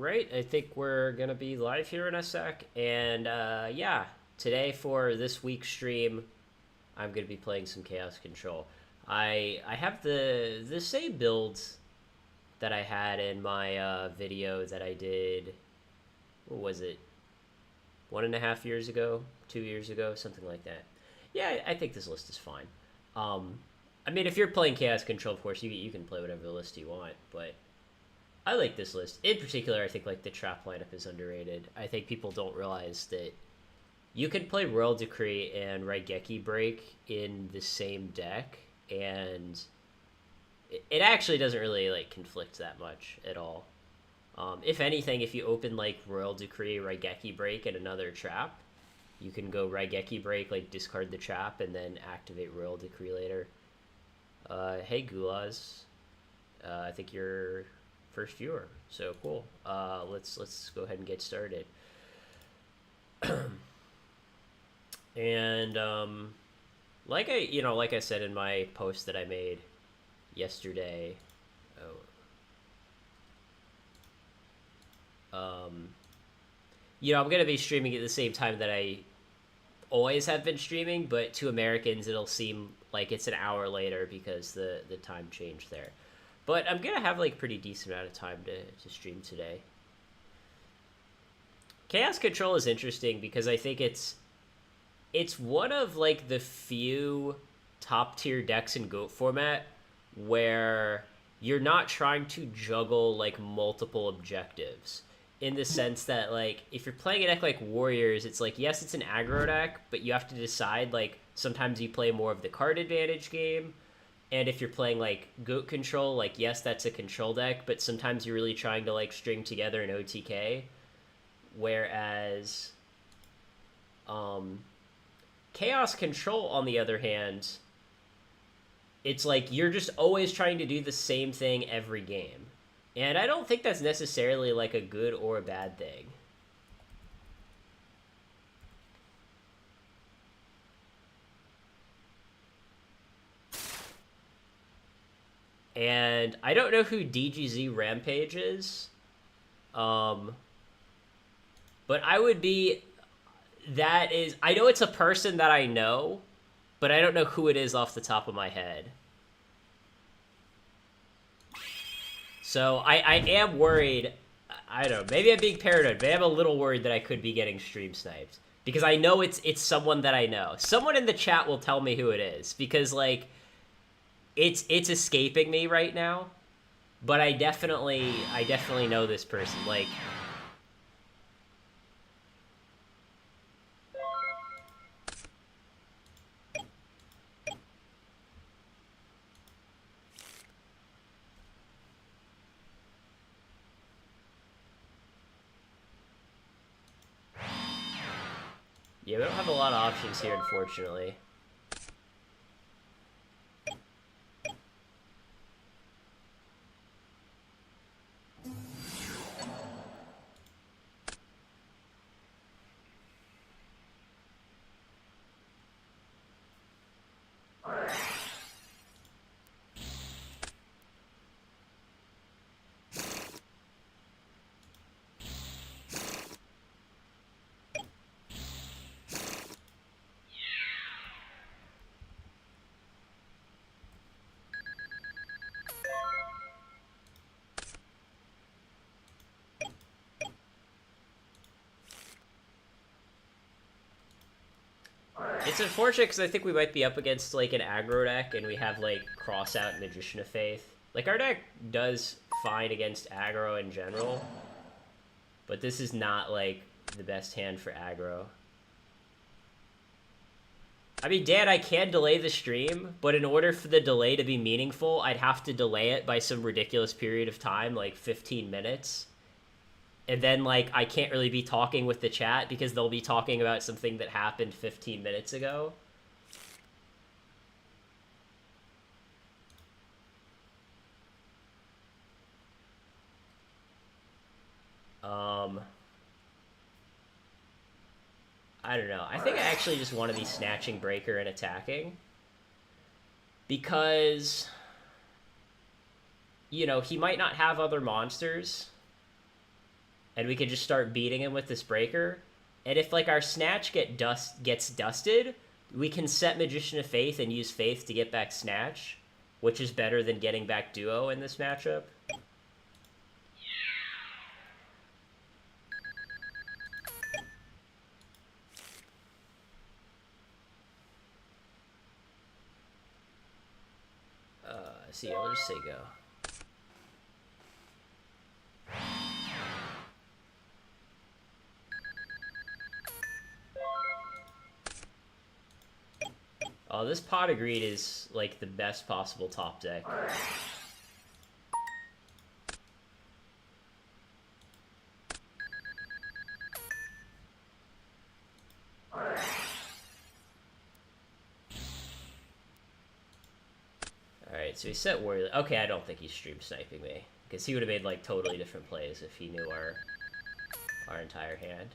right, I think we're gonna be live here in a sec, and yeah, today for this week's stream, I'm gonna be playing some Chaos Control. I have the same build that I had in my video that I did. What was it? 1.5 years ago, 2 years ago, something like that. Yeah, I think this list is fine. Um, I mean, if you're playing Chaos Control, of course you can play whatever list you want, but I like this list. In particular, I think like the trap lineup is underrated. I think people don't realize that you can play Royal Decree and Raigeki Break in the same deck, and it actually doesn't really like conflict that much at all. If anything, if you open like Royal Decree, Raigeki Break, and another trap, you can go Raigeki Break, like discard the trap, and then activate Royal Decree later. Hey Gulaz, I think you're first viewer, so cool. Let's go ahead and get started. And like I said in my post that I made yesterday, I'm gonna be streaming at the same time that I always have been streaming, but to Americans it'll seem like it's an hour later because the time changed there. But I'm gonna have like pretty decent amount of time to stream today. Chaos Control is interesting because I think it's one of like the few top tier decks in GOAT format where you're not trying to juggle like multiple objectives, in the sense that like if you're playing a deck like Warriors, it's like, yes, it's an aggro deck, but you have to decide, like sometimes you play more of the card advantage game, and if you're playing like GOAT Control, like yes, that's a control deck, but sometimes you're really trying to like string together an OTK. Whereas Chaos Control, on the other hand, it's like you're just always trying to do the same thing every game. And I don't think that's necessarily like a good or a bad thing. And I don't know who DGZ Rampage is. But I would be... I know it's a person that I know, but I don't know who it is off the top of my head. So I am worried. I don't know. Maybe I'm being paranoid, but I'm a little worried that I could be getting stream sniped. Because I know it's someone that I know. Someone in the chat will tell me who it is. Because, like, it's escaping me right now. But I definitely know this person. Like... Yeah, we don't have a lot of options here, unfortunately. It's unfortunate because I think we might be up against like an aggro deck, and we have like cross out Magician of Faith. Like our deck does fine against aggro in general, but this is not like the best hand for aggro. I mean, Dan, I can delay the stream, but in order for the delay to be meaningful, I'd have to delay it by some ridiculous period of time, like 15 minutes. And then, like, I can't really be talking with the chat because they'll be talking about something that happened 15 minutes ago. I don't know. I think I actually just want to be snatching Breaker and attacking. Because, you know, he might not have other monsters. and we could just start beating him with this breaker. And if like our snatch gets dusted, we can set Magician of Faith and use Faith to get back snatch, which is better than getting back duo in this matchup. See, I'll just say go. Oh, this Pot of Greed is like the best possible top deck. Alright, so he set Warrior. Okay, I don't think he's stream sniping me, because he would have made like totally different plays if he knew our entire hand.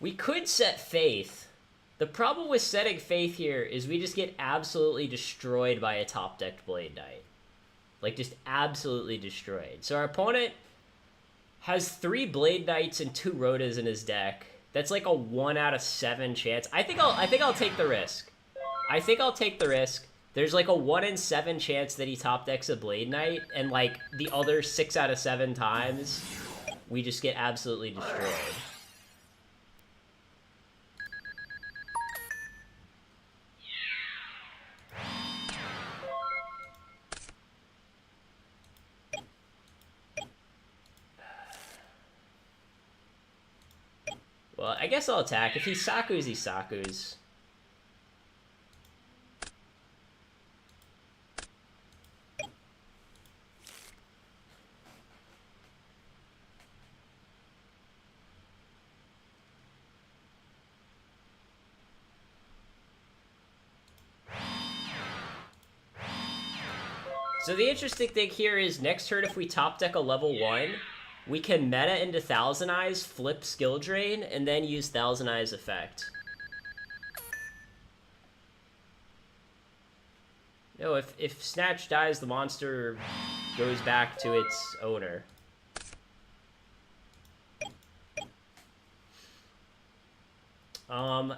We could set Faith. The problem with setting Faith here is we just get absolutely destroyed by a top-decked Blade Knight. Like, just absolutely destroyed. So our opponent has 3 Blade Knights and 2 Rotas in his deck. That's like a 1 out of 7 chance. I think I'll take the risk. I think I'll take the risk. There's like a 1 in 7 chance that he top decks a Blade Knight, and like the other 6 out of 7 times, we just get absolutely destroyed. Well, I guess I'll attack. If he Sakus, he Sakus. So the interesting thing here is next turn if we top deck a level 1, we can meta into Thousand Eyes, flip Skill Drain, and then use Thousand Eyes effect. No, if Snatch dies, the monster goes back to its owner.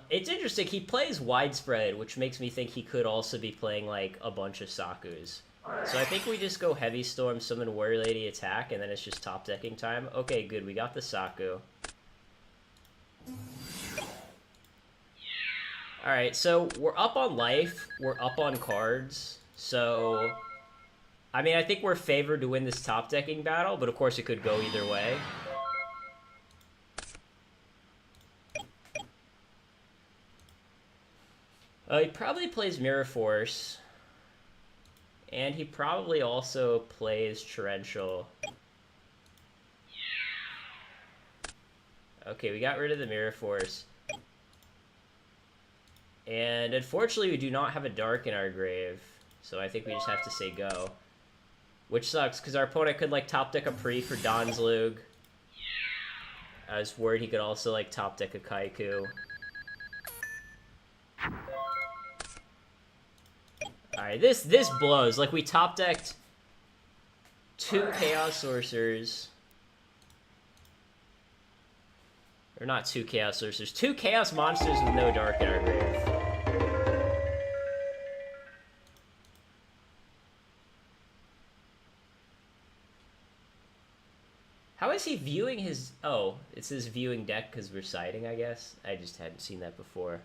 It's interesting, he plays Widespread, which makes me think he could also be playing like a bunch of Sakus. So I think we just go Heavy Storm, summon Warrior Lady, attack, and then it's just top decking time. Okay, good, we got the Saku. Alright, so we're up on life, we're up on cards, so... I mean, I think we're favored to win this top decking battle, but of course it could go either way. He probably plays Mirror Force. And he probably also plays Torrential. Okay, we got rid of the Mirror Force. And unfortunately, we do not have a Dark in our grave. So I think we just have to say go. Which sucks, because our opponent could, like, top deck a Pre for Donslug. I was worried he could also, like, top deck a Kaiku. Alright, this blows. Like, we top-decked 2 Chaos Sorcerers. Or not 2 Chaos Sorcerers. 2 Chaos Monsters with no Dark in our grave. How is he viewing his... Oh, it's his viewing deck because we're siding, I guess? I just hadn't seen that before.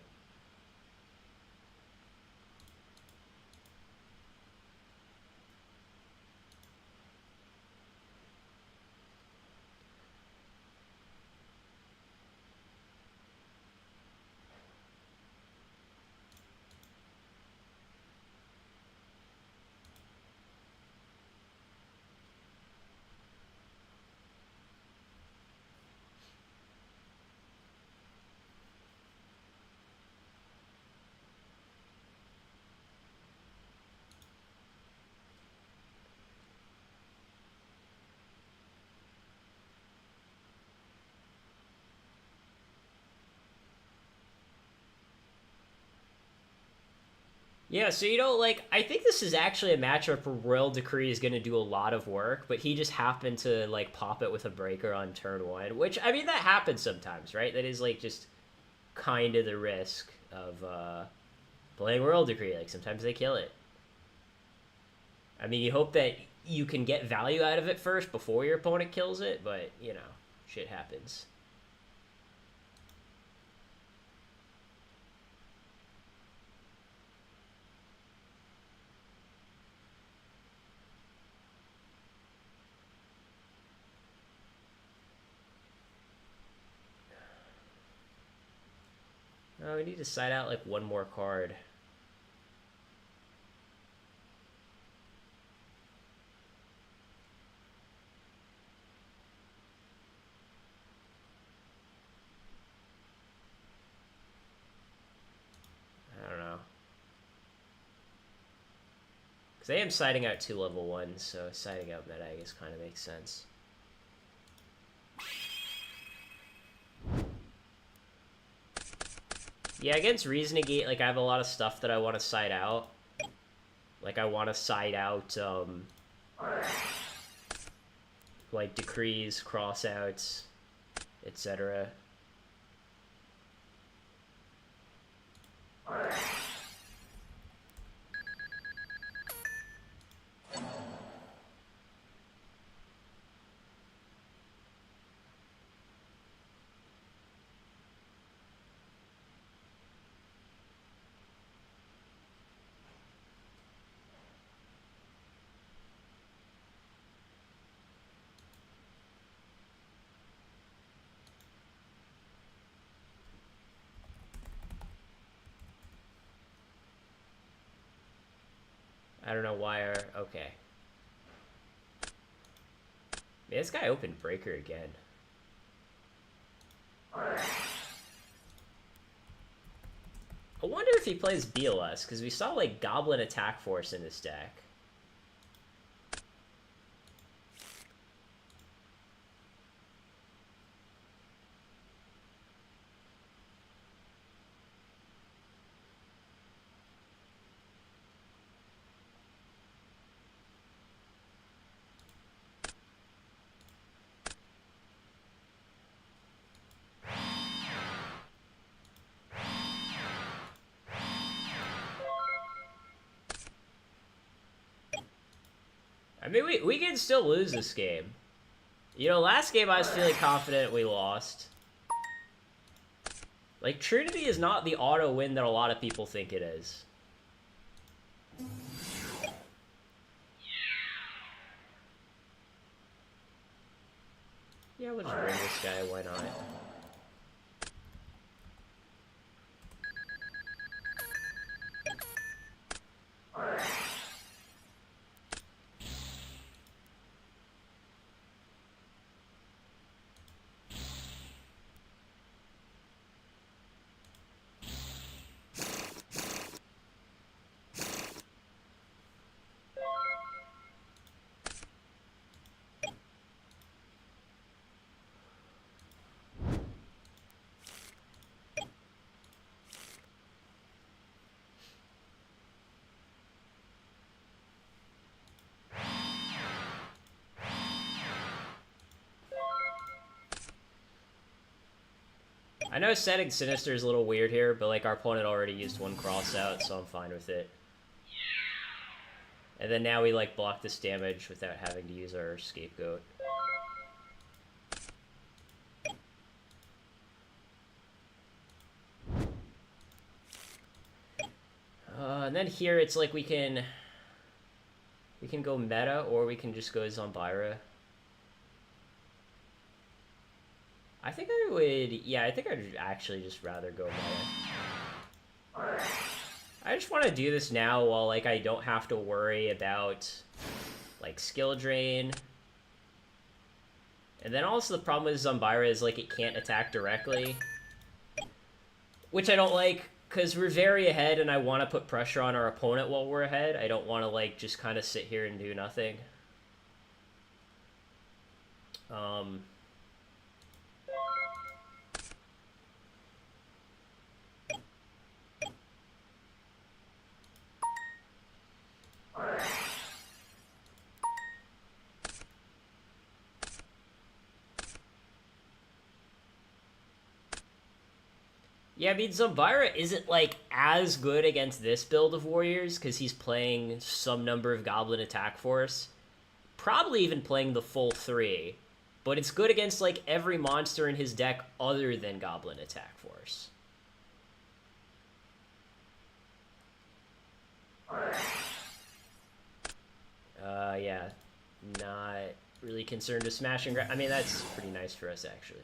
Yeah, so you know, like, I think this is actually a matchup where Royal Decree is going to do a lot of work, but he just happened to, like, pop it with a breaker on turn 1, which, I mean, that happens sometimes, right? That is, like, just kind of the risk of playing Royal Decree. Like, sometimes they kill it. I mean, you hope that you can get value out of it first before your opponent kills it, but, you know, shit happens. Oh, we need to side out, like, one more card. I don't know. Because I am siding out 2 level 1s, so siding out meta, I guess, kind of makes sense. Yeah, against Reason Negate, like, I have a lot of stuff that I want to side out. Like, I want to side out, like, decrees, crossouts, etc. I don't know why okay. Man, this guy opened Breaker again. I wonder if he plays BLS, because we saw, like, Goblin Attack Force in this deck. I mean, we can still lose this game. You know, last game I was feeling confident we lost. Like, Trinity is not the auto win that a lot of people think it is. Yeah, we'll just ring this guy, why not? I know setting Sinister is a little weird here, but, like, our opponent already used 1 cross out, so I'm fine with it. And then now we, like, block this damage without having to use our Scapegoat. And then here it's like we can go meta, or we can just go Zombira. I think I would, yeah, I think I'd actually just rather go meta. I just want to do this now while, like, I don't have to worry about, like, skill drain. And then also the problem with Zombira is, like, it can't attack directly. Which I don't like, because we're very ahead and I want to put pressure on our opponent while we're ahead. I don't want to, like, just kind of sit here and do nothing. Yeah, I mean, Zumbira isn't, like, as good against this build of Warriors, because he's playing some number of Goblin Attack Force. Probably even playing the full 3. But it's good against, like, every monster in his deck other than Goblin Attack Force. Yeah. Not really concerned with smashing. I mean, that's pretty nice for us, actually.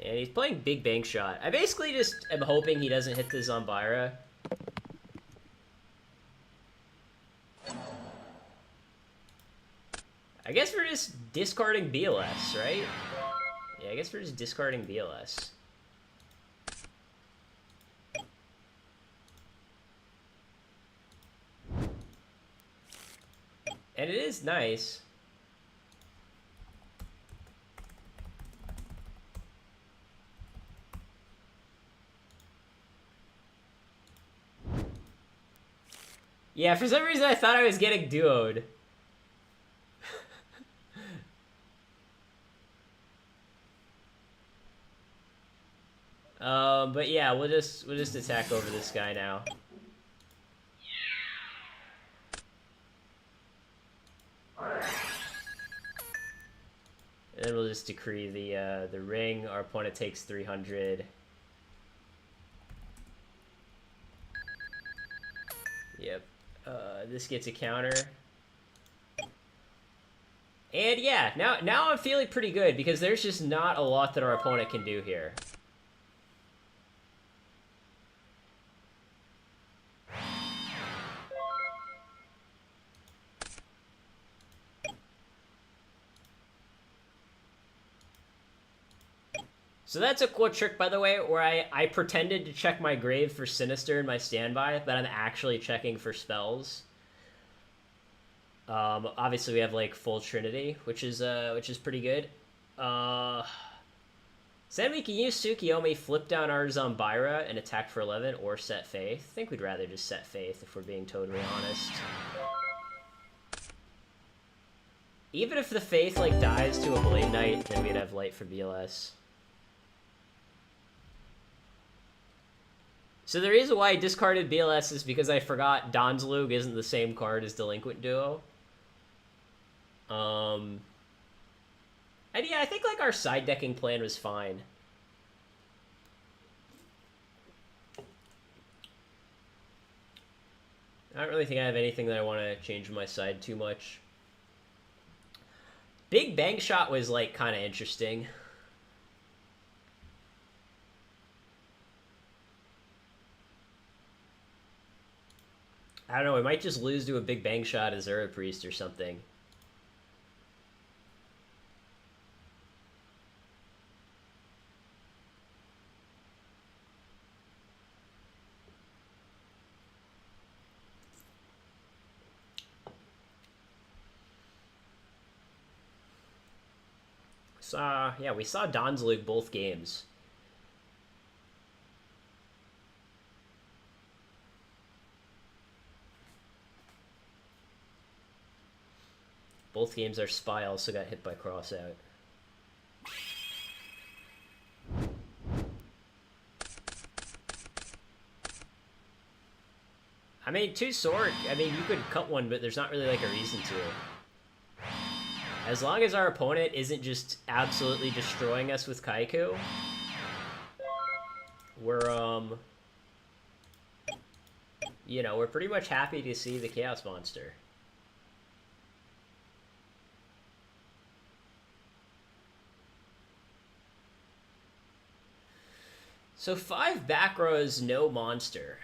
And he's playing Big Bank Shot. I basically just am hoping he doesn't hit the Zombira. I guess we're just discarding BLS, right? Yeah, I guess we're just discarding BLS. And it is nice. Yeah, for some reason I thought I was getting duoed. But yeah, we'll just attack over this guy now. And then we'll just decree the ring. Our opponent takes 300. Yep. This gets a counter. And yeah, now I'm feeling pretty good because there's just not a lot that our opponent can do here. So that's a cool trick, by the way, where I pretended to check my grave for Sinister in my standby, but I'm actually checking for spells. Obviously we have, like, full Trinity, which is pretty good. Then we can use Tsukiyomi, flip down our Zombira, and attack for 11, or set Faith. I think we'd rather just set Faith, if we're being totally honest. Even if the Faith, like, dies to a Blade Knight, then we'd have Light for BLS. So the reason why I discarded BLS is because I forgot Donzlug isn't the same card as Delinquent Duo. And yeah, I think, like, our side decking plan was fine. I don't really think I have anything that I want to change on my side too much. Big Bang Shot was, like, kind of interesting. I don't know, we might just lose to a Big Bang Shot as Azura Priest or something. Yeah, we saw Donzlug both games. Both games our Spy also got hit by Crossout. I mean, 2 sword, I mean, you could cut one, but there's not really, like, a reason to. As long as our opponent isn't just absolutely destroying us with Kaiku, we're, you know, we're pretty much happy to see the Chaos Monster. So 5 back rows, no monster.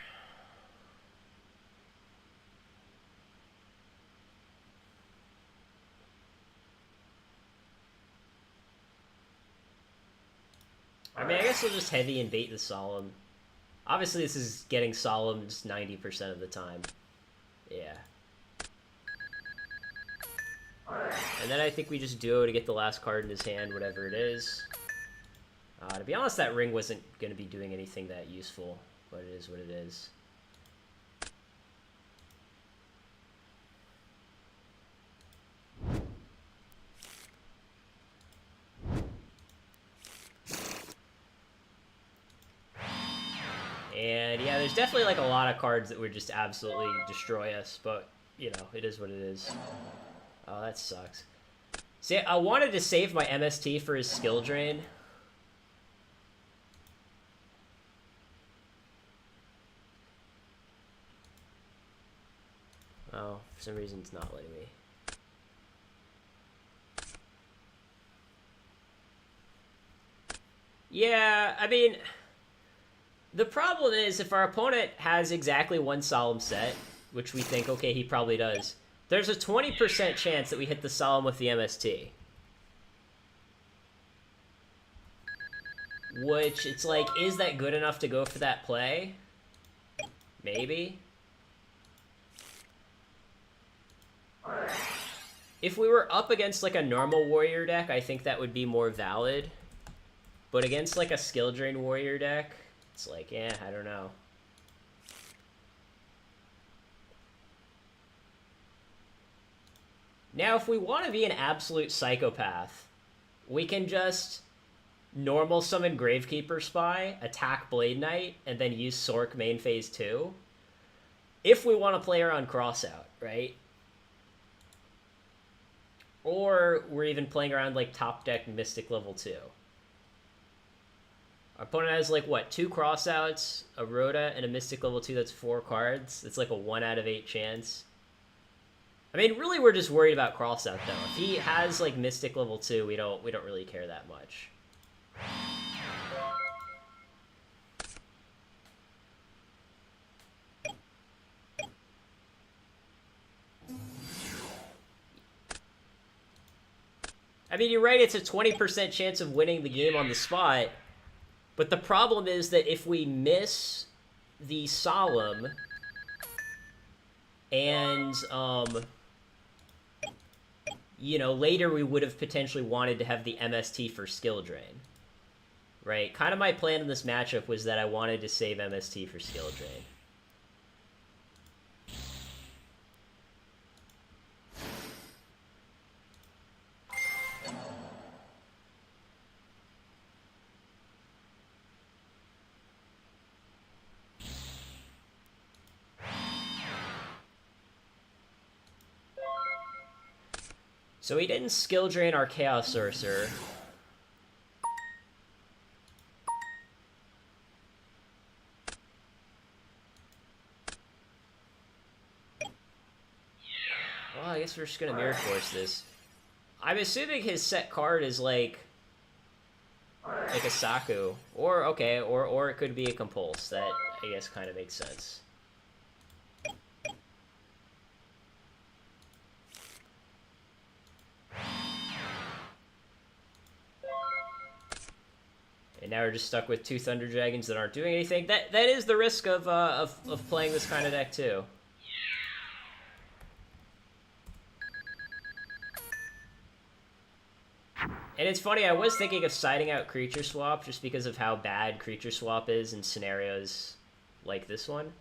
I mean, I guess we'll just heavy and bait the Solemn. Obviously, this is getting Solemn just 90% of the time. Yeah. And then I think we just duo to get the last card in his hand, whatever it is. To be honest, that ring wasn't going to be doing anything that useful, but it is what it is. there's definitely like a lot of cards that would just absolutely destroy us, but you know, it is what it is. Oh, that sucks. See, I wanted to save my MST for his skill drain. Oh, for some reason it's not letting me. Yeah, I mean, the problem is if our opponent has exactly one solemn set, which we think, okay, he probably does, there's a 20% chance that we hit the solemn with the MST. Which, it's like, is that good enough to go for that play? Maybe. If we were up against, like, a normal warrior deck, I think that would be more valid. But against, like, a skill drain warrior deck, it's like, I don't know. Now, if we want to be an absolute psychopath, we can just normal summon Gravekeeper Spy, attack Blade Knight, and then use Sork main phase 2. If we want to play around Crossout, right? Or we're even playing around, like, top deck Mystic level 2. Our opponent has, like, what, 2 Crossouts, a Rhoda, and a Mystic level 2 that's 4 cards. It's like a 1 out of 8 chance. I mean, really, we're just worried about Crossout, though. If he has, like, Mystic level 2, we don't really care that much. I mean, you're right, it's a 20% chance of winning the game on the spot, but the problem is that if we miss the Solemn, and, you know, later we would have potentially wanted to have the MST for skill drain, right? Kind of my plan in this matchup was that I wanted to save MST for skill drain. So he didn't skill drain our Chaos Sorcerer. Well, I guess we're just gonna Mirror Force this. I'm assuming his set card is like a Saku. Or, okay, or it could be a Compulse. That, I guess, kind of makes sense. And now we're just stuck with 2 Thunder Dragons that aren't doing anything. That is the risk of playing this kind of deck, too. And it's funny, I was thinking of siding out Creature Swap just because of how bad Creature Swap is in scenarios like this one.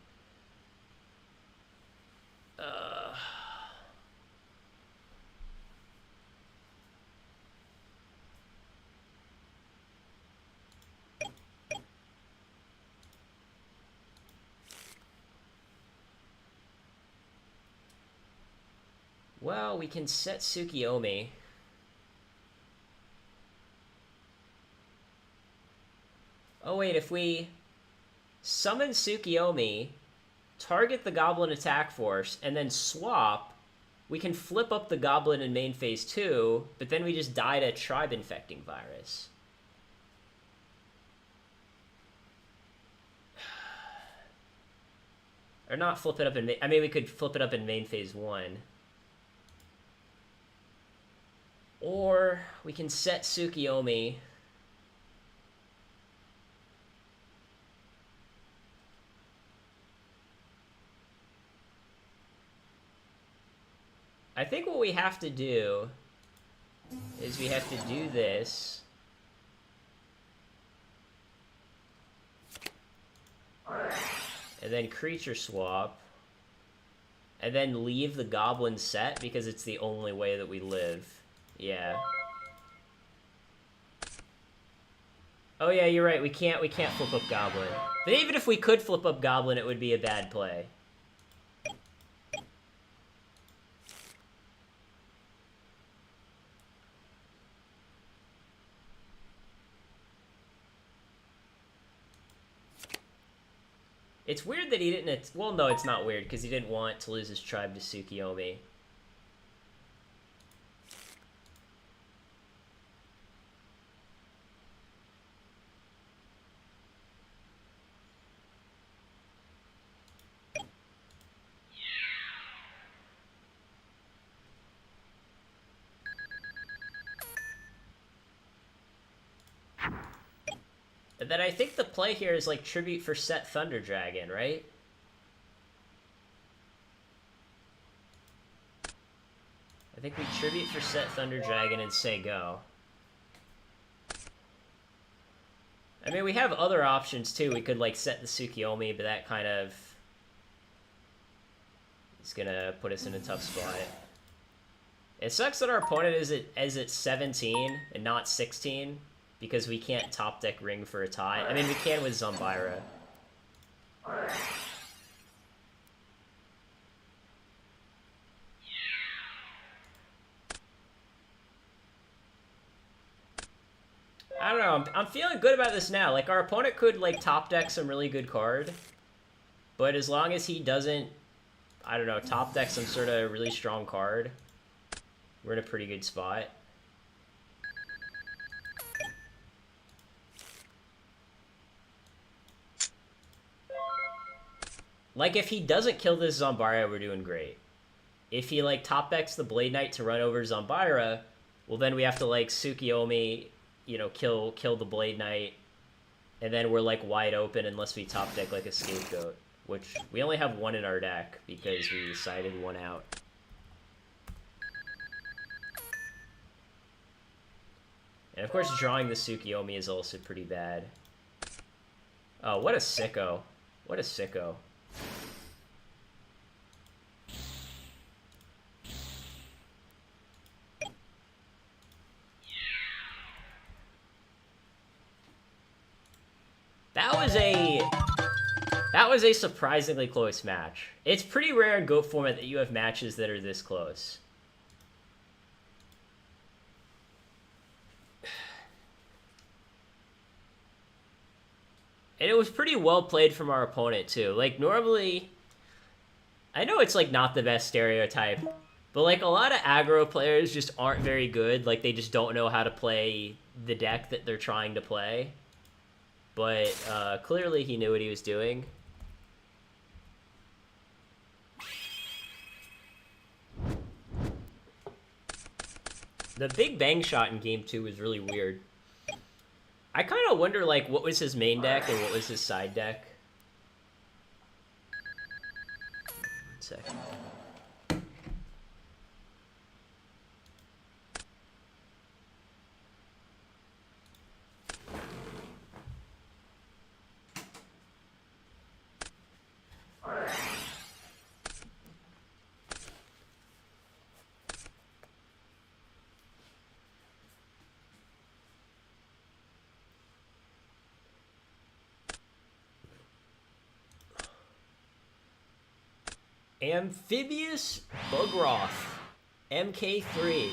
Well, we can set Tsukiyomi. Oh wait, if we summon Tsukiyomi, target the Goblin attack force, and then swap, we can flip up the Goblin in main phase 2, but then we just die to Tribe Infecting Virus. Or not flip it up in I mean, we could flip it up in main phase 1. Or we can set Tsukiyomi. I think what we have to do is we have to do this. And then Creature Swap. And then leave the Goblin set because it's the only way that we live. Yeah. Oh yeah, you're right. We can't flip up Goblin. But even if we could flip up Goblin, it would be a bad play. It's weird that he didn't... Well, no, it's not weird, because he didn't want to lose his tribe to Tsukiyomi. And then I think the play here is, like, tribute for Set Thunder Dragon, right? I think we tribute for Set Thunder Dragon and say go. I mean, we have other options, too. We could, like, set the Tsukiyomi, but that kind of... is gonna put us in a tough spot. It sucks that our opponent is at 17 and not 16, because we can't top deck Ring for a tie. I mean, we can with Zombira. I don't know, I'm feeling good about this now. Like, our opponent could, like, top deck some really good card, but as long as he doesn't, I don't know, top deck some sort of really strong card, we're in a pretty good spot. Like, if he doesn't kill this Zombira, we're doing great. If he, like, top decks the Blade Knight to run over Zombira, well, then we have to, like, Tsukiyomi, you know, kill the Blade Knight, and then we're, like, wide open unless we top deck, like, a Scapegoat, which we only have one in our deck because we decided one out. And, of course, drawing the Tsukiyomi is also pretty bad. Oh, what a sicko. What a sicko. That was a surprisingly close match. It's pretty rare in GOAT format that you have matches that are this close. And it was pretty well played from our opponent, too. Like, normally... I know it's, like, not the best stereotype, but, like, a lot of aggro players just aren't very good. Like, they just don't know how to play the deck that they're trying to play. But, clearly he knew what he was doing. The Big Bang shot in Game 2 was really weird. I kind of wonder, like, what was his main deck and what was his side deck? 1 second. Amphibious Bugroth, MK3.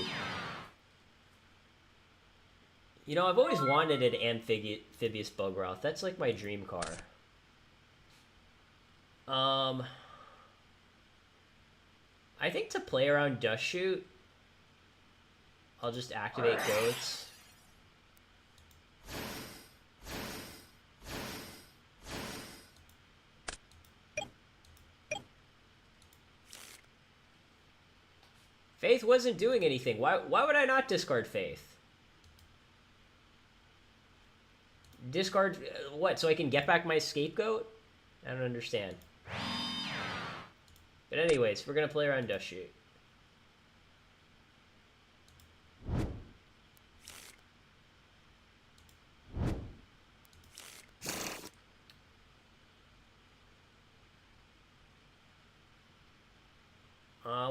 You know, I've always wanted an Amphibious Bugroth. That's like my dream car. I think to play around Dust Shoot, I'll just activate Goats. Faith wasn't doing anything. Why would I not discard Faith? Discard what? So I can get back my Scapegoat? I don't understand. But anyways, we're going to play around Dust Shoot.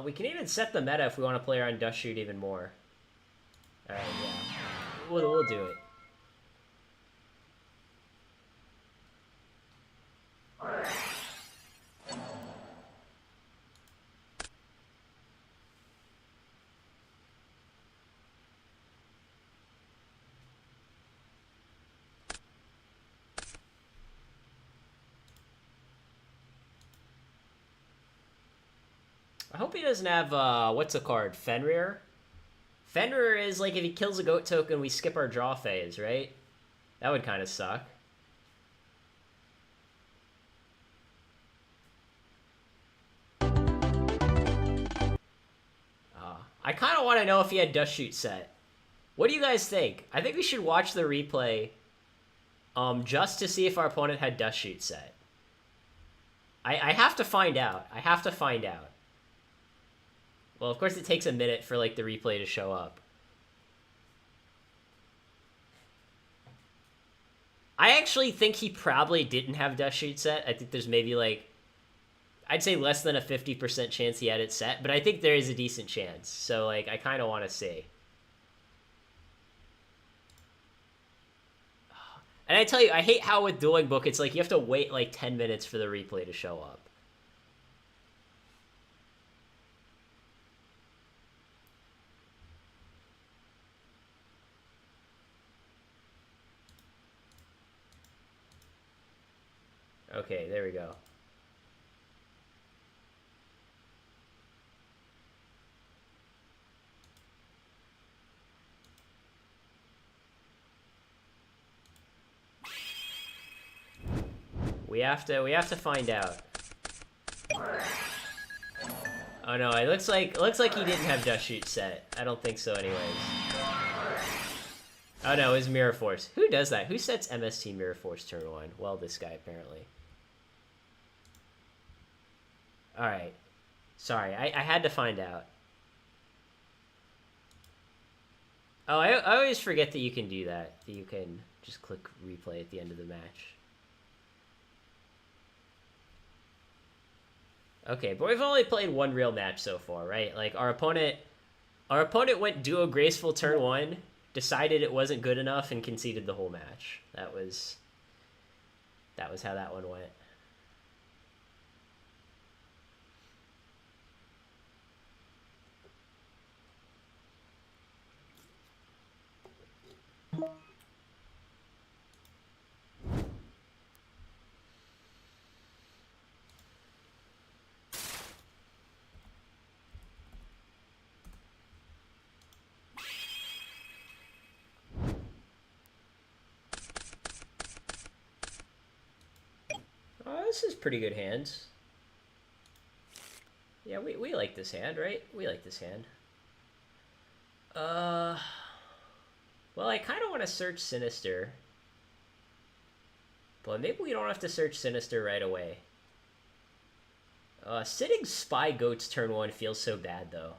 We can even set the meta if we want to play around Dust Shoot even more. Alright, yeah. We'll do it. I hope he doesn't have, what's a card? Fenrir? Fenrir is like if he kills a goat token, we skip our draw phase, right? That would kind of suck. I kind of want to know if he had Dust Shoot set. What do you guys think? I think we should watch the replay just to see if our opponent had Dust Shoot set. I have to find out. I have to find out. Well, of course it takes a minute for like the replay to show up. I actually think he probably didn't have Dust Shoot set. I think there's maybe like, I'd say less than a 50% chance he had it set, but I think there is a decent chance. So like, I kind of want to see. And I tell you, I hate how with Dueling Book, it's like you have to wait like 10 minutes for the replay to show up. Okay, there we go. We have to find out. Oh no, it looks like he didn't have Dust Shoot set. I don't think so anyways. Oh no, it was Mirror Force. Who does that? Who sets MST Mirror Force turn 1? Well, this guy apparently. Alright. Sorry, I had to find out. Oh, I always forget that you can do that. That you can just click replay at the end of the match. Okay, but we've only played one real match so far, right? Like, our opponent went duo graceful turn 1, decided it wasn't good enough, and conceded the whole match. That was how that one went. Oh, this is pretty good hands. Yeah, we like this hand, right? We like this hand. Well, I kind of want to search Sinister. But maybe we don't have to search Sinister right away. Sitting Spy Goats turn 1 feels so bad, though.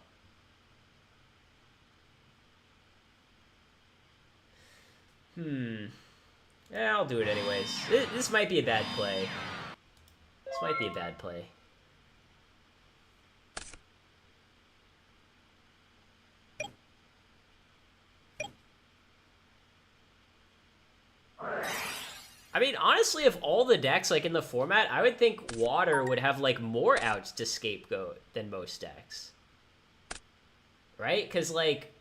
Yeah, I'll do it anyways. This might be a bad play. This might be a bad play. I mean, honestly, of all the decks, like, in the format, I would think Water would have, like, more outs to scapegoat than most decks. Right? Because, like,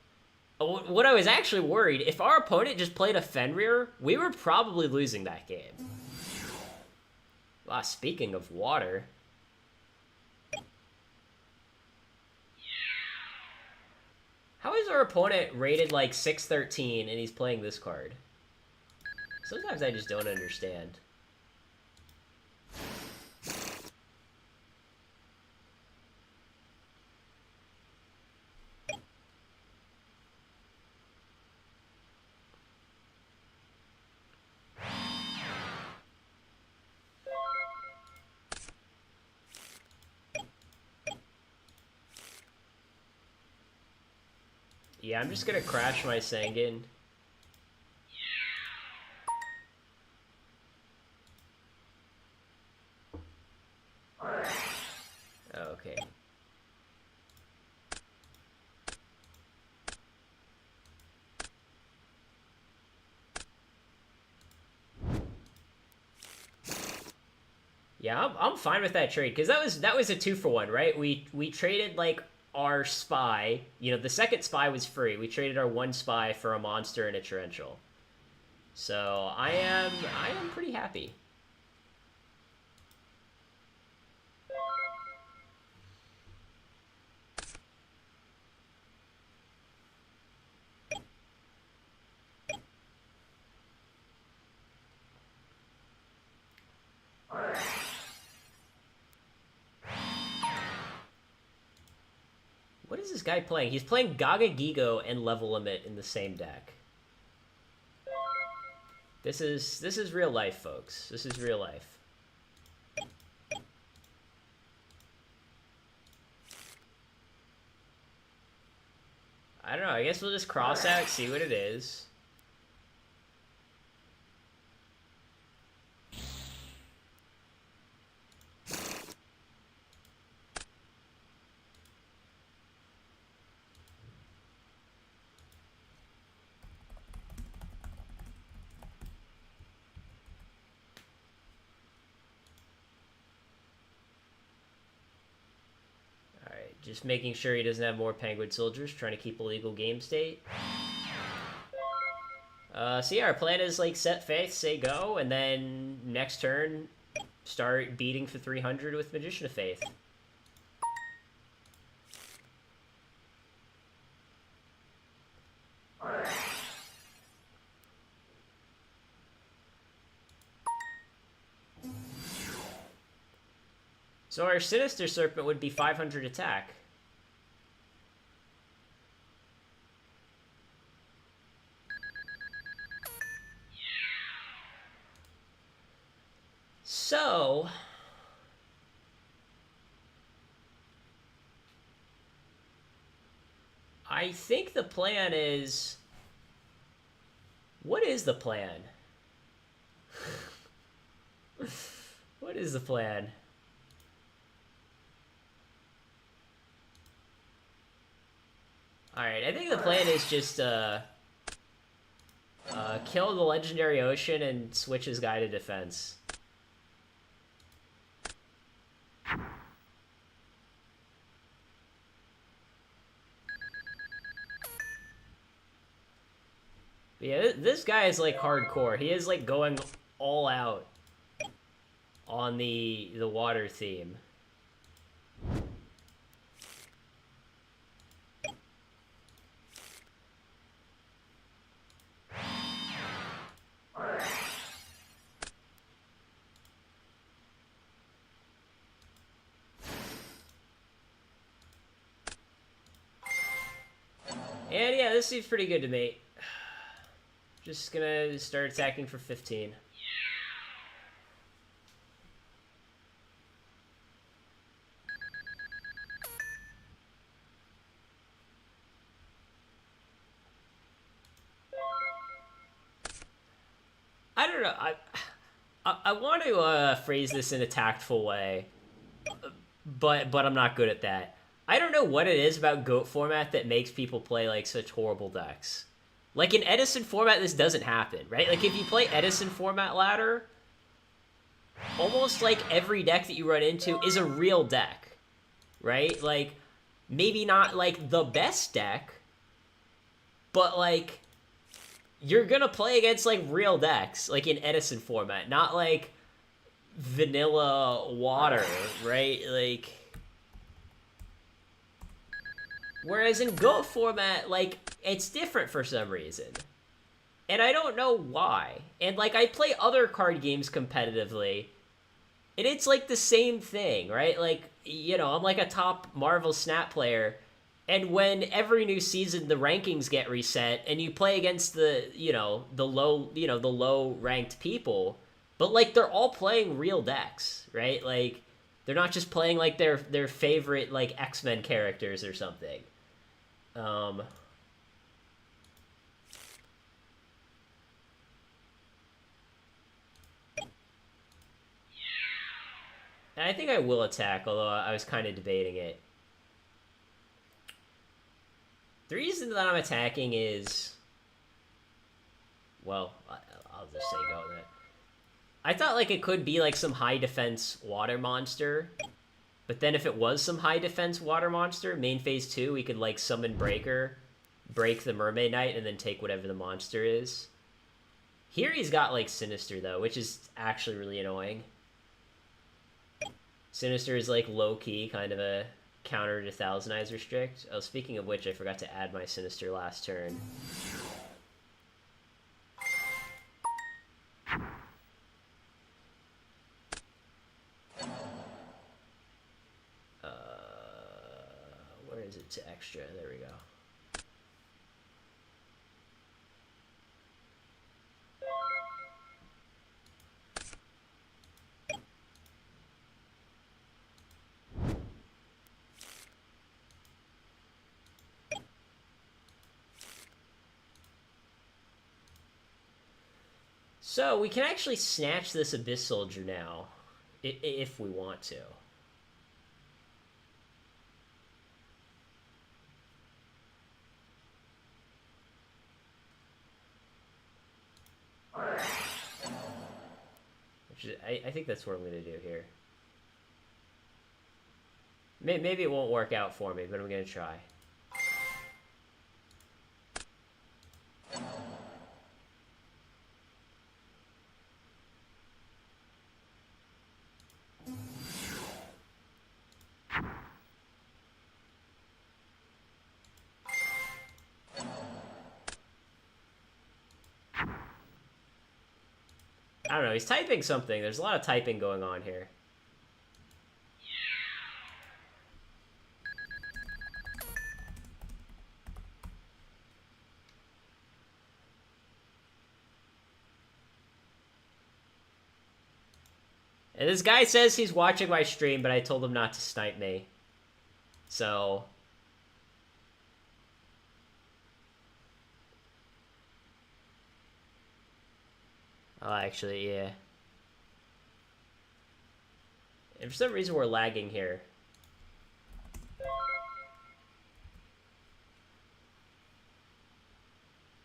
what I was actually worried, if our opponent just played a Fenrir, we were probably losing that game. Wow, speaking of Water. How is our opponent rated, like, 613 and he's playing this card? Sometimes I just don't understand. Yeah, I'm just gonna crash my Sangan. Okay. Yeah, I'm fine with that trade because that was a 2-for-1, right? We traded like our spy. You know, the second spy was free. We traded our one spy for a monster and a torrential. So I am pretty happy. What is this guy playing? He's playing Gaga Gigo and Level Limit in the same deck. This is real life, folks. This is real life. I don't know. I guess we'll just cross out, see what it is. Just making sure he doesn't have more Penguin Soldiers, trying to keep a legal game state. So yeah, our plan is like set Faith, say go, and then next turn start beating for 300 with Magician of Faith. So our Sinister Serpent would be 500 attack. So I think the plan is... What is the plan? What is the plan? Alright, I think the plan is just kill the Legendary Ocean and switch his guy to defense. But yeah, this guy is like hardcore. He is like going all out on the water theme. And yeah, this seems pretty good to me. Just gonna start attacking for 15. I don't know. I want to phrase this in a tactful way, but I'm not good at that. I don't know what it is about GOAT format that makes people play like such horrible decks. Like in Edison format, this doesn't happen, right? Like if you play Edison format ladder, almost like every deck that you run into is a real deck, right? Like maybe not like the best deck, but like you're gonna play against like real decks, like in Edison format, not like vanilla water, right? Like, whereas in GOAT format, like, it's different for some reason. And I don't know why. And, like, I play other card games competitively, and it's, like, the same thing, right? Like, you know, I'm, like, a top Marvel Snap player, and when every new season the rankings get reset, and you play against the low-ranked people, but, like, they're all playing real decks, right? Like, they're not just playing, like, their favorite, like, X-Men characters or something. And I think I will attack, although I was kind of debating it. The reason that I'm attacking is... Well, I'll just say go with it. I thought like it could be like some high defense water monster, but then if it was some high defense water monster, main phase 2, we could like summon Breaker, break the Mermaid Knight, and then take whatever the monster is. Here he's got like Sinister though, which is actually really annoying. Sinister is like low-key, kind of a counter to Thousand-Eyes Restrict. Oh, speaking of which, I forgot to add my Sinister last turn. Where is it to extra? There we go. So, we can actually snatch this Abyss Soldier now, if we want to. I think that's what I'm going to do here. Maybe it won't work out for me, but I'm going to try. I don't know, he's typing something. There's a lot of typing going on here. And this guy says he's watching my stream, but I told him not to snipe me. So... oh, actually, yeah. And for some reason, we're lagging here.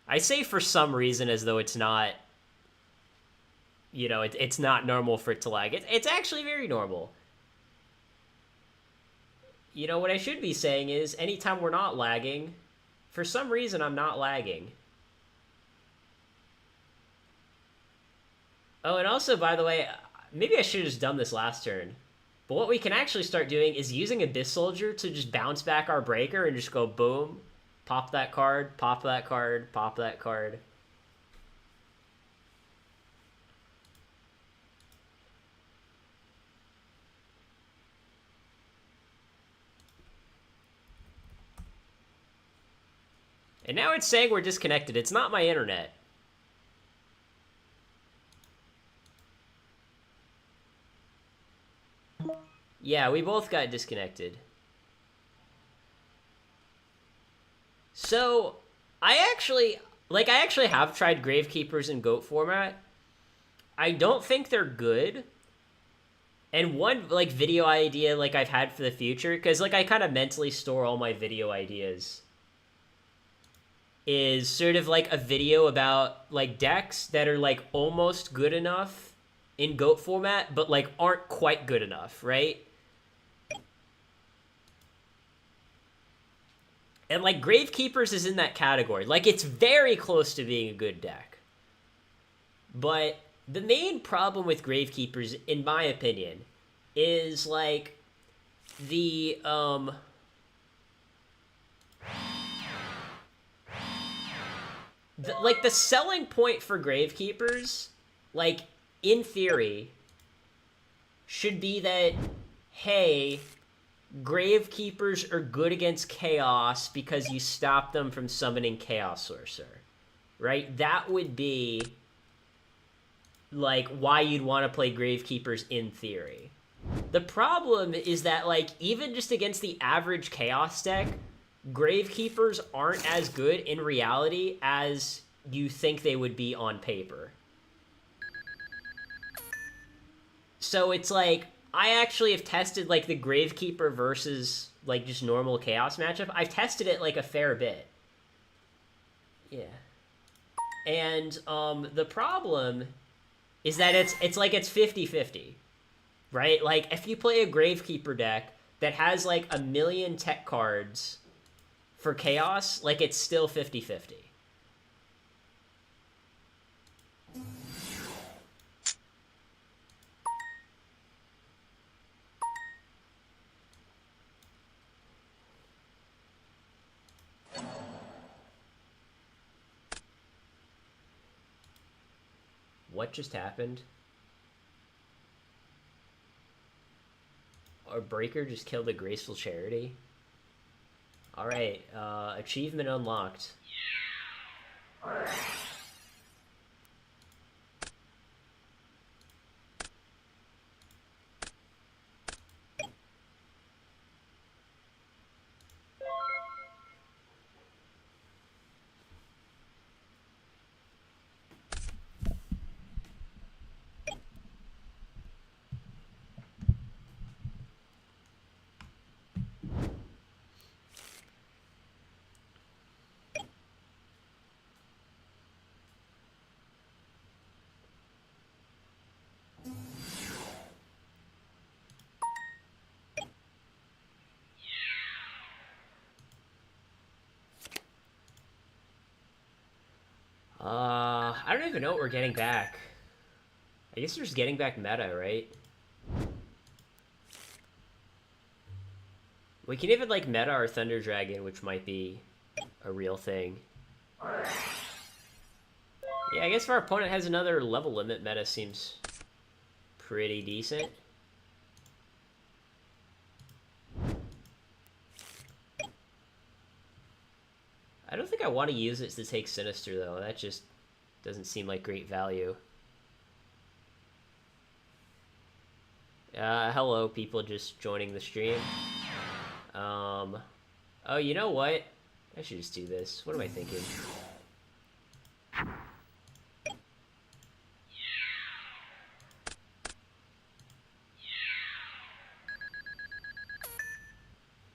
I say for some reason as though it's not... you know, it's not normal for it to lag. It's actually very normal. You know, what I should be saying is, anytime we're not lagging, for some reason I'm not lagging. Oh, and also, by the way, maybe I should have just done this last turn. But what we can actually start doing is using Abyss Soldier to just bounce back our Breaker and just go boom, pop that card, pop that card, pop that card. And now it's saying we're disconnected. It's not my internet. Yeah, we both got disconnected. So, I actually have tried Gravekeepers in GOAT format. I don't think they're good. And one, like, video idea, like, I've had for the future, because, like, I kind of mentally store all my video ideas, is sort of, like, a video about, like, decks that are, like, almost good enough in GOAT format, but, like, aren't quite good enough, right? And, like, Gravekeepers is in that category. Like, it's very close to being a good deck. But the main problem with Gravekeepers, in my opinion, is, like, the, like, the selling point for Gravekeepers, like, in theory, should be that, hey, Gravekeepers are good against Chaos because you stop them from summoning Chaos Sorcerer, right? That would be, like, why you'd want to play Gravekeepers in theory. The problem is that, like, even just against the average Chaos deck, Gravekeepers aren't as good in reality as you think they would be on paper. So it's like, I actually have tested, like, the Gravekeeper versus, like, just normal Chaos matchup. I've tested it, like, a fair bit. Yeah. And, the problem is that it's like it's 50-50, right? Like if you play a Gravekeeper deck that has like a million tech cards for Chaos, like it's still 50-50. What just happened? Our Breaker just killed a Graceful Charity? Alright, achievement unlocked. I don't even know what we're getting back. I guess we're just getting back meta, right? We can even, like, meta our Thunder Dragon, which might be a real thing. Yeah, I guess if our opponent has another level limit, meta seems pretty decent. I don't think I want to use it to take Sinister, though. That just doesn't seem like great value. Hello, people just joining the stream. Oh, you know what? I should just do this. What am I thinking?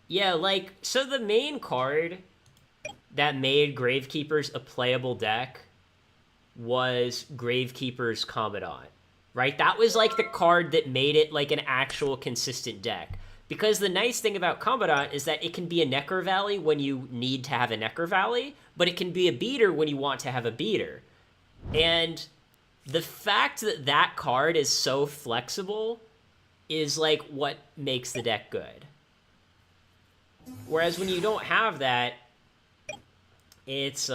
Yeah, like, so the main card that made Gravekeepers a playable deck was Gravekeeper's Commandant, right? That was, like, the card that made it, like, an actual consistent deck. Because the nice thing about Commandant is that it can be a Necker Valley when you need to have a Necker Valley, but it can be a beater when you want to have a beater. And the fact that that card is so flexible is, like, what makes the deck good. Whereas when you don't have that, it's,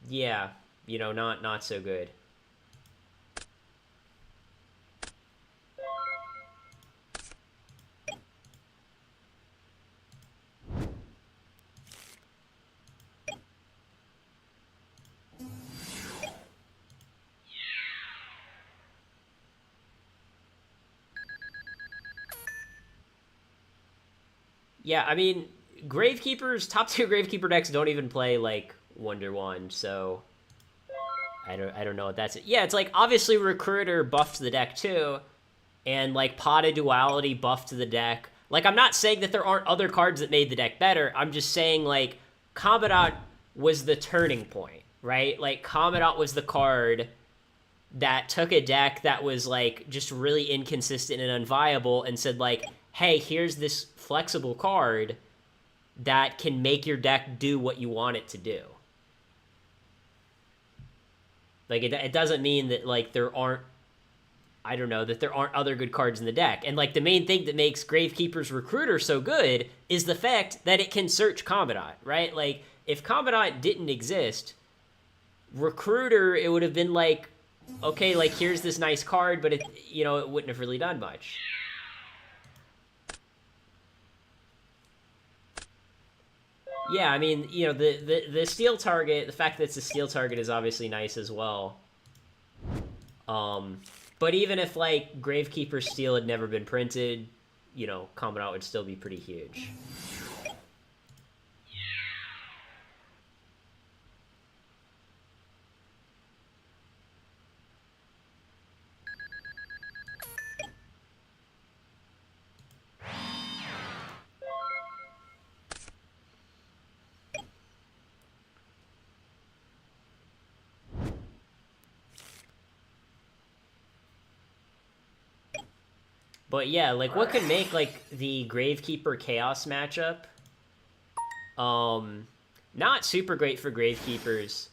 yeah, you know, not so good. Yeah, I mean, Gravekeepers, top tier Gravekeeper decks don't even play, like, Wonder Wand, so I don't know what that's... Yeah, it's like, obviously Recruiter buffed the deck too, and, like, Pot of Duality buffed the deck. Like, I'm not saying that there aren't other cards that made the deck better, I'm just saying, like, Commandant was the turning point, right? Like, Commandant was the card that took a deck that was, like, just really inconsistent and unviable and said, like, hey, here's this flexible card that can make your deck do what you want it to do. Like, it doesn't mean that, like, there aren't, I don't know, that there aren't other good cards in the deck. And, like, the main thing that makes Gravekeeper's Recruiter so good is the fact that it can search Commandant, right? Like, if Commandant didn't exist, Recruiter, it would have been like, okay, like, here's this nice card, but it, you know, it wouldn't have really done much. Yeah, I mean, you know, the steel target, the fact that it's a steel target is obviously nice as well. But even if, like, Gravekeeper Steel had never been printed, you know, Commandant would still be pretty huge. But yeah, like what could make like the Gravekeeper Chaos matchup not super great for Gravekeepers.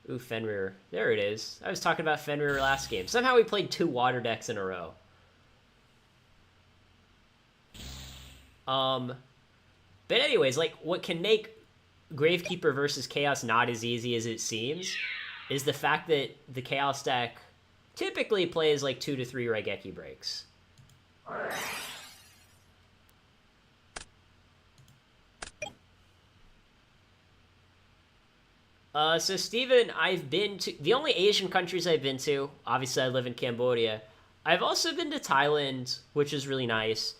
Ooh, Fenrir. There it is. I was talking about Fenrir last game. Somehow we played 2 water decks in a row. But anyways, like what can make Gravekeeper versus Chaos not as easy as it seems is the fact that the Chaos deck typically plays like 2 to 3 Raigeki breaks. So Steven, I've been to the only Asian countries I've been to. Obviously, I live in Cambodia. I've also been to Thailand, which is really nice.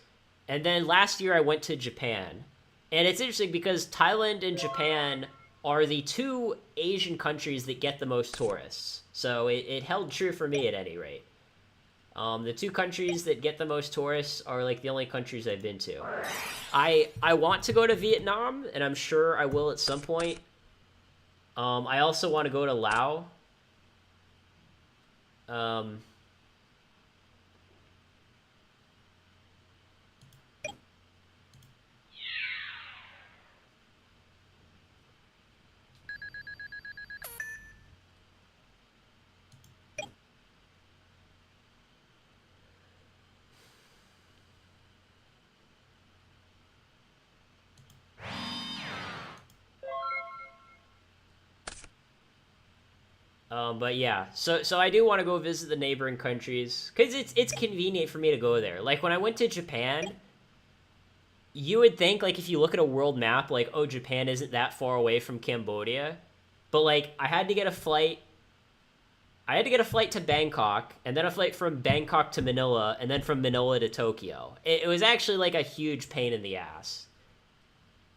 And then last year I went to Japan. And it's interesting because Thailand and Japan are the 2 Asian countries that get the most tourists. So it held true for me at any rate. The 2 countries that get the most tourists are like the only countries I've been to. I want to go to Vietnam, and I'm sure I will at some point. I also want to go to Laos. But yeah, so I do want to go visit the neighboring countries because it's convenient for me to go there. Like when I went to Japan, you would think like if you look at a world map, like oh Japan isn't that far away from Cambodia, but like I had to get a flight. I had to get a flight to Bangkok, and then a flight from Bangkok to Manila, and then from Manila to Tokyo. It was actually like a huge pain in the ass.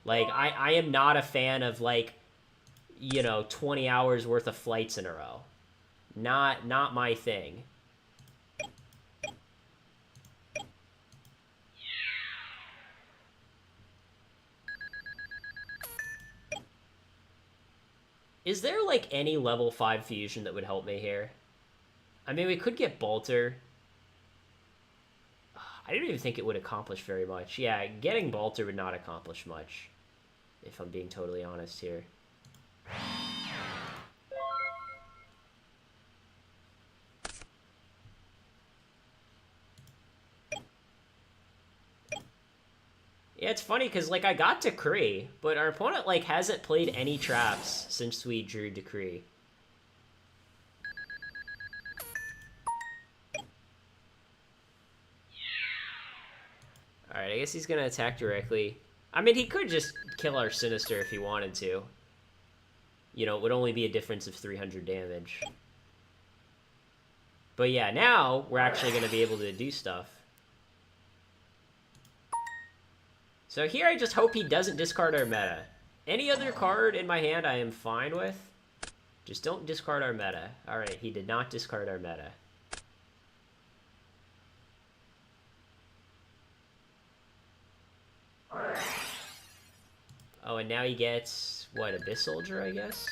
Like I am not a fan of like 20 hours worth of flights in a row. Not my thing. Is there like any level 5 fusion that would help me here? I mean, we could get Balter. I don't even think it would accomplish very much. Yeah, getting Balter would not accomplish much, if I'm being totally honest here. Yeah, it's funny because like I got Decree, but our opponent like hasn't played any traps since we drew Decree. Alright, I guess he's gonna attack directly. I mean, he could just kill our Sinister if he wanted to. It would only be a difference of 300 damage. But yeah, now we're actually going to be able to do stuff. So here I just hope he doesn't discard our meta. Any other card in my hand I am fine with. Just don't discard our meta. Alright, he did not discard our meta. Oh, and now he gets, what, Abyss Soldier, I guess?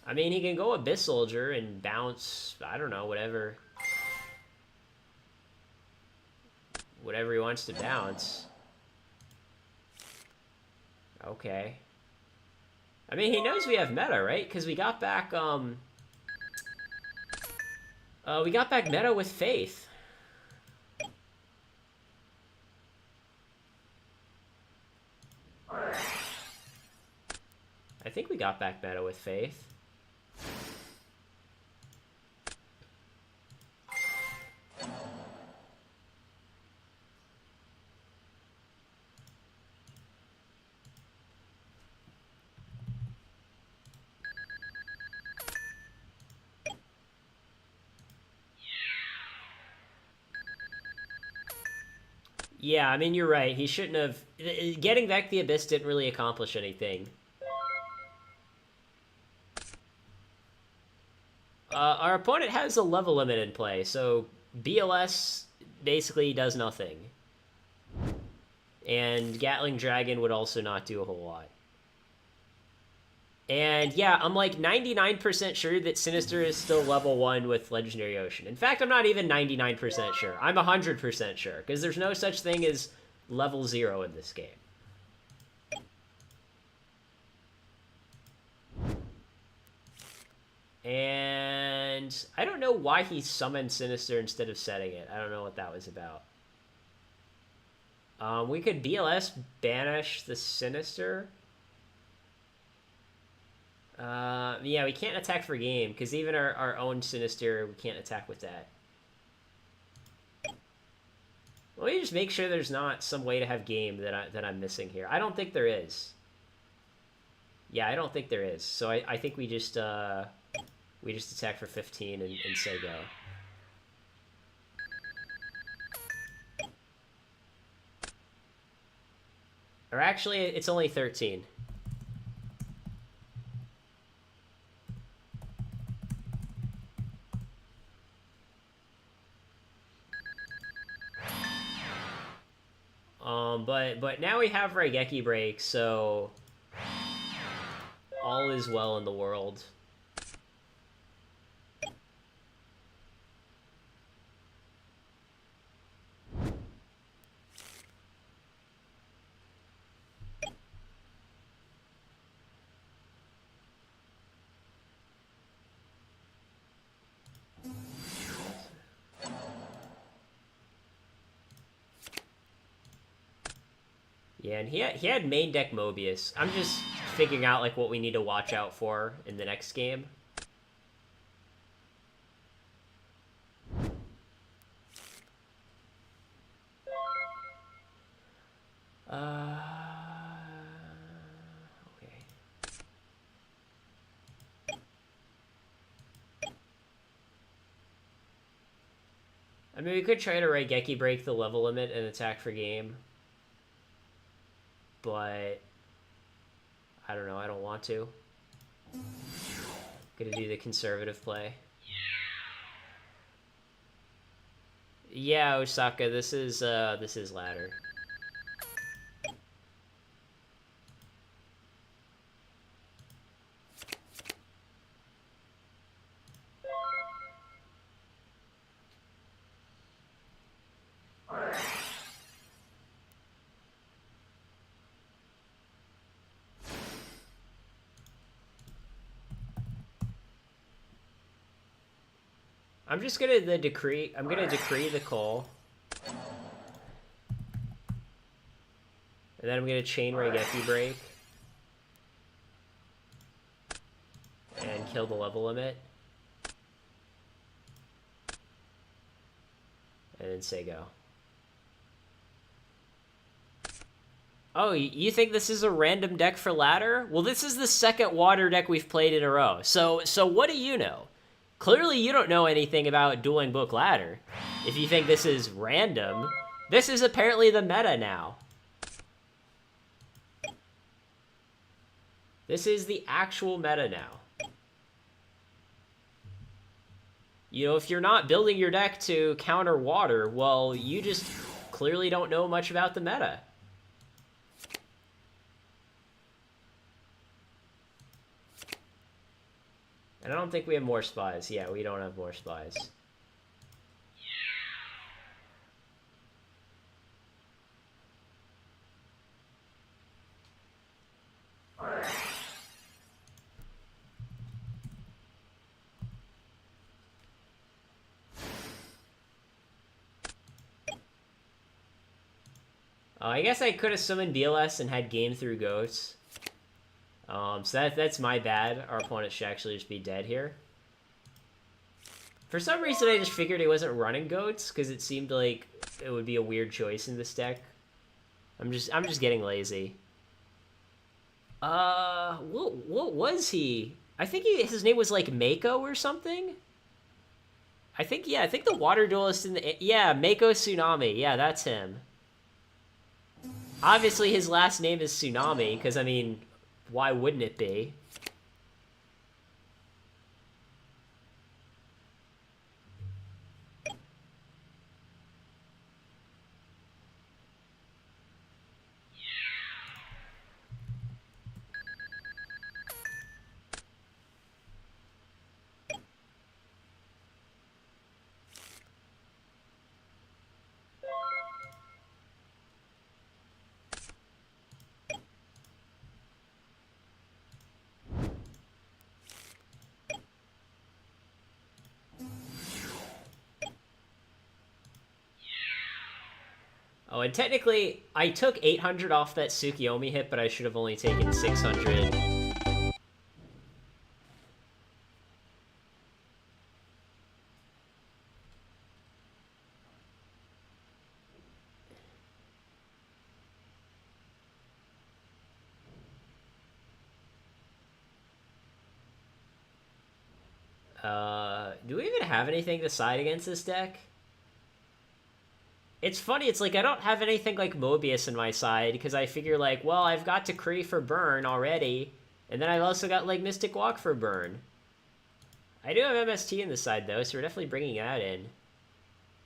I mean, he can go Abyss Soldier and bounce, I don't know, whatever. Whatever he wants to bounce. Okay. I mean, he knows we have meta, right? Because we got back, we got back meta with Faith. I think we got back meta with Faith. Yeah, I mean, you're right. He shouldn't have... Getting back the Abyss didn't really accomplish anything. Our opponent has a level limit in play, so BLS basically does nothing. And Gatling Dragon would also not do a whole lot. And yeah, I'm like 99% sure that Sinister is still level 1 with Legendary Ocean. In fact, I'm not even 99% sure. I'm 100% sure, because there's no such thing as level 0 in this game. And I don't know why he summoned Sinister instead of setting it. I don't know what that was about. We could BLS banish the Sinister. Yeah, we can't attack for game, because even our own Sinister, we can't attack with that. Let me just make sure there's not some way to have game that I'm missing here. I don't think there is. Yeah, I don't think there is. So I think we just attack for 15 and say go. Or actually, it's only 13. But now we have Raigeki break, so all is well in the world. Yeah, and he had main deck Mobius. I'm just figuring out like what we need to watch out for in the next game. Okay. I mean, we could try to Raigeki break the level limit and attack for game. But I don't know, I don't want to. Gonna do the conservative play. Yeah, Osaka, this is ladder. I'm just gonna decree the call. And then I'm gonna chain Raigeki break. And kill the level limit. And then say go. Oh, you think this is a random deck for ladder? Well, this is the second water deck we've played in a row. So what do you know? Clearly, you don't know anything about Dueling Book ladder. If you think this is random, this is apparently the meta now. This is the actual meta now. You know, if you're not building your deck to counter water, well, you just clearly don't know much about the meta. And I don't think we have more spies. Yeah, we don't have more spies. I guess I could have summoned BLS and had game through Ghosts. So that's my bad. Our opponent should actually just be dead here. For some reason, I just figured he wasn't running Goats, because it seemed like it would be a weird choice in this deck. I'm just getting lazy. What was he? I think his name was like Mako or something? I think the water duelist in the... Yeah, Mako Tsunami. Yeah, that's him. Obviously, his last name is Tsunami, because, I mean, why wouldn't it be? Oh, and technically, I took 800 off that Tsukiyomi hit, but I should have only taken 600. Do we even have anything to side against this deck? It's funny, it's like I don't have anything like Mobius in my side, because I figure like, well, I've got Decree for burn already, and then I've also got like Mystic Walk for burn. I do have MST in the side though, so we're definitely bringing that in.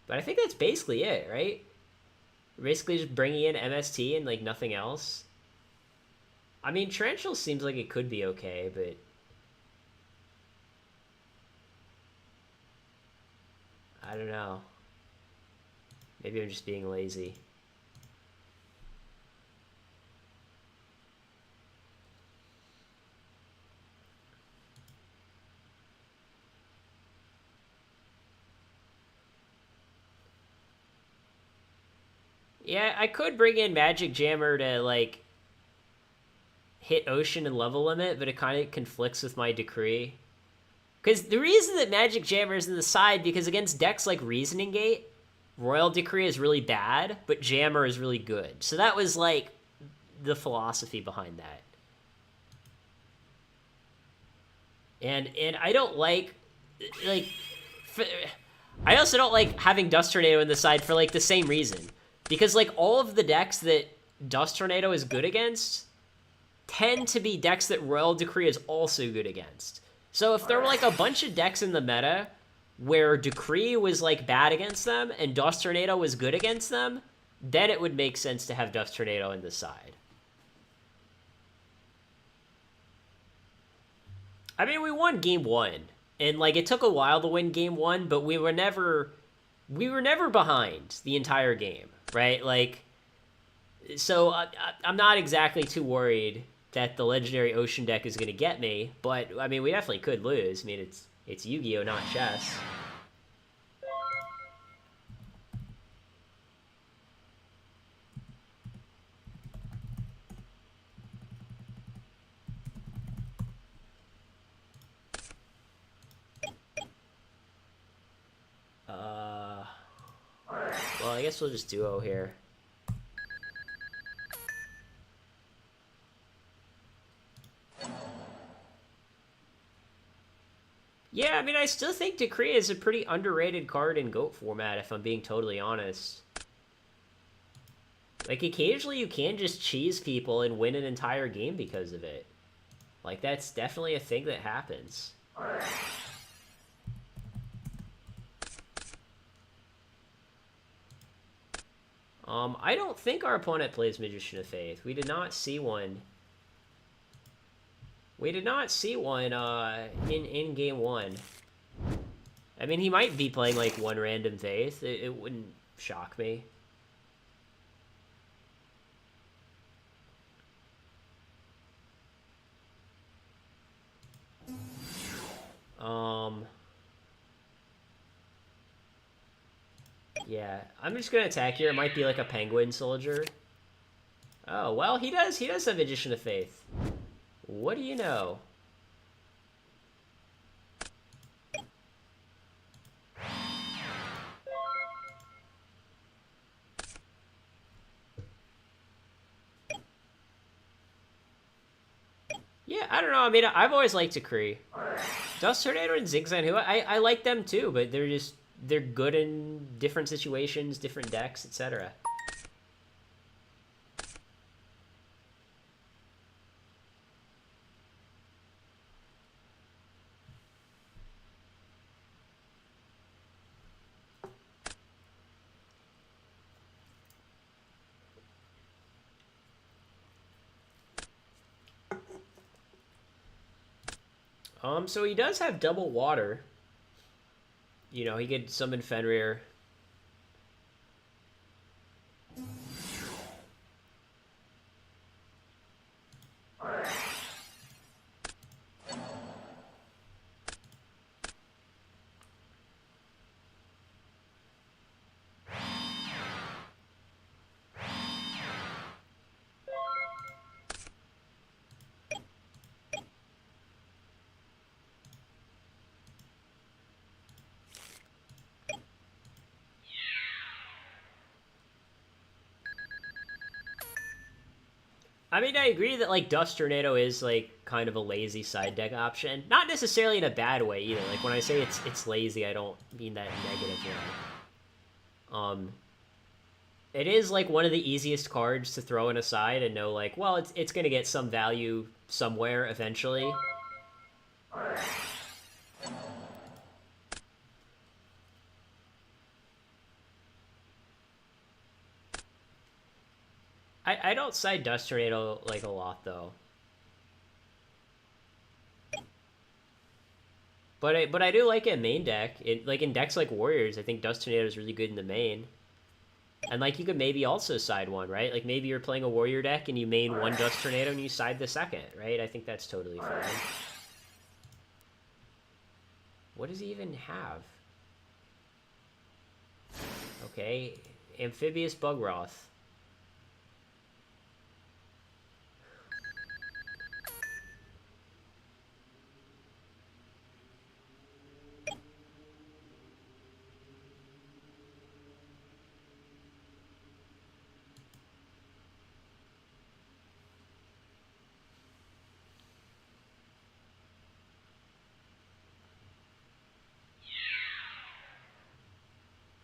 But I think that's basically it, right? We're basically just bringing in MST and like nothing else. I mean, Tarantula seems like it could be okay, but... I don't know. Maybe I'm just being lazy. Yeah, I could bring in Magic Jammer to, like, hit Ocean and level limit, but it kind of conflicts with my Decree. Because the reason that Magic Jammer is in the side, because against decks like Reasoning Gate, Royal Decree is really bad, but Jammer is really good. So that was, like, the philosophy behind that. And I don't like I also don't like having Dust Tornado in the side for, like, the same reason. Because, like, all of the decks that Dust Tornado is good against tend to be decks that Royal Decree is also good against. So if there were, like, a bunch of decks in the meta where Decree was, like, bad against them and Dust Tornado was good against them, then it would make sense to have Dust Tornado in the side. I mean, we won game 1. And, like, it took a while to win game 1, but we were never behind the entire game, right? Like, so I'm not exactly too worried that the Legendary Ocean deck is going to get me, but, I mean, we definitely could lose. I mean, it's Yu-Gi-Oh, not chess. Well, I guess we'll just duo here. Yeah, I mean, I still think Decree is a pretty underrated card in GOAT format, if I'm being totally honest. Like, occasionally you can just cheese people and win an entire game because of it. Like, that's definitely a thing that happens. I don't think our opponent plays Magician of Faith. We did not see one. We did not see one in game 1. I mean, he might be playing, like, one random Faith. It wouldn't shock me. Yeah, I'm just gonna attack here. It might be like a Penguin Soldier. Oh, well, he does have Magician of Faith. What do you know? Yeah, I don't know. I mean, I've always liked Decree. Dust Tornado and Zigzag, who I like them too, but they're good in different situations, different decks, etc. So he does have double water. You know, he could summon Fenrir. I mean, I agree that like Dust Tornado is like kind of a lazy side deck option. Not necessarily in a bad way either. Like when I say it's lazy, I don't mean that in negative way. It is like one of the easiest cards to throw in a side and know like, well, it's gonna get some value somewhere eventually. I don't side Dust Tornado like a lot though. But I do like it in main deck. Like in decks like Warriors, I think Dust Tornado is really good in the main. And like you could maybe also side one, right? Like maybe you're playing a Warrior deck and you main one Dust Tornado and you side the second, right? I think that's totally fine. What does he even have? Okay, Amphibious Bugroth.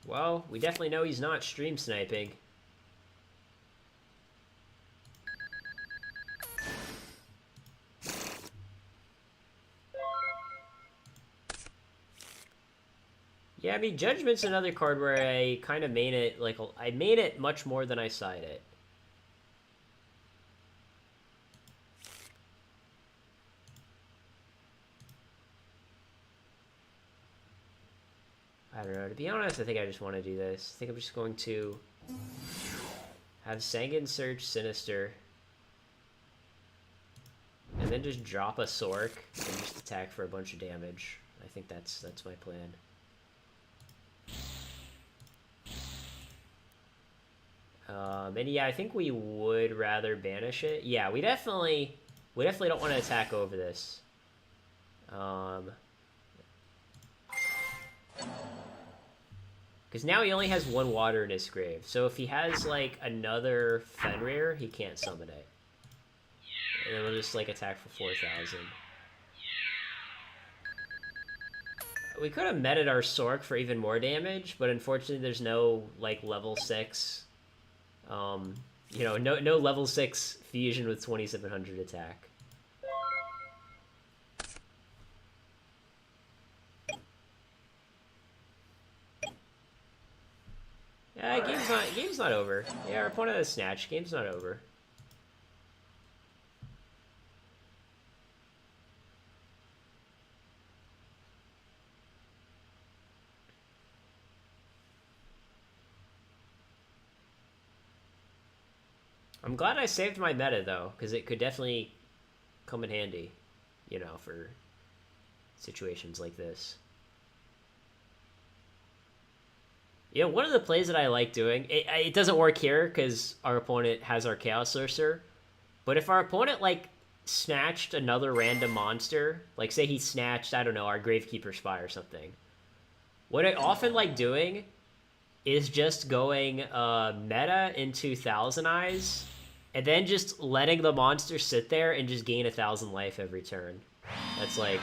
Well, we definitely know he's not stream sniping. Yeah, I mean, Judgment's another card where I kind of main it, like, I main it much more than I side it. I don't know. To be honest, I think I just want to do this. I think I'm just going to have Sanguine Surge Sinister. And then just drop a Sork and just attack for a bunch of damage. I think that's my plan. And yeah, I think we would rather banish it. Yeah, we definitely don't want to attack over this. Because now he only has one water in his grave. So if he has, like, another Fenrir, he can't summon it. And then we'll just, like, attack for 4,000. We could have meted our Sork for even more damage, but unfortunately there's no, like, level 6... you know, no level 6 fusion with 2700 attack. Yeah, game's not over. Yeah, our opponent has Snatch. Game's not over. I'm glad I saved my meta, though, because it could definitely come in handy, you know, for situations like this. You know, one of the plays that I like doing, it doesn't work here because our opponent has our Chaos Sorcerer, but if our opponent, like, snatched another random monster, like, say he snatched, I don't know, our Gravekeeper Spy or something, what I often like doing is just going meta into Thousand Eyes, and then just letting the monster sit there and just gain 1,000 life every turn. That's like...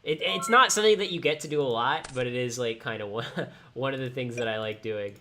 It's not something that you get to do a lot, but it is like kind of one of the things that I like doing.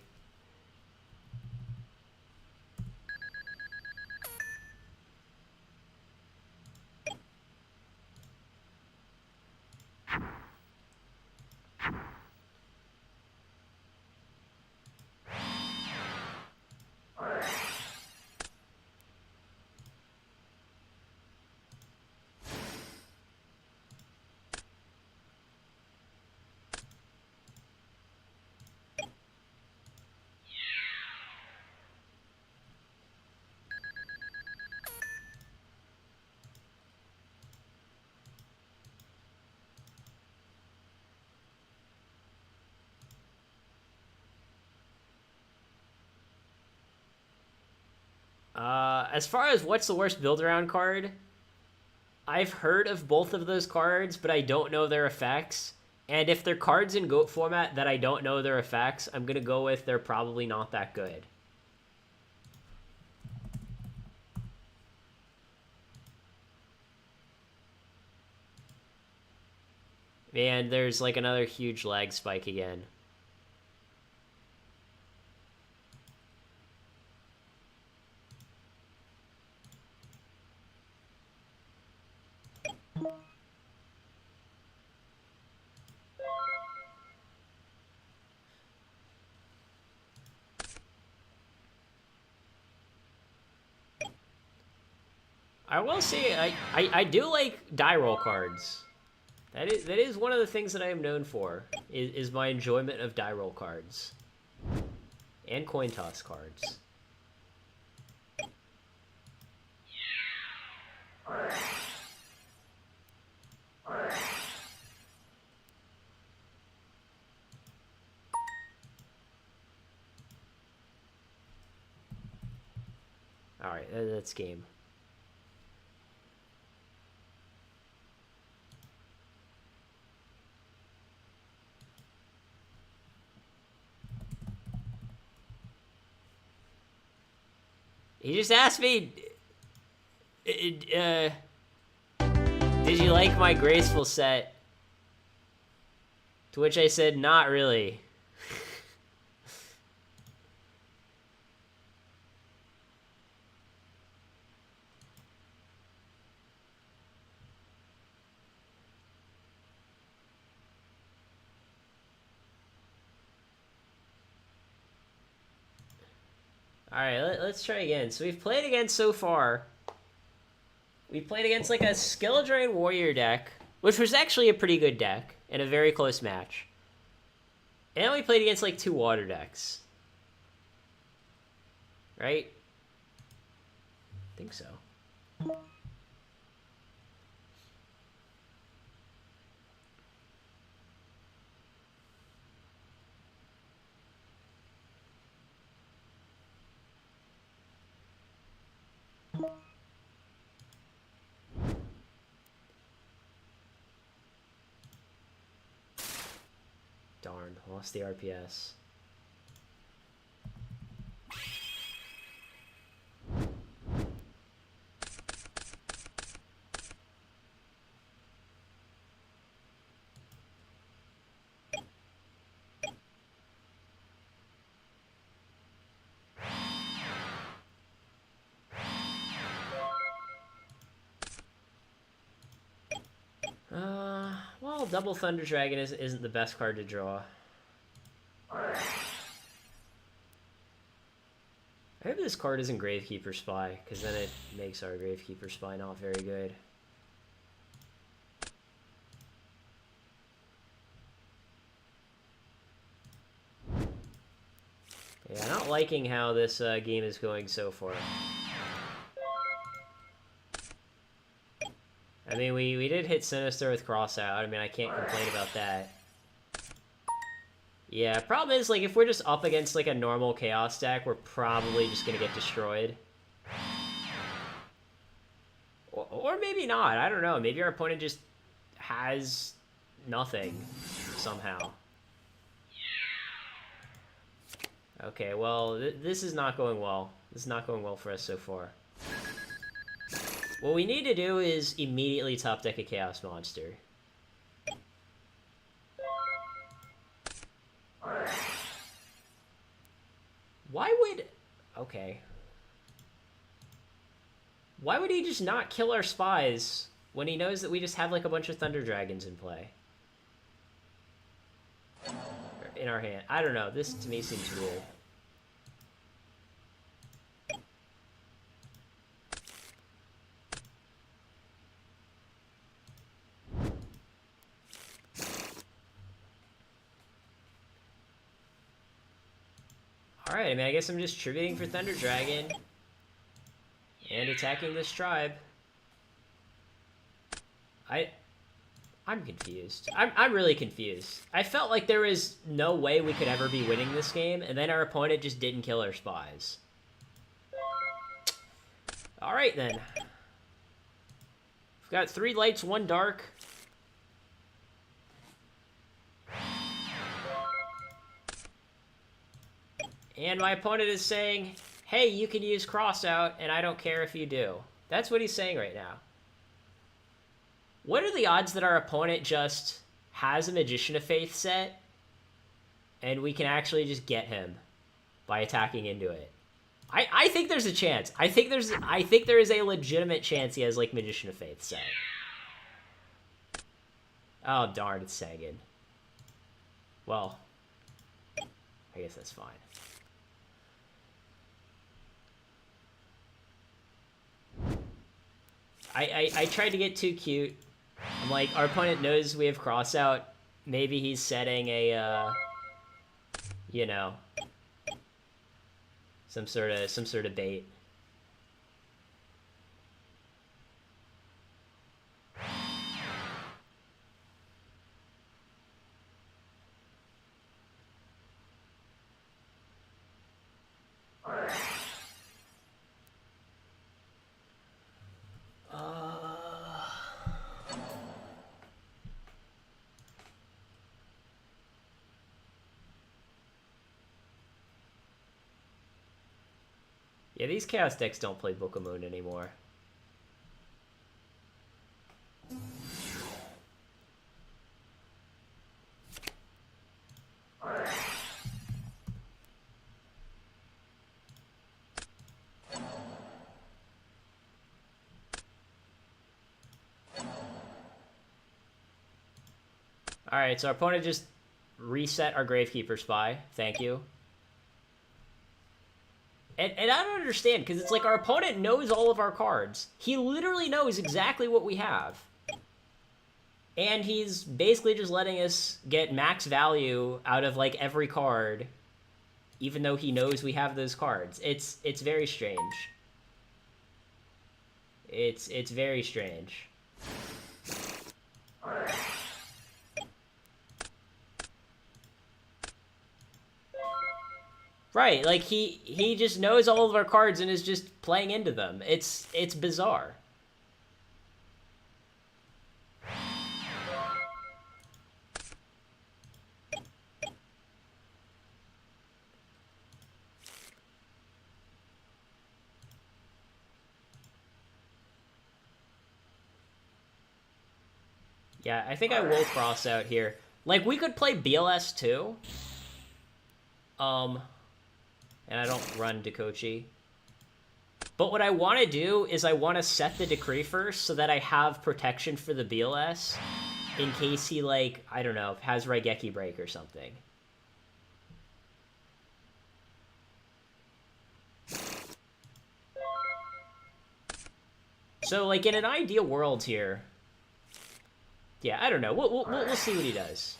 As far as what's the worst build-around card, I've heard of both of those cards, but I don't know their effects. And if they're cards in GOAT format that I don't know their effects, I'm going to go with they're probably not that good. And there's like another huge lag spike again. I will say, I do like die roll cards. That is one of the things that I am known for, is my enjoyment of die roll cards. And coin toss cards. Alright, that's game. He just asked me, did you like my graceful set? To which I said, not really. Alright, let's try again. So we've played against so far. We played against like a Skill Drain Warrior deck, which was actually a pretty good deck in a very close match. And we played against like 2 water decks. Right? I think so. Darn, lost the RPS. Well, double Thunder Dragon isn't the best card to draw. I hope this card isn't Gravekeeper Spy, because then it makes our Gravekeeper Spy not very good. Yeah, not liking how this game is going so far. I mean, we did hit Sinister with Cross Out. I mean, I can't complain about that. Yeah, problem is, like, if we're just up against, like, a normal Chaos deck, we're probably just gonna get destroyed. Or maybe not. I don't know. Maybe our opponent just has nothing somehow. Okay, well, this is not going well. This is not going well for us so far. What we need to do is immediately top deck a Chaos Monster. Why would... Okay. Why would he just not kill our spies when he knows that we just have like a bunch of Thunder Dragons in play? In our hand. I don't know. This to me seems weird. Alright, I mean, I guess I'm just tributing for Thunder Dragon. And attacking this tribe. I'm confused. I'm really confused. I felt like there was no way we could ever be winning this game, and then our opponent just didn't kill our spies. Alright then. We've got 3 lights, 1 dark. And my opponent is saying, hey, you can use Cross Out, and I don't care if you do. That's what he's saying right now. What are the odds that our opponent just has a Magician of Faith set, and we can actually just get him by attacking into it. I think there's a chance. I think there is a legitimate chance he has like Magician of Faith set. Oh darn, it's Sagan. Well, I guess that's fine. I tried to get too cute. I'm like, our opponent knows we have cross out. Maybe he's setting a, you know, some sort of bait. Yeah, these Chaos decks don't play Book of Moon anymore. Alright, so our opponent just reset our Gravekeeper Spy. Thank you. And I don't understand, because it's like our opponent knows all of our cards. He literally knows exactly what we have. And he's basically just letting us get max value out of, like, every card, even though he knows we have those cards. It's very strange. It's very strange. Right, like, he just knows all of our cards and is just playing into them. It's bizarre. Yeah, I think I will cross out here. Like, we could play BLS too. And I don't run Dekochi. But what I want to do is I want to set the Decree first so that I have protection for the BLS in case he, like, I don't know, has Raigeki Break or something. So, like, in an ideal world here... Yeah, I don't know. We'll see what he does.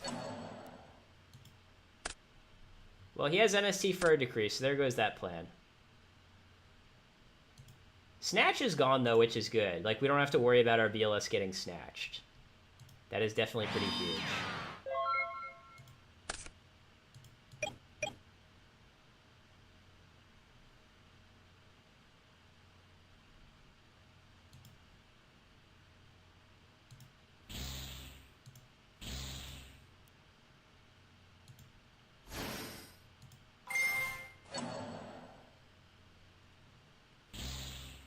Well, he has MST for a Decree, so there goes that plan. Snatch is gone, though, which is good. Like, we don't have to worry about our BLS getting snatched. That is definitely pretty huge.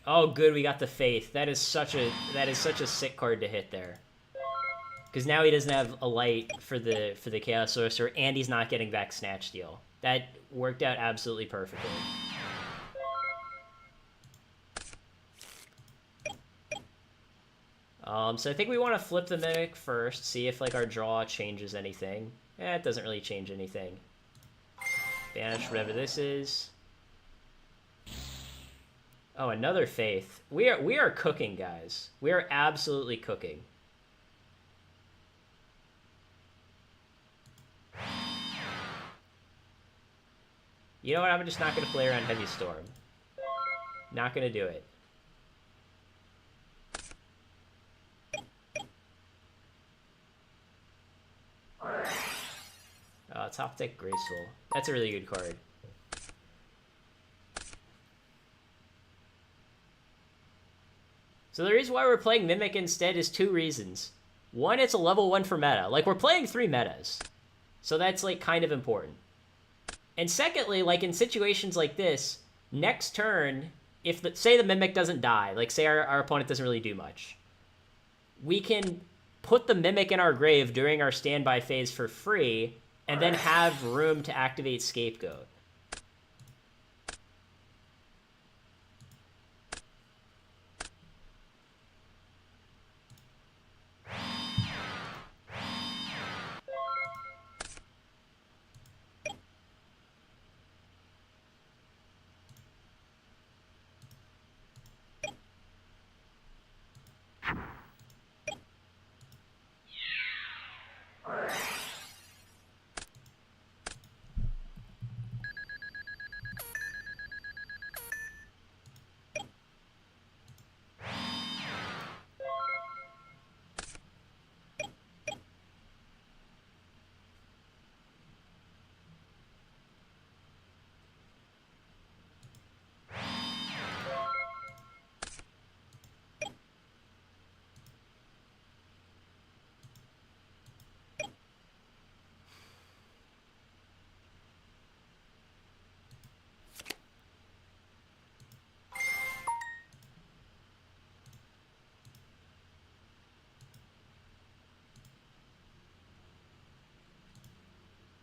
Oh, good, we got the Faith. That is such a sick card to hit there. Because now he doesn't have a light for the Chaos Sorcerer, and he's not getting back Snatch Steal. That worked out absolutely perfectly. So I think we want to flip the Mimic first, see if, like, our draw changes anything. It doesn't really change anything. Banish whatever this is. Oh, another Faith. We are cooking, guys. We are absolutely cooking. You know what? I'm just not going to play around Heavy Storm. Not going to do it. Top deck Graceful. That's a really good card. So the reason why we're playing Mimic instead is two reasons. One, it's a level 1 for meta. Like, we're playing 3 metas. So that's, like, kind of important. And secondly, like, in situations like this, next turn, if, say the Mimic doesn't die, like, say our opponent doesn't really do much, we can put the Mimic in our grave during our standby phase for free, and then have room to activate Scapegoat.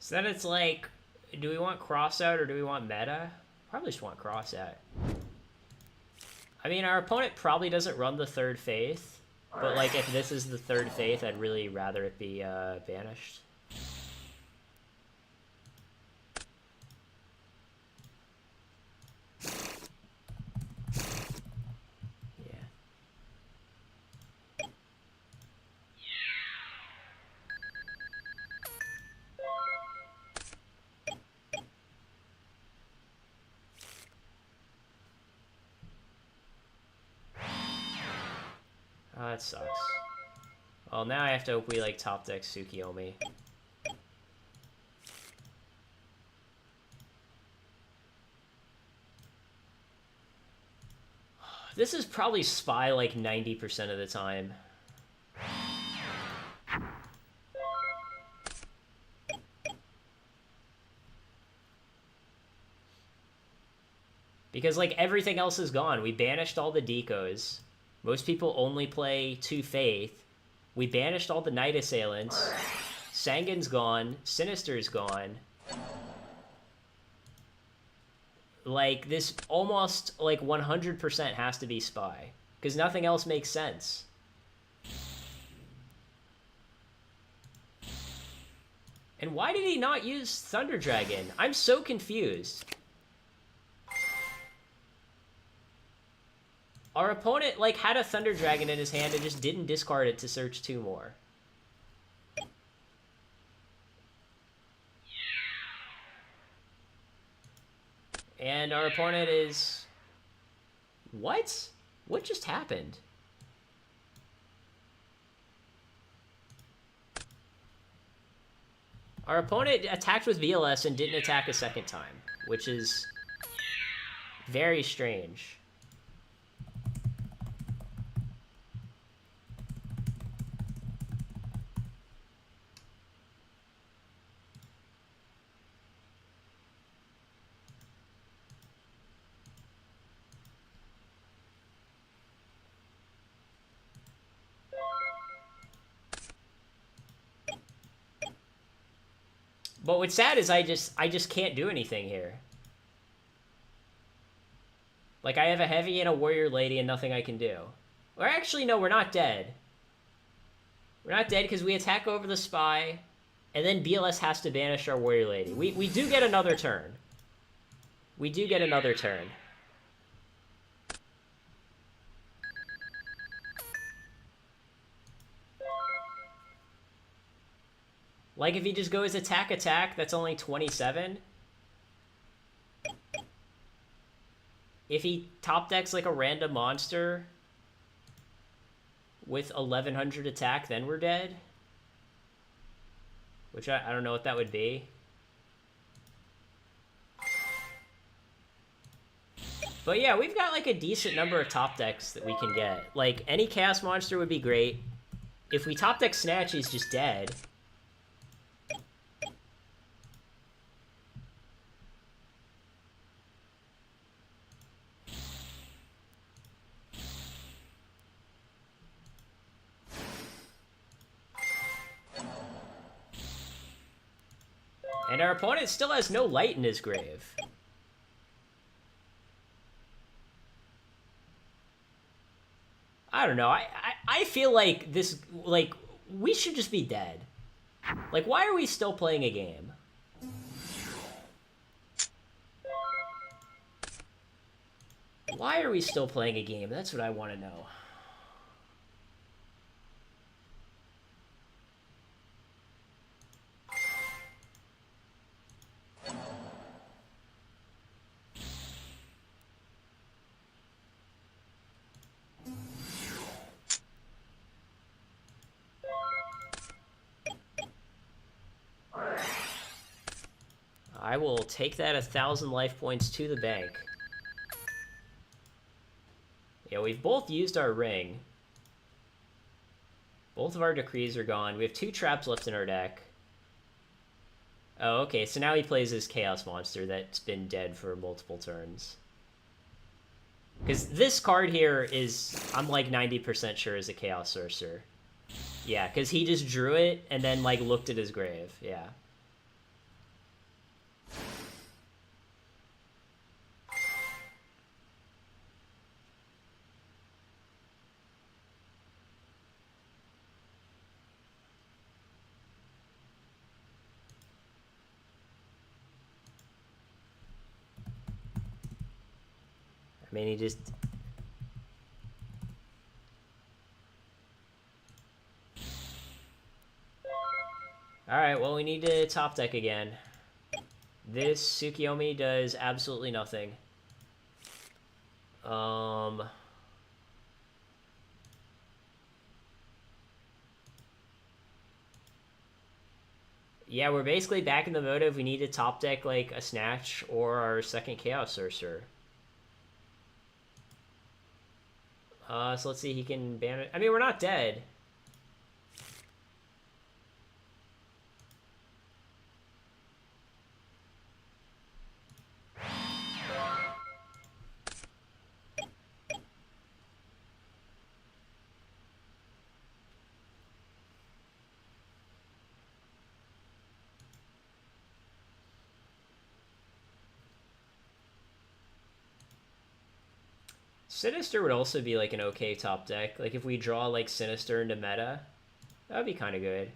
So then it's like, do we want cross out or do we want meta? Probably just want cross out. I mean, our opponent probably doesn't run the third faith, but like if this is the third faith, I'd really rather it be banished. Oh, that sucks. Well, now I have to hope we, like, top deck Tsukiyomi. This is probably Spy, like, 90% of the time. Because, like, everything else is gone. We banished all the decos. Most people only play 2 Faith. We banished all the Night Assailants. Sangin's gone. Sinister's gone. Like, this almost, like, 100% has to be Spy. Because nothing else makes sense. And why did he not use Thunder Dragon? I'm so confused. Our opponent, like, had a Thunder Dragon in his hand and just didn't discard it to search 2 more. And our opponent is... What? What just happened? Our opponent attacked with VLS and didn't attack a second time, which is very strange. But what's sad is I just can't do anything here. Like, I have a heavy and a warrior lady and nothing I can do. Or actually, no, we're not dead. We're not dead because we attack over the Spy, and then BLS has to banish our warrior lady. We do get another turn. We do get another turn. Like, if he just goes attack, that's only 27. If he top decks, like, a random monster with 1100 attack, then we're dead. Which I don't know what that would be. But yeah, we've got, like, a decent number of top decks that we can get. Like, any Chaos Monster would be great. If we top deck Snatch, he's just dead. And our opponent still has no light in his grave. I don't know. I feel like this, like, we should just be dead. Like, why are we still playing a game? Why are we still playing a game? That's what I want to know. I will take that 1,000 life points to the bank. Yeah, we've both used our ring. Both of our decrees are gone. We have 2 traps left in our deck. Oh, okay, so now he plays his Chaos Monster that's been dead for multiple turns. Because this card here is, I'm like 90% sure, is a Chaos Sorcerer. Yeah, because he just drew it and then, like, looked at his grave. Yeah. I mean, he just... Alright, well, we need to top deck again. This Tsukiyomi does absolutely nothing. Yeah, we're basically back in the mode of we need to top deck, like, a Snatch or our second Chaos Sorcerer. So let's see, he can ban it. I mean, we're not dead. Sinister would also be, like, an okay top deck. Like, if we draw, like, Sinister into meta, that would be kind of good.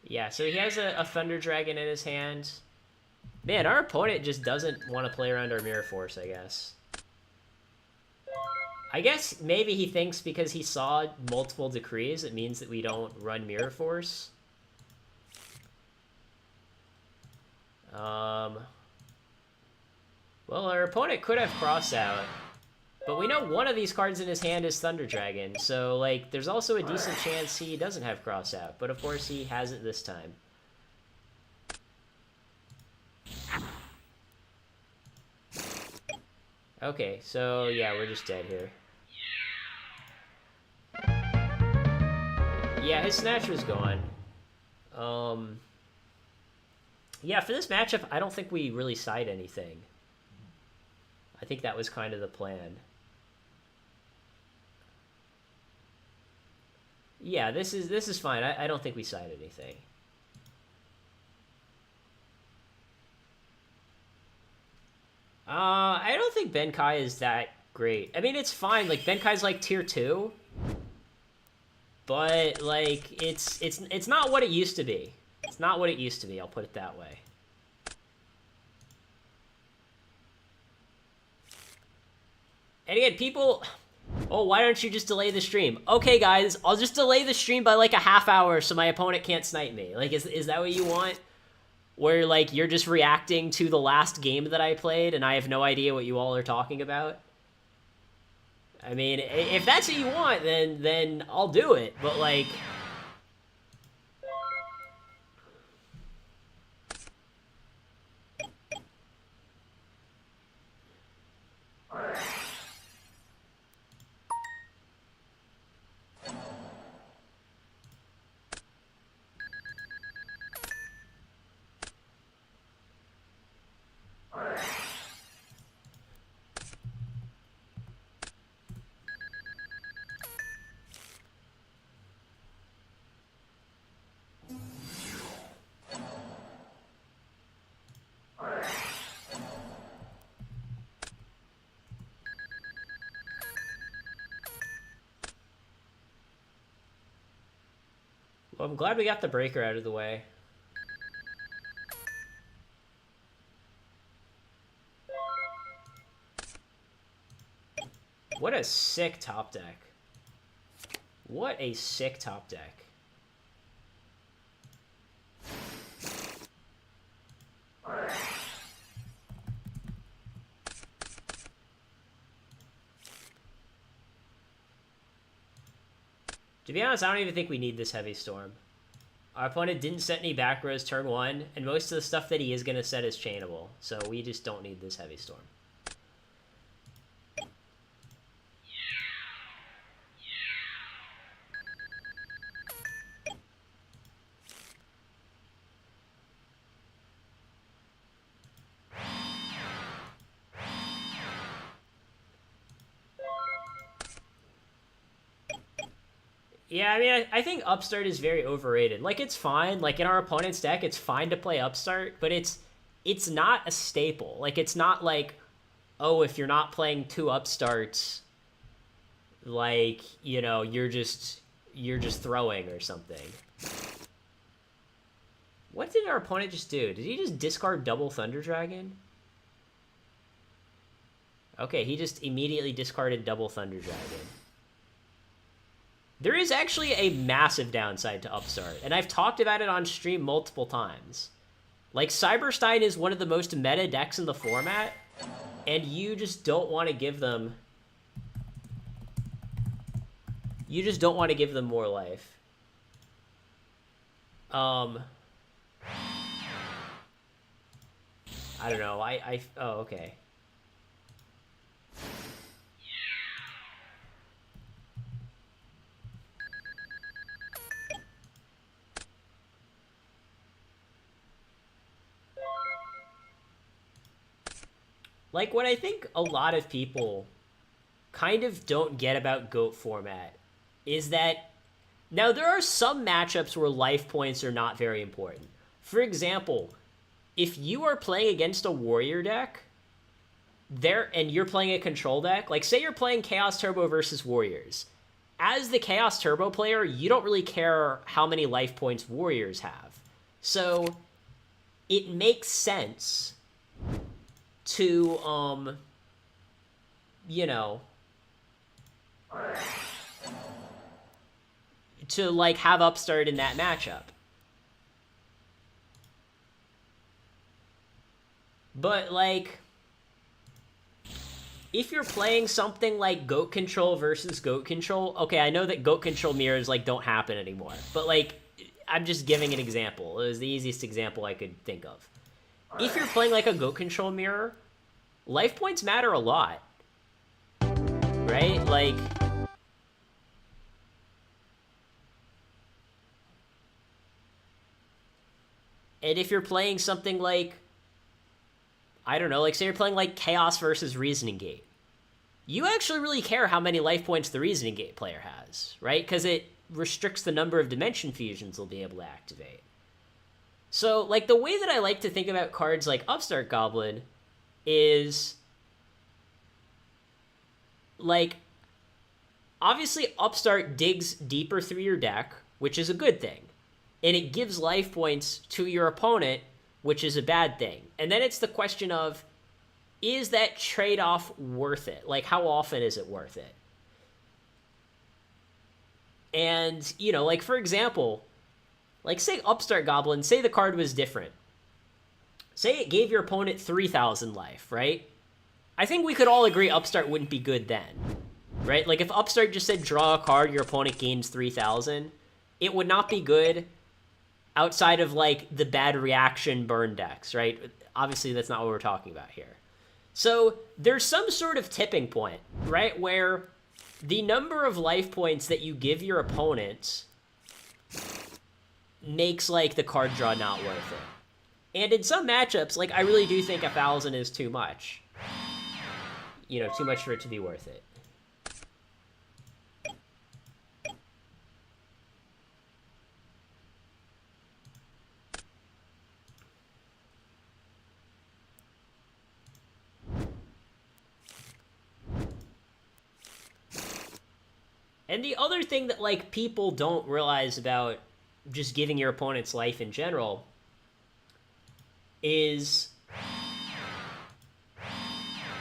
Yeah, so he has a Thunder Dragon in his hand. Man, our opponent just doesn't want to play around our Mirror Force, I guess. I guess maybe he thinks because he saw multiple decrees, it means that we don't run Mirror Force. Well, our opponent could have Cross Out. But we know one of these cards in his hand is Thunder Dragon, so, like, there's also a decent chance he doesn't have Cross Out. But, of course, he has it this time. Okay, so, yeah, we're just dead here. Yeah, his Snatch was gone. Yeah, for this matchup, I don't think we really side anything. I think that was kind of the plan. Yeah, this is fine. I don't think we side anything. I don't think Benkai is that great. I mean, it's fine. Like, Benkai's like tier 2. But, like, it's not what it used to be. It's not what it used to be, I'll put it that way. And again, people... Oh, why don't you just delay the stream? Okay, guys, I'll just delay the stream by, like, a half hour so my opponent can't snipe me. Like, is that what you want? Where, like, you're just reacting to the last game that I played and I have no idea what you all are talking about? I mean, if that's what you want, then I'll do it. But, like... Well, I'm glad we got the breaker out of the way. What a sick top deck. What a sick top deck. To be honest, I don't even think we need this heavy storm. Our opponent didn't set any back rows turn 1, and most of the stuff that he is going to set is chainable, so we just don't need this heavy storm. Yeah, I mean, I think Upstart is very overrated. Like, it's fine. Like, in our opponent's deck, it's fine to play Upstart, but it's not a staple. Like, it's not like, oh, if you're not playing 2 Upstarts, like, you know, you're just throwing or something. What did our opponent just do? Did he just discard double Thunder Dragon? Okay, he just immediately discarded double Thunder Dragon. There is actually a massive downside to Upstart, and I've talked about it on stream multiple times. Like, Cyberstein is one of the most meta decks in the format, and you just don't want to give them... You just don't want to give them more life. I don't know, oh, okay. Like, what I think a lot of people kind of don't get about GOAT format is that, now there are some matchups where life points are not very important. For example, if you are playing against a warrior deck, and you're playing a control deck, like say you're playing Chaos Turbo versus Warriors, as the Chaos Turbo player, you don't really care how many life points warriors have. So it makes sense to, you know, to, like, have Upstart in that matchup. But, like, if you're playing something like Goat Control versus Goat Control, okay, I know that Goat Control mirrors, like, don't happen anymore. But, like, I'm just giving an example. It was the easiest example I could think of. If you're playing, like, a Goat Control mirror, life points matter a lot. Right? Like... And if you're playing something like... I don't know, like, say you're playing, like, Chaos versus Reasoning Gate. You actually really care how many life points the Reasoning Gate player has, right? Because it restricts the number of Dimension Fusions they'll be able to activate. So, like, the way that I like to think about cards like Upstart Goblin is, like, obviously Upstart digs deeper through your deck, which is a good thing. And it gives life points to your opponent, which is a bad thing. And then it's the question of, is that trade-off worth it? Like, how often is it worth it? And, you know, like, for example, like, say Upstart Goblin, say the card was different. Say it gave your opponent 3,000 life, right? I think we could all agree Upstart wouldn't be good then, right? Like, if Upstart just said draw a card, your opponent gains 3,000, it would not be good outside of, like, the bad reaction burn decks, right? Obviously, that's not what we're talking about here. So there's some sort of tipping point, right, where the number of life points that you give your opponent makes, like, the card draw not worth it. And in some matchups, like, I really do think 1,000 is too much. You know, too much for it to be worth it. And the other thing that, like, people don't realize about just giving your opponent's life in general, is...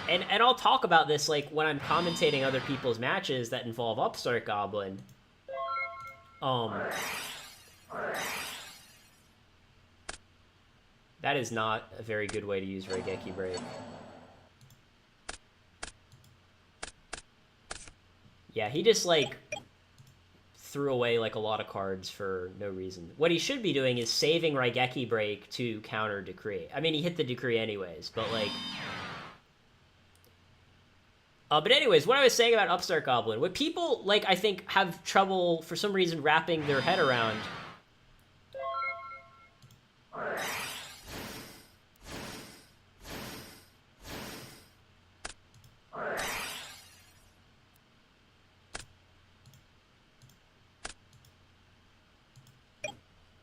And I'll talk about this, like, when I'm commentating other people's matches that involve Upstart Goblin. That is not a very good way to use Raigeki Break. Yeah, he just, like, threw away, like, a lot of cards for no reason. What he should be doing is saving Raigeki Break to counter Decree. I mean, he hit the Decree anyways, but, like... but anyways, what I was saying about Upstart Goblin, what people, like, I think have trouble, for some reason, wrapping their head around...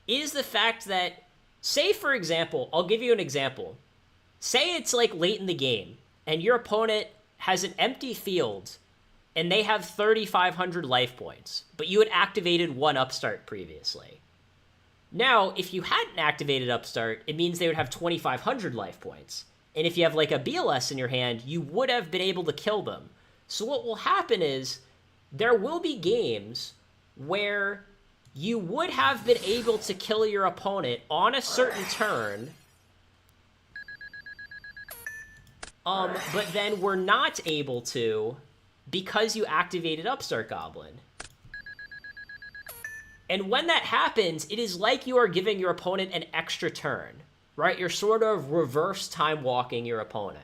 is the fact that, say, for example, I'll give you an example. Say it's, like, late in the game, and your opponent has an empty field, and they have 3,500 life points, but you had activated one Upstart previously. Now, if you hadn't activated Upstart, it means they would have 2,500 life points. And if you have, like, a BLS in your hand, you would have been able to kill them. So what will happen is, there will be games where you would have been able to kill your opponent on a certain turn, but then we're not able to because you activated Upstart Goblin. And when that happens, it is like you are giving your opponent an extra turn, right? You're sort of reverse time walking your opponent.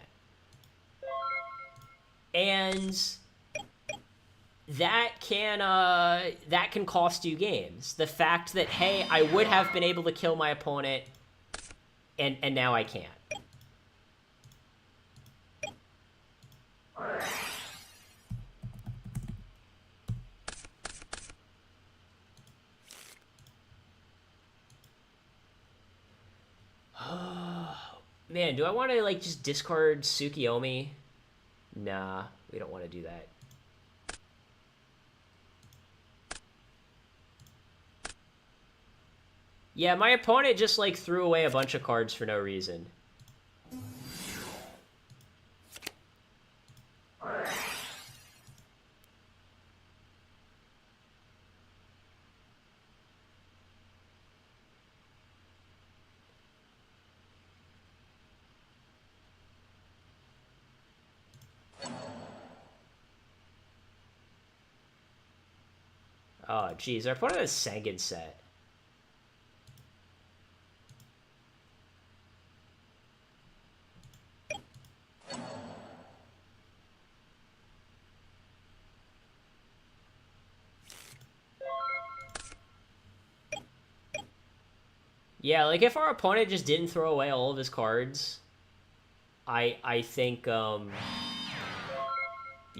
And that can cost you games. The fact that, hey, I would have been able to kill my opponent, and now I can't. Man, do I want to, like, just discard Tsukiyomi? Nah, we don't want to do that. Yeah, my opponent just, like, threw away a bunch of cards for no reason. Oh, geez, our opponent has Sengen set. Yeah, like, if our opponent just didn't throw away all of his cards, I think, you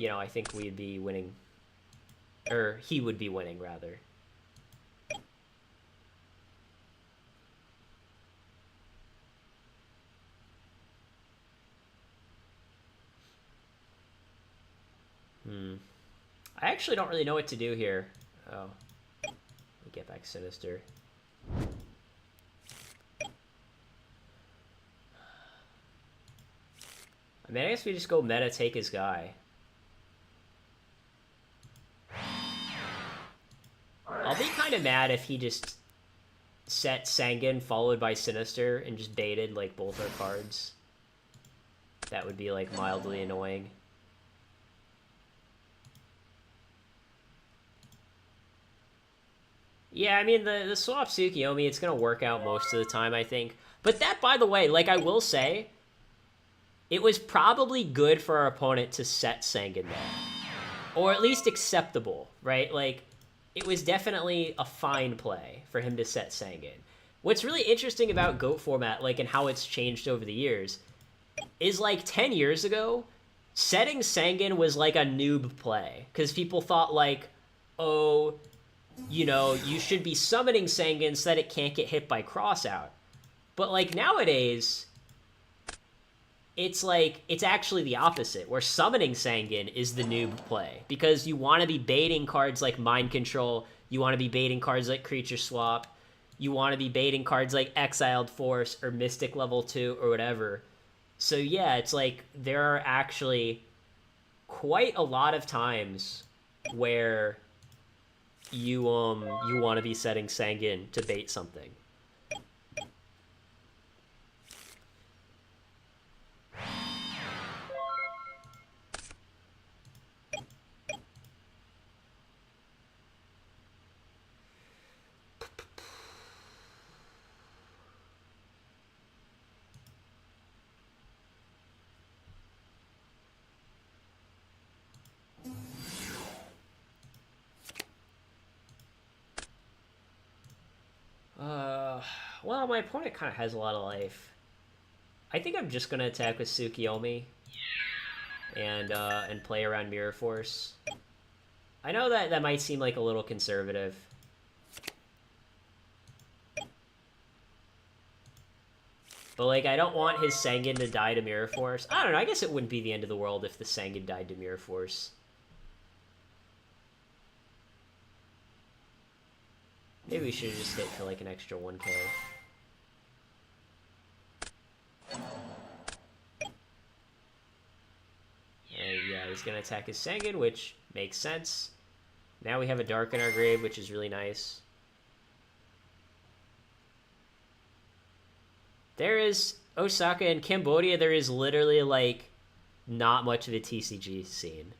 know, I think we'd be winning. Or, he would be winning, rather. I actually don't really know what to do here. Oh. Let me get back Sinister. I mean, I guess we just go meta, take his guy. I'll be kind of mad if he just set Sengen followed by Sinister and just baited, like, both our cards. That would be, like, mildly annoying. Yeah, I mean, the swap Tsukiyomi, it's gonna work out most of the time, I think. But that, by the way, like, I will say, it was probably good for our opponent to set Sengen there. Or at least acceptable, right? Like, it was definitely a fine play for him to set Sengen. What's really interesting about GOAT format, like, and how it's changed over the years, is, like, 10 years ago, setting Sengen was, like, a noob play. Because people thought, like, oh, you know, you should be summoning Sengen so that it can't get hit by Crossout. But, like, nowadays, it's, like, it's actually the opposite, where summoning Sengen is the noob play. Because you want to be baiting cards like Mind Control, you want to be baiting cards like Creature Swap, you want to be baiting cards like Exiled Force or Mystic level 2 or whatever. So yeah, it's like there are actually quite a lot of times where you want to be setting Sanguine to bait something. Well, my opponent kind of has a lot of life. I think I'm just gonna attack with Tsukiyomi and play around Mirror Force. I know that might seem like a little conservative. But, like, I don't want his Sanguine to die to Mirror Force. I don't know, I guess it wouldn't be the end of the world if the Sanguine died to Mirror Force. Maybe we should just hit for, like, an extra 1k. And yeah, he's gonna attack his Sanguine, which makes sense. Now we have a Dark in our grave, which is really nice. There is Osaka and Cambodia. There is literally, like, not much of a TCG scene.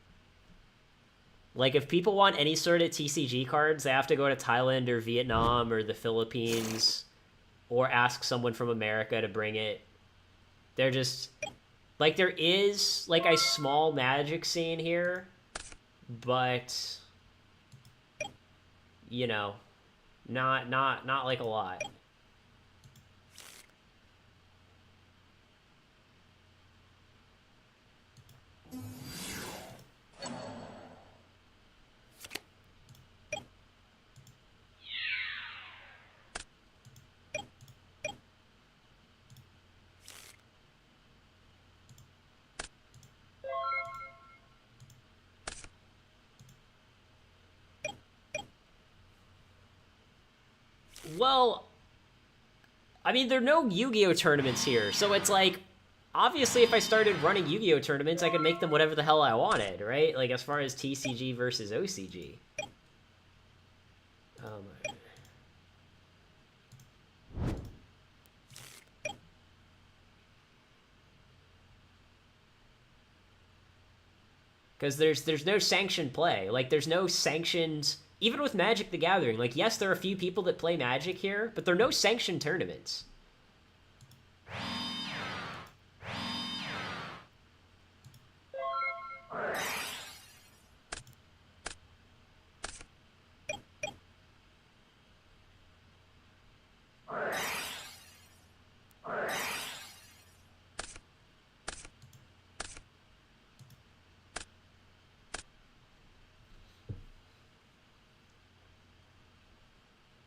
Like, if people want any sort of TCG cards, they have to go to Thailand or Vietnam or the Philippines or ask someone from America to bring it. They're just... Like, there is, like, a small Magic scene here, but, you know, not like a lot. Well, I mean, there are no Yu-Gi-Oh! Tournaments here, so it's like, obviously if I started running Yu-Gi-Oh! Tournaments, I could make them whatever the hell I wanted, right? Like, as far as TCG versus OCG. Oh my... Because there's no sanctioned play. Like, there's no sanctioned... Even with Magic the Gathering, like, yes, there are a few people that play Magic here, but there are no sanctioned tournaments.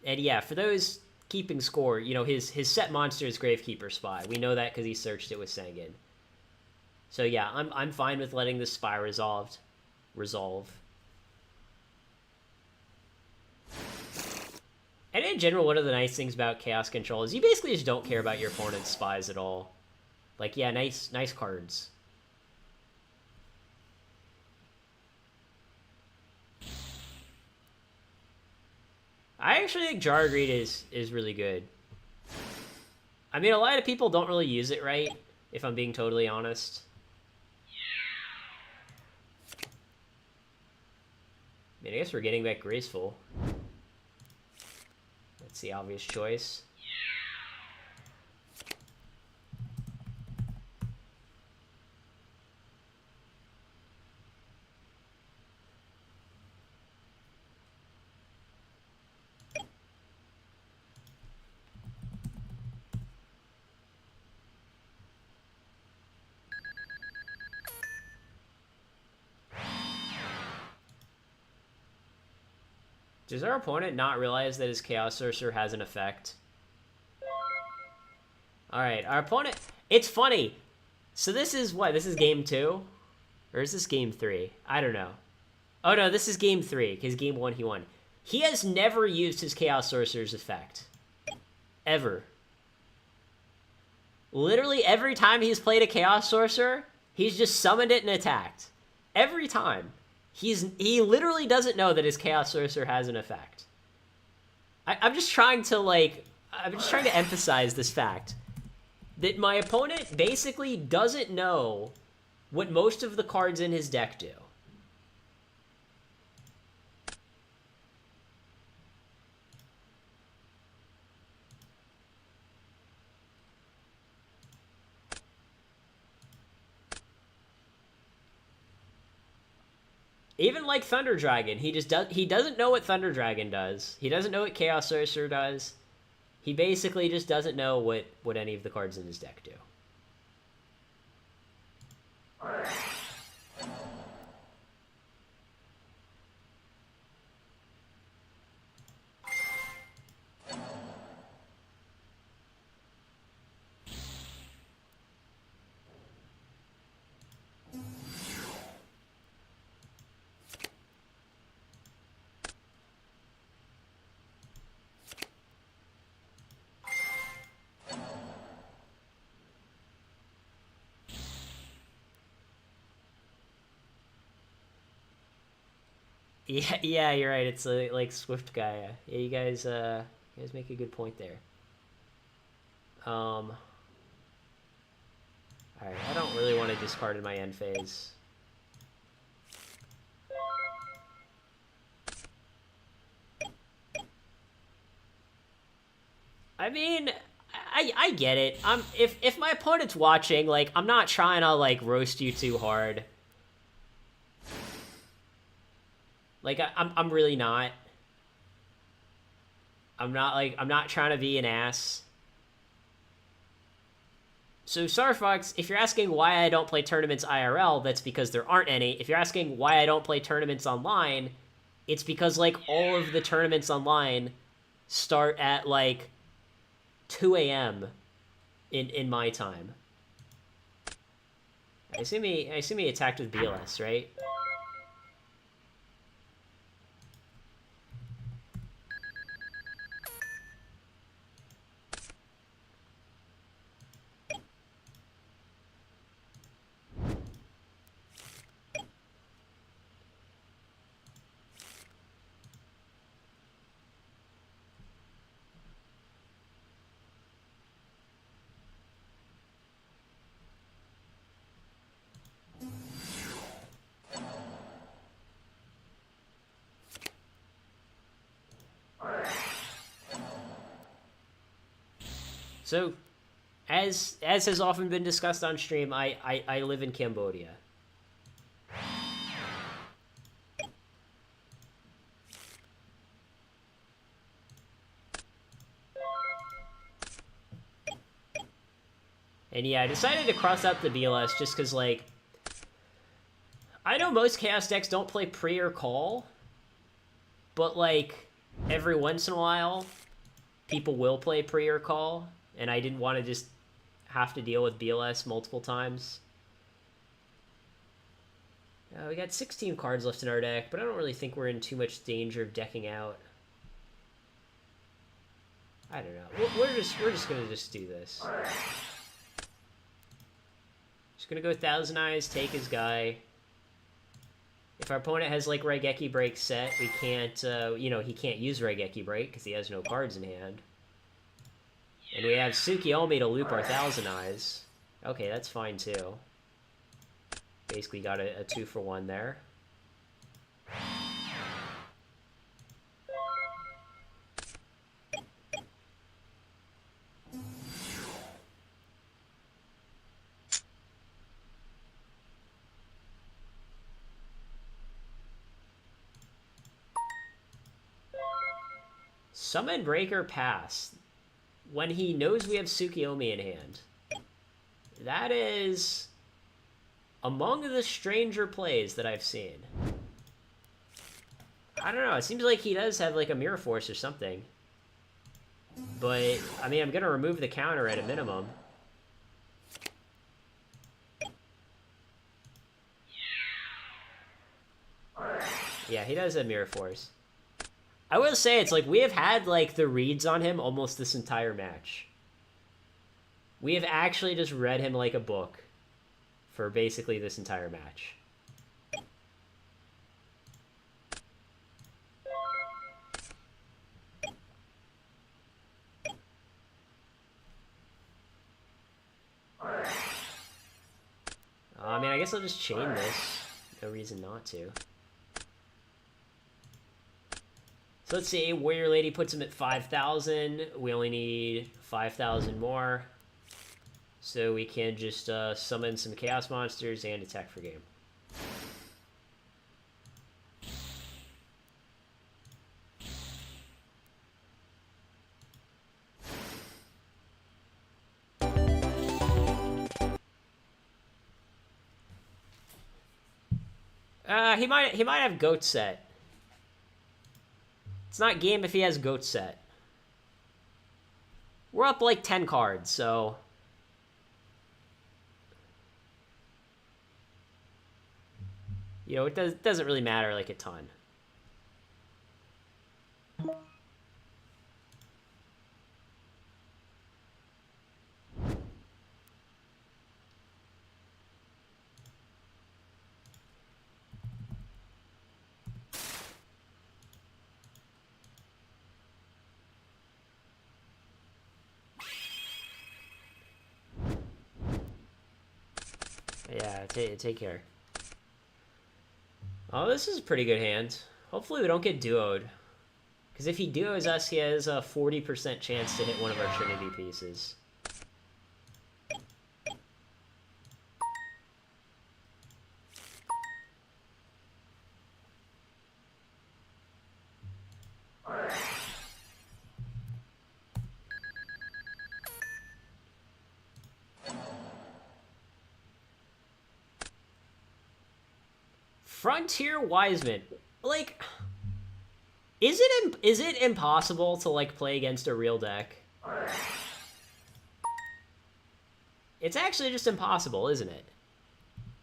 And yeah, for those keeping score, you know, his set monster is Gravekeeper Spy. We know that because he searched it with Sanguine. So yeah, I'm fine with letting this Spy resolve. And in general, one of the nice things about Chaos Control is you basically just don't care about your opponent's spies at all. Like, yeah, nice cards. I actually think Jar Greed is really good. I mean, a lot of people don't really use it right, if I'm being totally honest. I mean, I guess we're getting back Graceful. That's the obvious choice. Does our opponent not realize that his Chaos Sorcerer has an effect? Alright, our opponent... It's funny. So this is what? This is game 2? Or is this game 3? I don't know. Oh no, this is game 3, because game 1 he won. He has never used his Chaos Sorcerer's effect. Ever. Literally every time he's played a Chaos Sorcerer, he's just summoned it and attacked. Every time. He literally doesn't know that his Chaos Sorcerer has an effect. I'm just trying to, like... I'm just trying to emphasize this fact. That my opponent basically doesn't know what most of the cards in his deck do. Even like Thunder Dragon, he doesn't know what Thunder Dragon does. He doesn't know what Chaos Sorcerer does. He basically just doesn't know what any of the cards in his deck do. Yeah, you're right. It's like Swift Gaia. Yeah, you guys make a good point there. All right, I don't really want to discard in my end phase. I mean, I get it. If my opponent's watching, like, I'm not trying to like roast you too hard. Like, I'm really not. I'm not trying to be an ass. So, Starfox, if you're asking why I don't play tournaments IRL, that's because there aren't any. If you're asking why I don't play tournaments online, it's because, like, all of the tournaments online start at, like, 2 a.m. in my time. I assume he attacked with BLS, right? So, as has often been discussed on stream, I live in Cambodia. And yeah, I decided to cross out the BLS just because, like, I know most Chaos decks don't play pre or call, but, like, every once in a while, people will play pre or call, and I didn't want to just have to deal with BLS multiple times. We got 16 cards left in our deck, but I don't really think we're in too much danger of decking out. I don't know. We're just gonna just do this. Just gonna go Thousand Eyes, take his guy. If our opponent has, like, Raigeki Break set, we can't, you know, he can't use Raigeki Break because he has no cards in hand. And we have Tsukiyomi to loop our Thousand Eyes. Okay, that's fine, too. Basically got a 2-for-1 there. Summon Breaker Pass. When he knows we have Tsukiyomi in hand. That is among the stranger plays that I've seen. I don't know, it seems like he does have, like, a Mirror Force or something. But, I mean, I'm gonna remove the counter at a minimum. Yeah, he does have Mirror Force. I will say, it's like we have had like the reads on him almost this entire match. We have actually just read him like a book for basically this entire match. I mean, I guess I'll just chain this. No reason not to. So let's see, Warrior Lady puts him at 5,000. We only need 5,000 more. So we can just summon some Chaos Monsters and attack for game. He might have Goat Set. It's not game if he has Goat Set. We're up like 10 cards, so... You know, it doesn't really matter like a ton. Yeah, take care. Oh, this is a pretty good hand. Hopefully we don't get duoed. Because if he duos us, he has a 40% chance to hit one of our Trinity pieces. Frontier Wiseman. Like, is it impossible to, like, play against a real deck? It's actually just impossible, isn't it?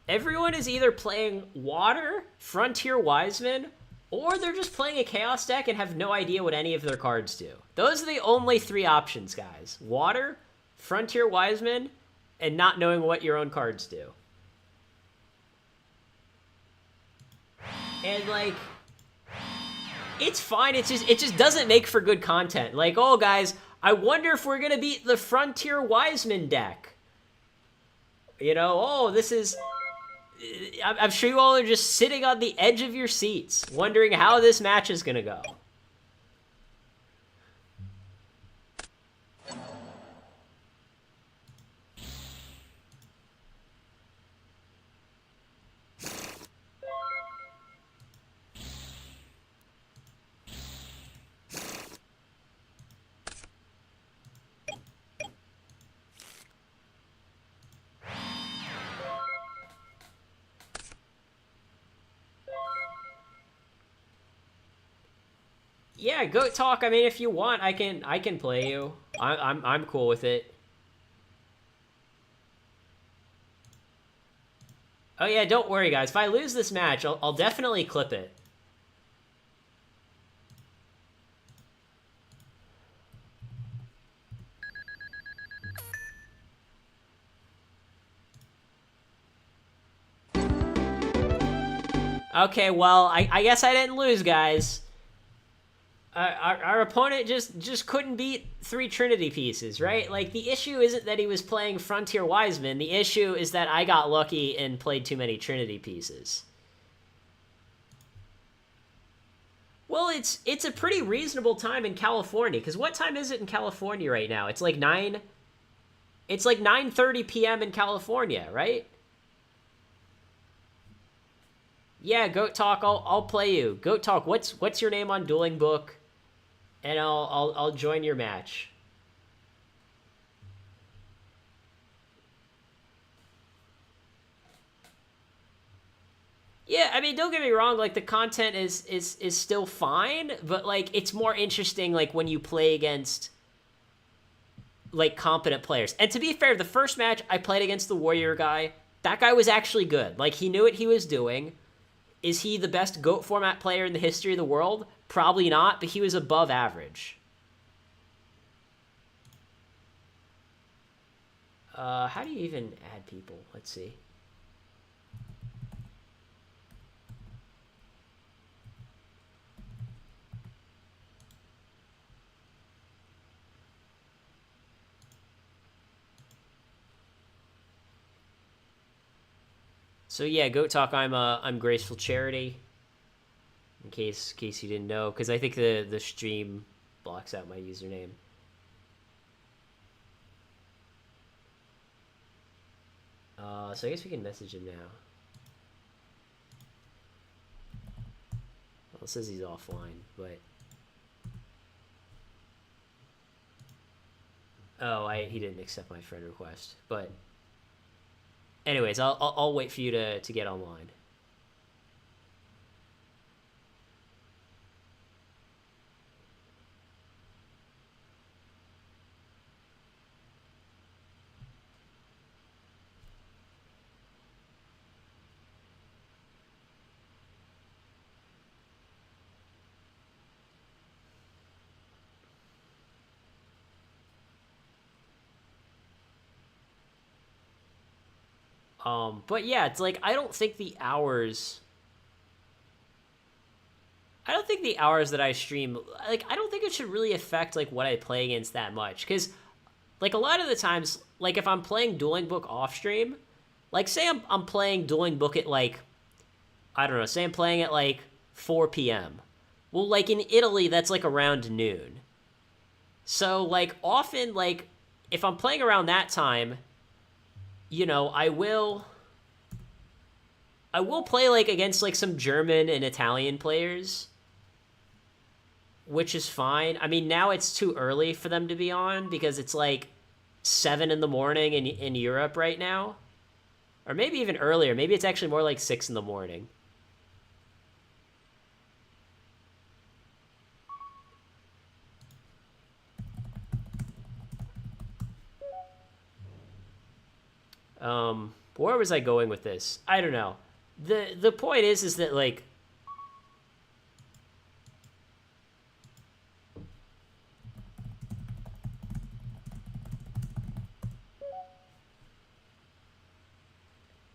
Everyone is either playing Water, Frontier Wiseman, or they're just playing a Chaos deck and have no idea what any of their cards do. Those are the only three options, guys. Water, Frontier Wiseman, and not knowing what your own cards do. And, like, it's fine. It just doesn't make for good content. Like, oh, guys, I wonder if we're going to beat the Frontier Wiseman deck. You know, oh, this is... I'm sure you all are just sitting on the edge of your seats, wondering how this match is going to go. Yeah, Goat Talk. I mean, if you want, I can play you. I'm cool with it. Oh yeah, don't worry, guys. If I lose this match, I'll definitely clip it. Okay, well, I guess I didn't lose, guys. Our opponent just couldn't beat 3 Trinity pieces, right? Like, the issue isn't that he was playing Frontier Wiseman. The issue is that I got lucky and played too many Trinity pieces. Well, it's a pretty reasonable time in California, because what time is it in California right now? It's like 9... It's like 9:30 p.m. in California, right? Yeah, Goat Talk, I'll play you. Goat Talk, what's your name on Dueling Book? And I'll join your match. Yeah, I mean, don't get me wrong, like, the content is still fine, but, like, it's more interesting, like, when you play against, like, competent players. And to be fair, the first match I played against the Warrior guy, that guy was actually good. Like, he knew what he was doing. Is he the best GOAT format player in the history of the world? Probably not, but he was above average. How do you even add people? Let's see. So yeah, Goat Talk. I'm Graceful Charity. In case you didn't know, because I think the stream blocks out my username. So I guess we can message him now. Well, it says he's offline, but he didn't accept my friend request. But anyways, I'll wait for you to get online. But yeah, it's like I don't think the hours that I stream, like, I don't think it should really affect like what I play against that much, because like a lot of the times, like if I'm playing Dueling Book off stream, like say I'm playing Dueling Book at like, I don't know, say I'm playing at like 4 p.m. Well, like in Italy, that's like around noon. So like often, like if I'm playing around that time, you know, I will play like against like some German and Italian players, which is fine. I mean, now it's too early for them to be on because it's like 7 in the morning in Europe right now. Or maybe even earlier. Maybe it's actually more like 6 in the morning. Where was I going with this? I don't know. The point is that like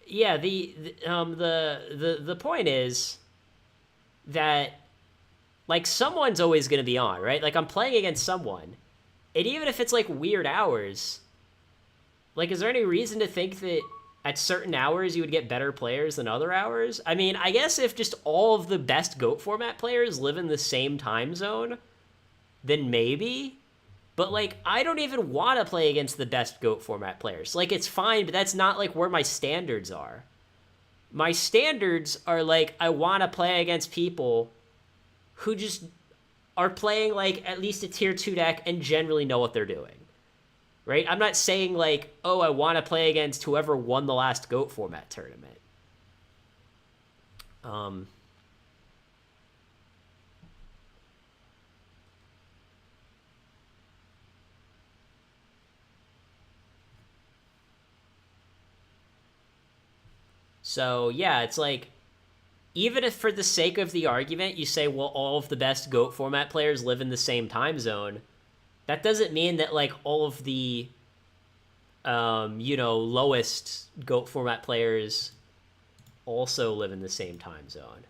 yeah, the point is that like someone's always going to be on, right? Like I'm playing against someone. And even if it's like weird hours, like is there any reason to think that at certain hours you would get better players than other hours? I mean, I guess if just all of the best GOAT format players live in the same time zone, then maybe. But like I don't even want to play against the best GOAT format players. Like it's fine, but that's not like where my standards are. My standards are like I want to play against people who just are playing like at least a tier 2 deck and generally know what they're doing. Right? I'm not saying like, oh, I want to play against whoever won the last GOAT format tournament. So yeah, it's like, even if for the sake of the argument you say, well, all of the best GOAT format players live in the same time zone, that doesn't mean that like all of the lowest GOAT format players also live in the same time zone.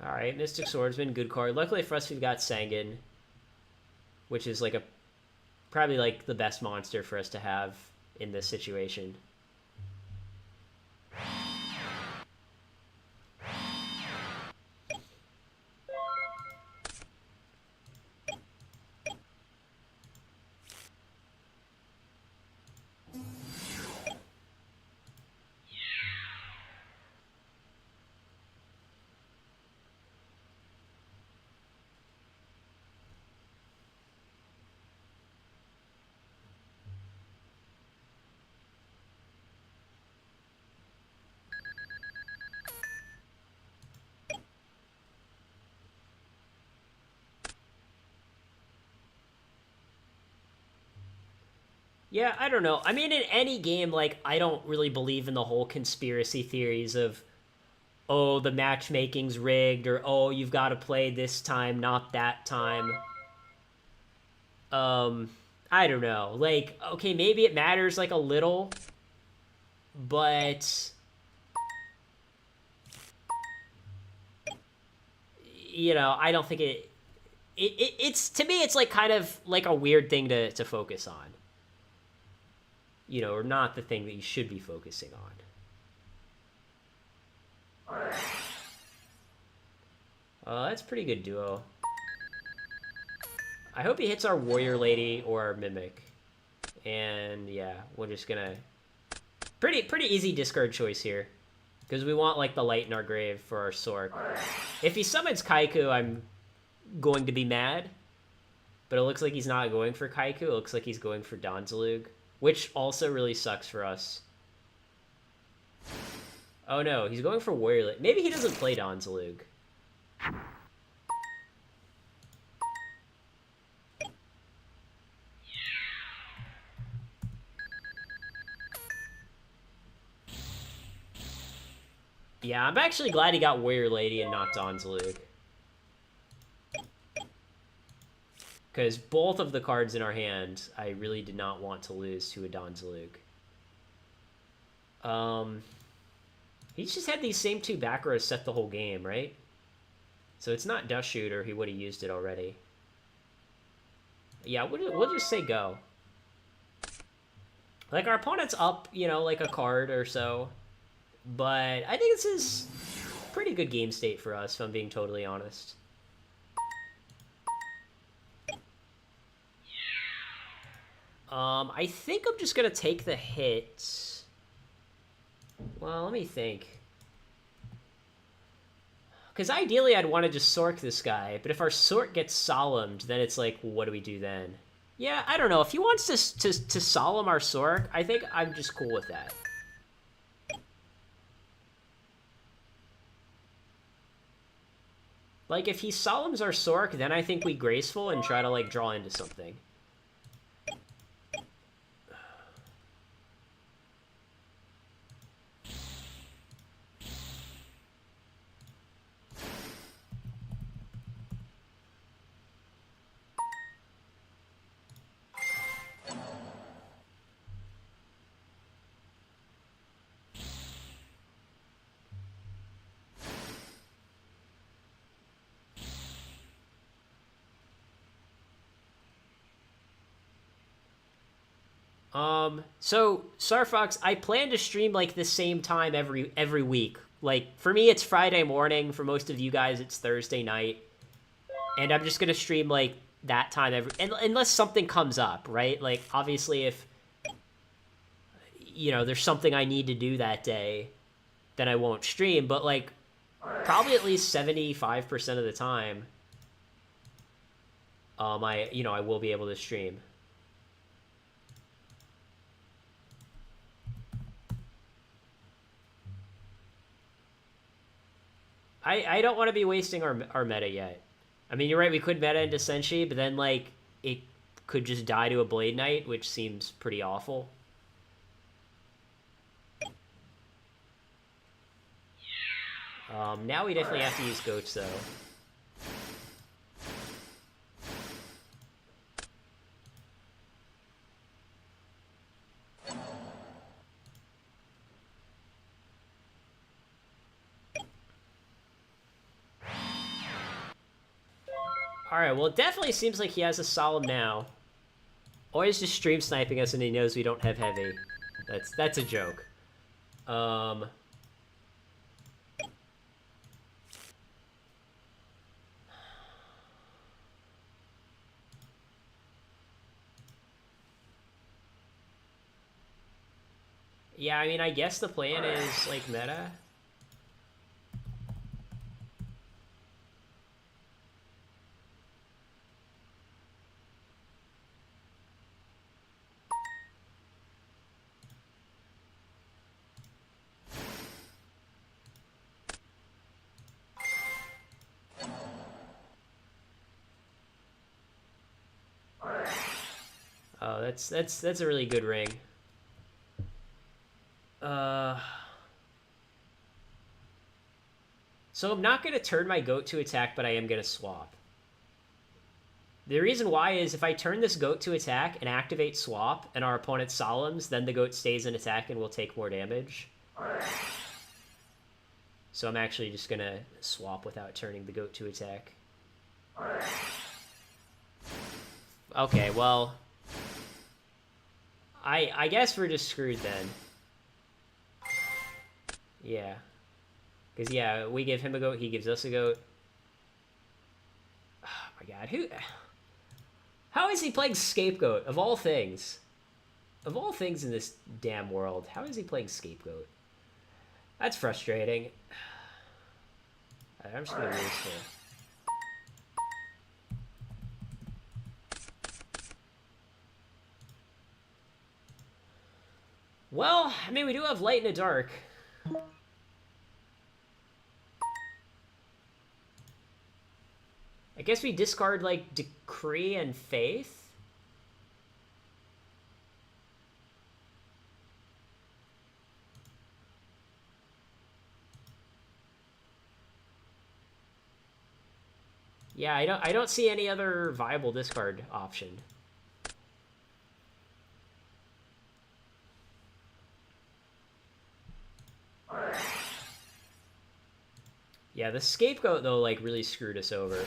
Alright, Mystic Swordsman, good card. Luckily for us, we've got Sangan, which is like a probably like the best monster for us to have in this situation. Yeah, I don't know. I mean, in any game, like, I don't really believe in the whole conspiracy theories of, oh, the matchmaking's rigged, or, oh, you've got to play this time, not that time. I don't know. Like, okay, maybe it matters, like, a little, but... You know, I don't think it's, to me, it's, like, kind of, like, a weird thing to focus on. You know, or not the thing that you should be focusing on. That's pretty good duo. I hope he hits our Warrior Lady or our Mimic. And yeah, we're just gonna... Pretty easy discard choice here. Because we want, like, the light in our grave for our Sork. If he summons Kaiku, I'm going to be mad. But it looks like he's not going for Kaiku. It looks like he's going for Donzalug. Which also really sucks for us. Oh no, he's going for Warrior Lady. Maybe he doesn't play Donzalug. Yeah, I'm actually glad he got Warrior Lady and not Donzalug. Because both of the cards in our hand, I really did not want to lose to a Donzalug. He's just had these same two back rows set the whole game, right? So it's not Dust Shooter, he would have used it already. Yeah, we'll just say go. Like, our opponent's up, you know, like a card or so. But I think this is pretty good game state for us, if I'm being totally honest. I think I'm just gonna take the hit. Well, let me think. Because ideally I'd want to just Sork this guy, but if our Sork gets Solemned, then it's like, well, what do we do then? Yeah, I don't know. If he wants to Solemn our Sork, I think I'm just cool with that. Like, if he Solemns our Sork, then I think we Graceful and try to, like, draw into something. So Sarfox, I plan to stream like the same time every week. Like, for me, it's Friday morning. For most of you guys, it's Thursday night. And I'm just gonna stream like that time unless something comes up, right? Like, obviously, if you know there's something I need to do that day, then I won't stream. But like, probably at least 75% of the time, I will be able to stream. I don't want to be wasting our meta yet. I mean, you're right, we could meta into Senshi, but then, like, it could just die to a Blade Knight, which seems pretty awful. Now we definitely have to use Goats, though. Alright, well, it definitely seems like he has a solemn now. Or he's just stream sniping us and he knows we don't have heavy. That's a joke. Yeah, I mean, I guess the plan is, like, meta. Oh, that's a really good ring. So I'm not going to turn my goat to attack, but I am going to swap. The reason why is if I turn this goat to attack and activate swap and our opponent solemns, then the goat stays in attack and will take more damage. So I'm actually just going to swap without turning the goat to attack. Okay, well... I guess we're just screwed then. Yeah. Because, yeah, we give him a goat, he gives us a goat. Oh, my God. How is he playing Scapegoat, of all things? Of all things in this damn world, how is he playing Scapegoat? That's frustrating. I'm just going to lose here. Well, I mean, we do have Light in the Dark. I guess we discard, like, Decree and Faith? Yeah, I don't see any other viable discard option. Yeah, the Scapegoat, though, like, really screwed us over.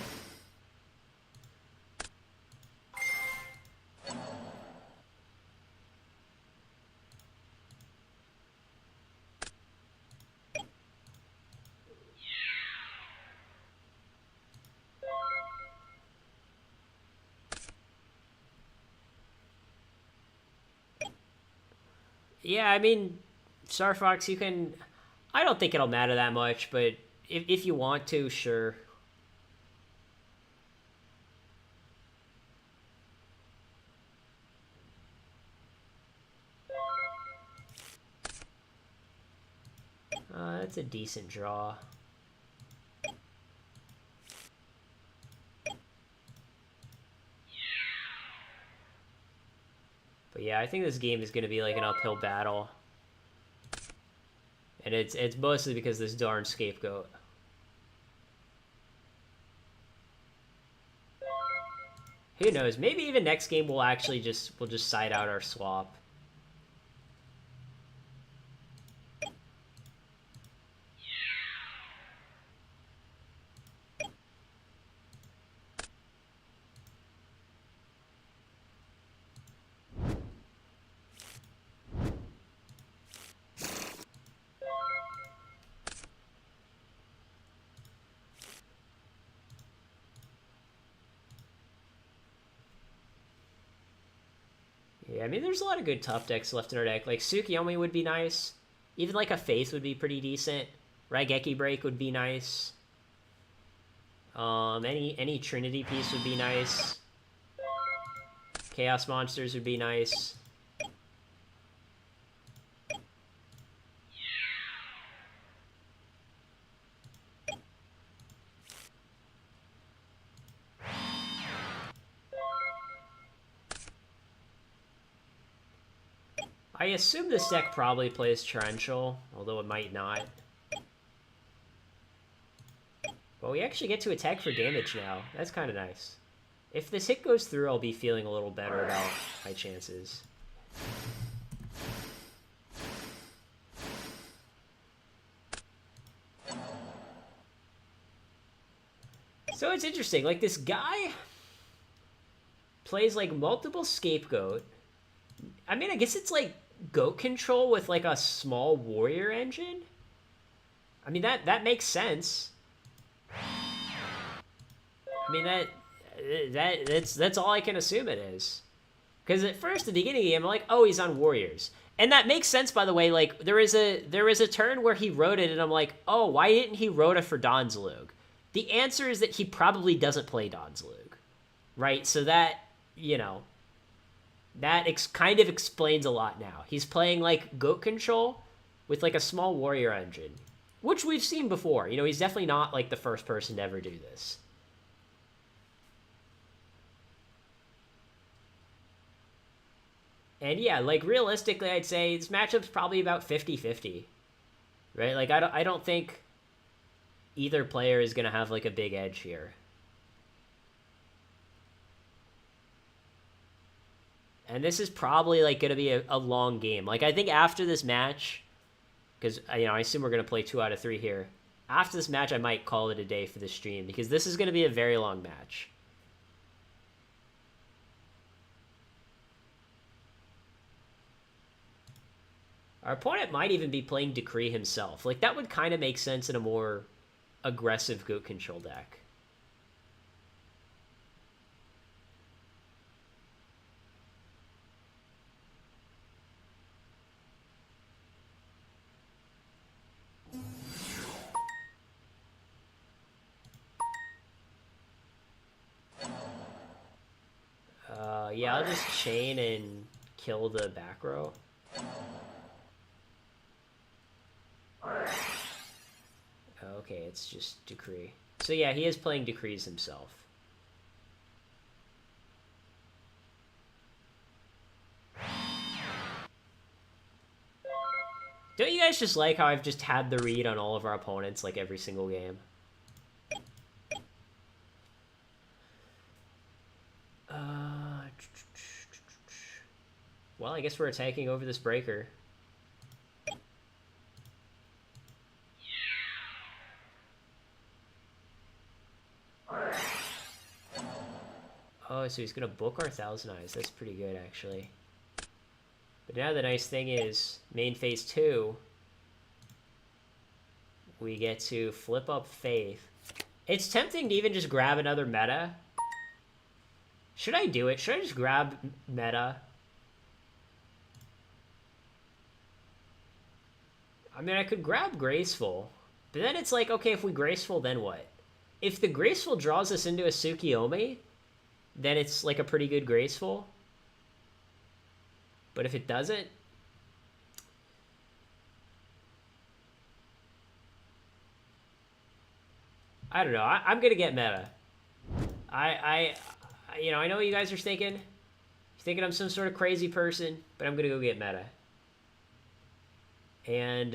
Yeah, I mean, Star Fox, you can... I don't think it'll matter that much, but if you want to, sure. That's a decent draw. But yeah, I think this game is going to be like an uphill battle. And it's mostly because of this darn Scapegoat. Who knows? Maybe even next game we'll actually just side out our swap. Yeah, I mean, there's a lot of good top decks left in our deck. Like, Tsukiyomi would be nice. Even, like, a Faith would be pretty decent. Raigeki Break would be nice. Any Trinity piece would be nice. Chaos Monsters would be nice. I assume this deck probably plays Torrential, although it might not. But we actually get to attack for damage now. That's kind of nice. If this hit goes through, I'll be feeling a little better about my chances. So it's interesting. Like, this guy plays, like, multiple scapegoat. I mean, I guess it's, like, goat control with, like, a small warrior engine. I mean, that makes sense. I mean, that's all I can assume it is. Because at first, at the beginning of the game, I'm like, oh, he's on warriors. And that makes sense, by the way. Like, there is a turn where he wrote it, and I'm like, oh, why didn't he Rhoda for Donzalug? The answer is that he probably doesn't play Donzalug, right? So that, you know, that kind of explains a lot now. He's playing, like, goat control with, like, a small warrior engine, which we've seen before. You know, he's definitely not, like, the first person to ever do this. And yeah, like, realistically, I'd say this matchup's probably about 50-50, right? Like, I don't think either player is going to have, like, a big edge here. And this is probably, like, going to be a long game. Like, I think after this match, because, you know, I assume we're going to play 2 out of 3 here. After this match, I might call it a day for the stream, because this is going to be a very long match. Our opponent might even be playing Decree himself. Like, that would kind of make sense in a more aggressive goat control deck. Yeah, I'll just chain and kill the back row. Okay, it's just Decree. So yeah, he is playing Decrees himself. Don't you guys just like how I've just had the read on all of our opponents, like, every single game? Well, I guess we're attacking over this breaker. Oh, so he's gonna book our Thousand Eyes. That's pretty good, actually. But now the nice thing is, main phase 2, we get to flip up Faith. It's tempting to even just grab another meta. Should I do it? Should I just grab meta? I mean, I could grab Graceful, but then it's like, okay, if we Graceful, then what? If the Graceful draws us into a Tsukiyomi, then it's like a pretty good Graceful. But if it doesn't, I don't know. I'm gonna get meta. You know, I know what you guys are thinking. You're thinking I'm some sort of crazy person, but I'm gonna go get meta. And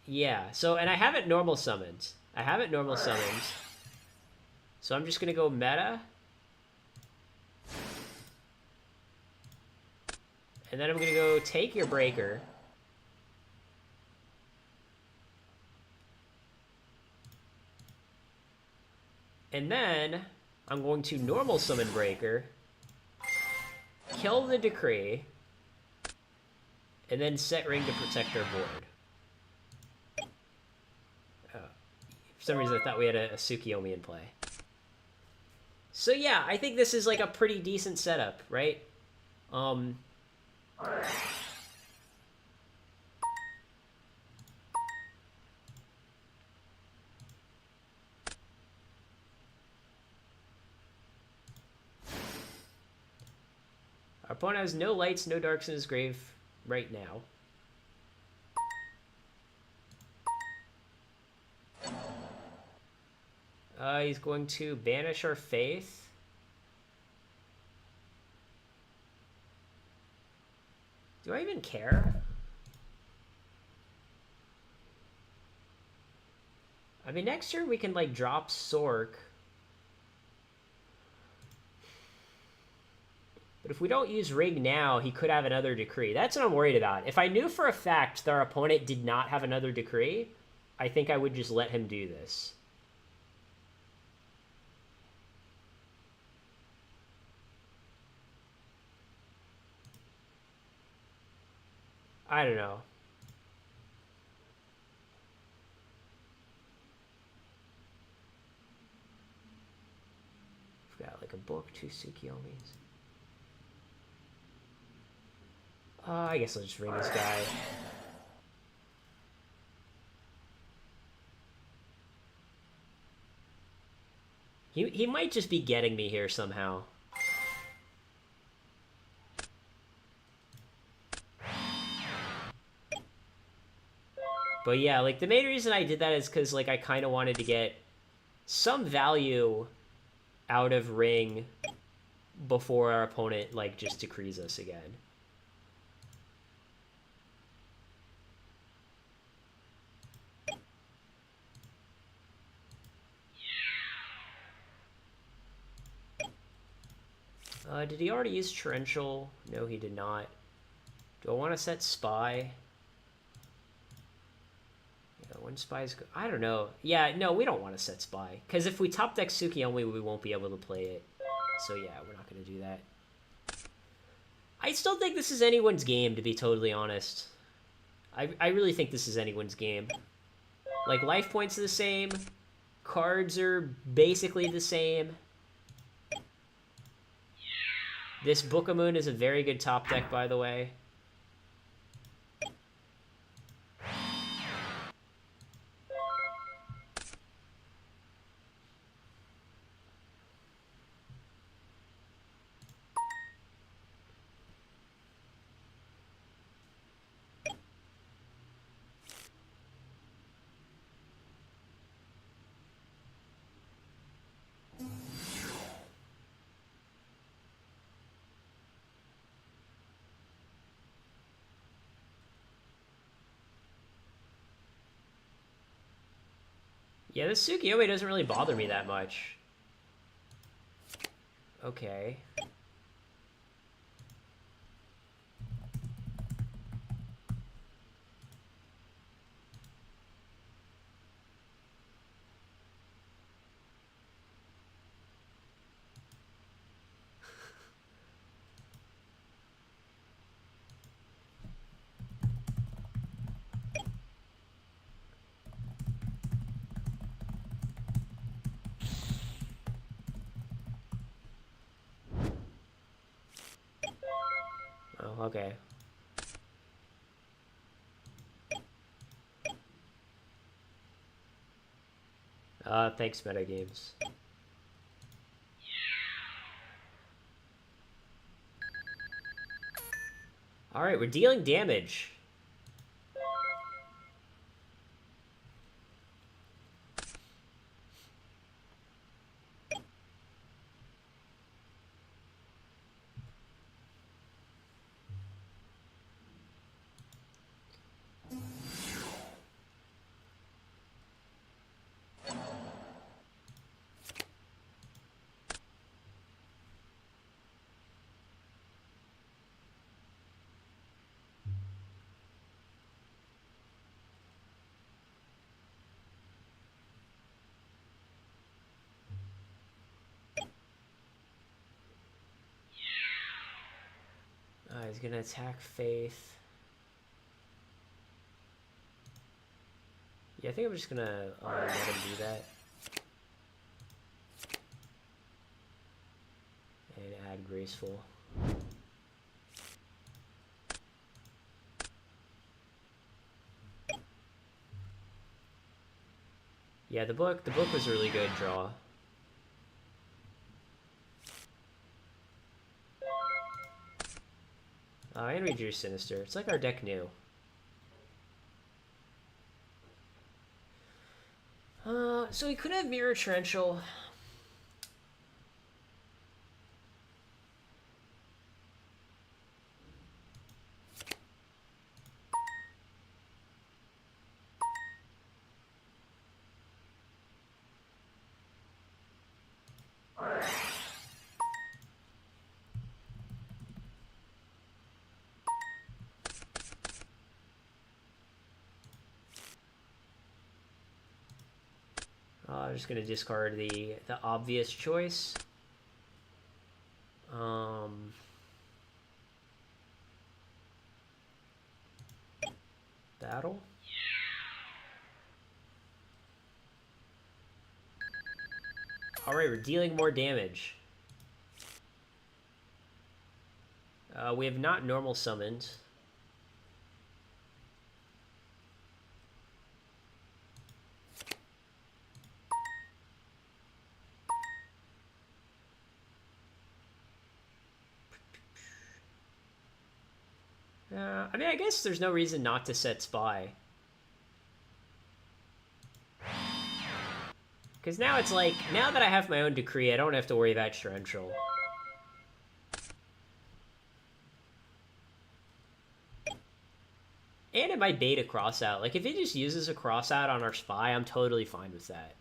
yeah. So, and I haven't normal summoned. So I'm just gonna go meta. And then I'm gonna go take your breaker. And then I'm going to normal summon breaker, kill the Decree, and then set ring to protect our board. For some reason I thought we had a Tsukiyomi in play. So yeah, I think this is like a pretty decent setup, right? Our opponent has no lights, no darks in his grave right now. He's going to banish our Faith. Do I even care? I mean, next turn we can, like, drop Sork. But if we don't use Rig now, he could have another Decree. That's what I'm worried about. If I knew for a fact that our opponent did not have another Decree, I think I would just let him do this. I don't know. We've got like a book, 2 Tsukiyomis. I guess I'll just ring this guy. He might just be getting me here somehow. But yeah, like the main reason I did that is because like I kind of wanted to get some value out of ring before our opponent like just decrees us again. Did he already use Torrential? No, he did not. Do I want to set Spy? Yeah, when Spy's go I don't know. Yeah, no, we don't want to set Spy. Because if we top deck Tsukiyomi, we won't be able to play it. So yeah, we're not going to do that. I still think this is anyone's game, to be totally honest. I really think this is anyone's game. Like, life points are the same. Cards are basically the same. This Book of Moon is a very good top deck, by the way. Yeah, this Tsukiyomi doesn't really bother me that much. Okay. Oh, okay. Thanks, Metagames. Alright, we're dealing damage. He's gonna attack Faith. Yeah, I think I'm just gonna let him do that. And add Graceful. Yeah, the book was a really good draw. And we drew Sinister. It's like our deck knew. So we could have Mirror Torrential. I'm just gonna discard the obvious choice. Battle. Alright, we're dealing more damage. We have not normal summoned. I mean, I guess there's no reason not to set Spy. Because now it's like, now that I have my own decree, I don't have to worry about torrential. And it might bait a cross out. Like, if it just uses a cross out on our Spy, I'm totally fine with that.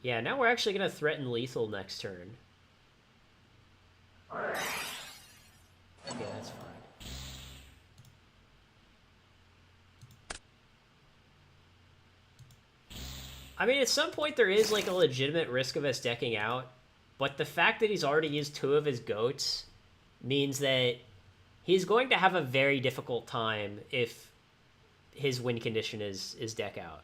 Yeah, now we're actually going to threaten lethal next turn. Okay, that's fine. I mean, at some point there is, like, a legitimate risk of us decking out, but the fact that he's already used 2 of his goats means that he's going to have a very difficult time if his win condition is deck out.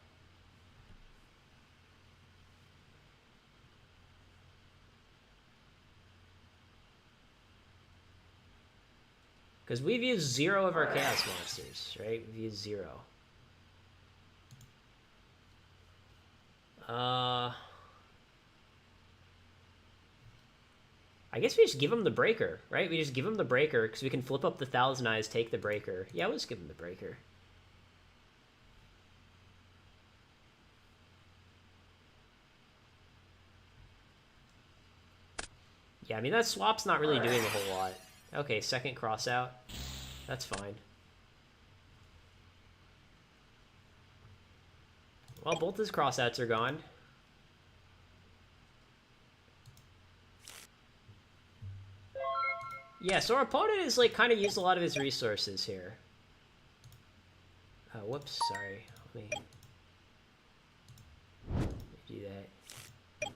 Because we've used 0 of our Chaos Monsters, right? We've used 0. I guess we just give him the Breaker, right? We just give him the Breaker, because we can flip up the Thousand Eyes, take the Breaker. Yeah, we'll just give him the Breaker. Yeah, I mean, that swap's not really doing a whole lot. Okay, second cross out. That's fine. Well, both his crossouts are gone. Yeah, so our opponent is, like, kind of used a lot of his resources here. Oh, whoops, sorry. Let me do that.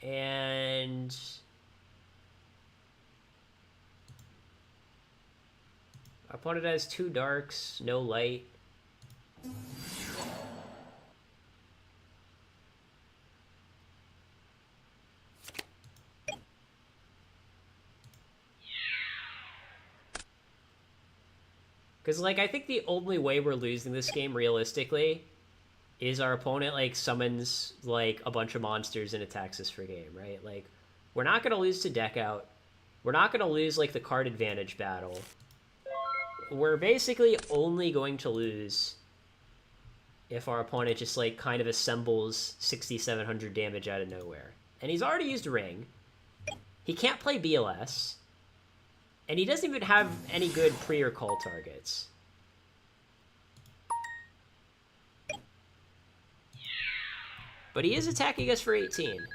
And our opponent has 2 darks, no light. Because, like, I think the only way we're losing this game, realistically, is our opponent, like, summons, like, a bunch of monsters and attacks us for game, right? Like, we're not going to lose to deck out. We're not going to lose, like, the card advantage battle. We're basically only going to lose if our opponent just, like, kind of assembles 6,700 damage out of nowhere. And he's already used Ring. He can't play BLS. And he doesn't even have any good pre or call targets. But he is attacking us for 18.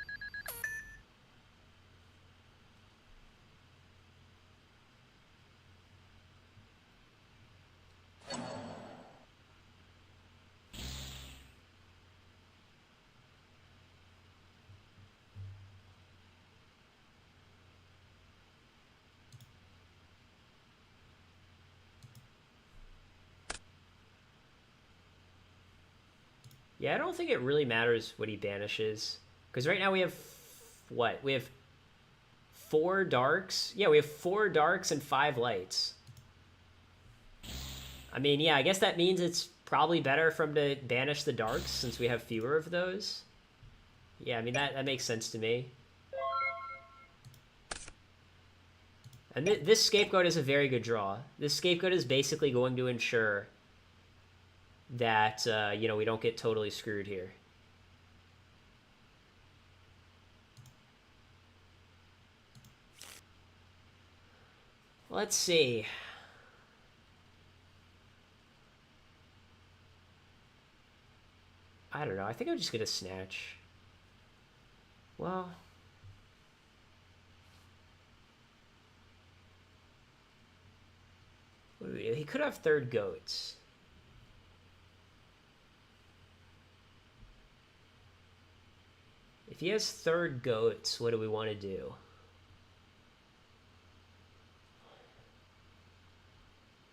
Yeah, I don't think it really matters what he banishes. Because right now we have... what? We have 4 darks? Yeah, we have 4 darks and 5 lights. I mean, yeah, I guess that means it's probably better for him to banish the darks since we have fewer of those. Yeah, I mean, that makes sense to me. And this Scapegoat is a very good draw. This Scapegoat is basically going to ensure that, you know, we don't get totally screwed here. Let's see. I don't know. I think I'm just gonna snatch. Well, what do we do? He could have third goats. If he has third goats, what do we want to do?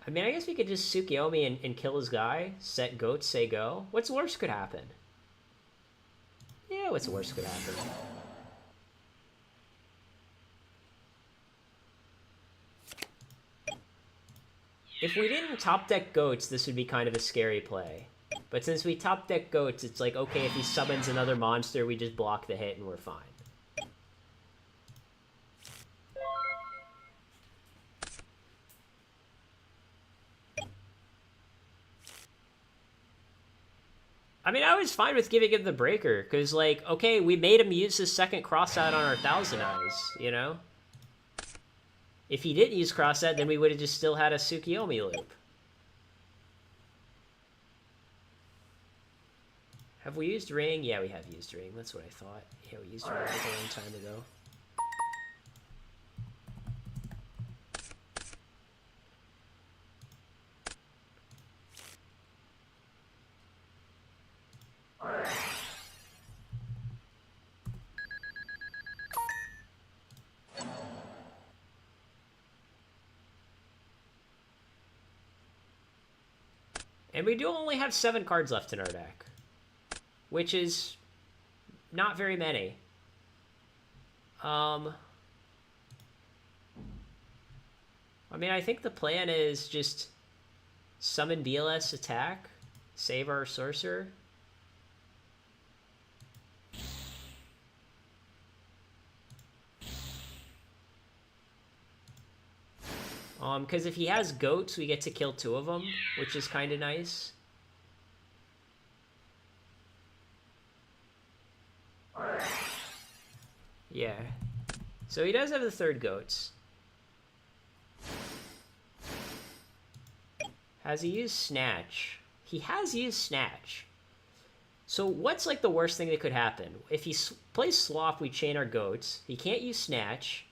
I mean, I guess we could just Tsukiyomi and kill his guy. Set goats, say go. What's worse could happen? Yeah, what's worse could happen? If we didn't top deck goats, this would be kind of a scary play. But since we top deck goats, it's like, okay, if he summons another monster, we just block the hit and we're fine. I mean, I was fine with giving him the breaker, because, like, okay, we made him use his second cross out on our Thousand Eyes, you know? If he didn't use cross out, then we would have just still had a Tsukiyomi loop. Have we used ring? Yeah, we have used ring. That's what I thought. Yeah, we used ring like a long time ago. And we do only have 7 cards left in our deck, which is not very many. I mean, I think the plan is just summon BLS attack, save our sorcerer. Because if he has goats, we get to kill 2 of them, which is kind of nice. Yeah. So he does have the third goats. Has he used Snatch? He has used Snatch. So what's like the worst thing that could happen? If he plays Slop, we chain our goats. He can't use Snatch.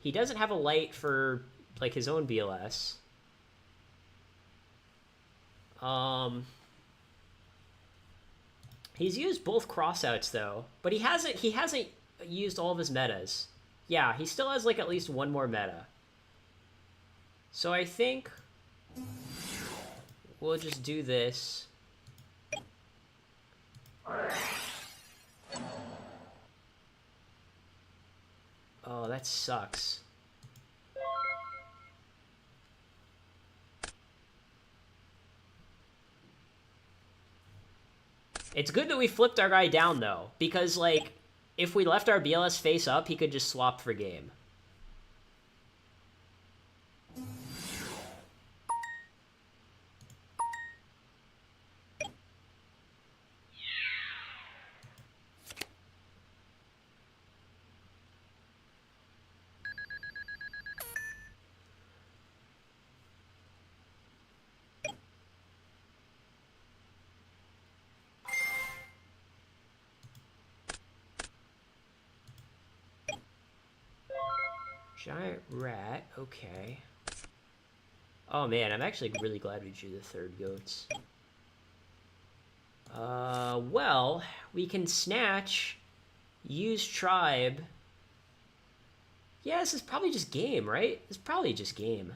He doesn't have a light for like his own BLS. He's used both crossouts though, but he hasn't used all of his metas. Yeah, he still has like at least one more meta. So I think we'll just do this. Oh, that sucks. It's good that we flipped our guy down, though, because, like, if we left our BLS face up, he could just swap for game. Giant rat, okay. Oh man, I'm actually really glad we drew the third goats. Well, we can snatch, use tribe. Yeah, this is probably just game, right? It's probably just game.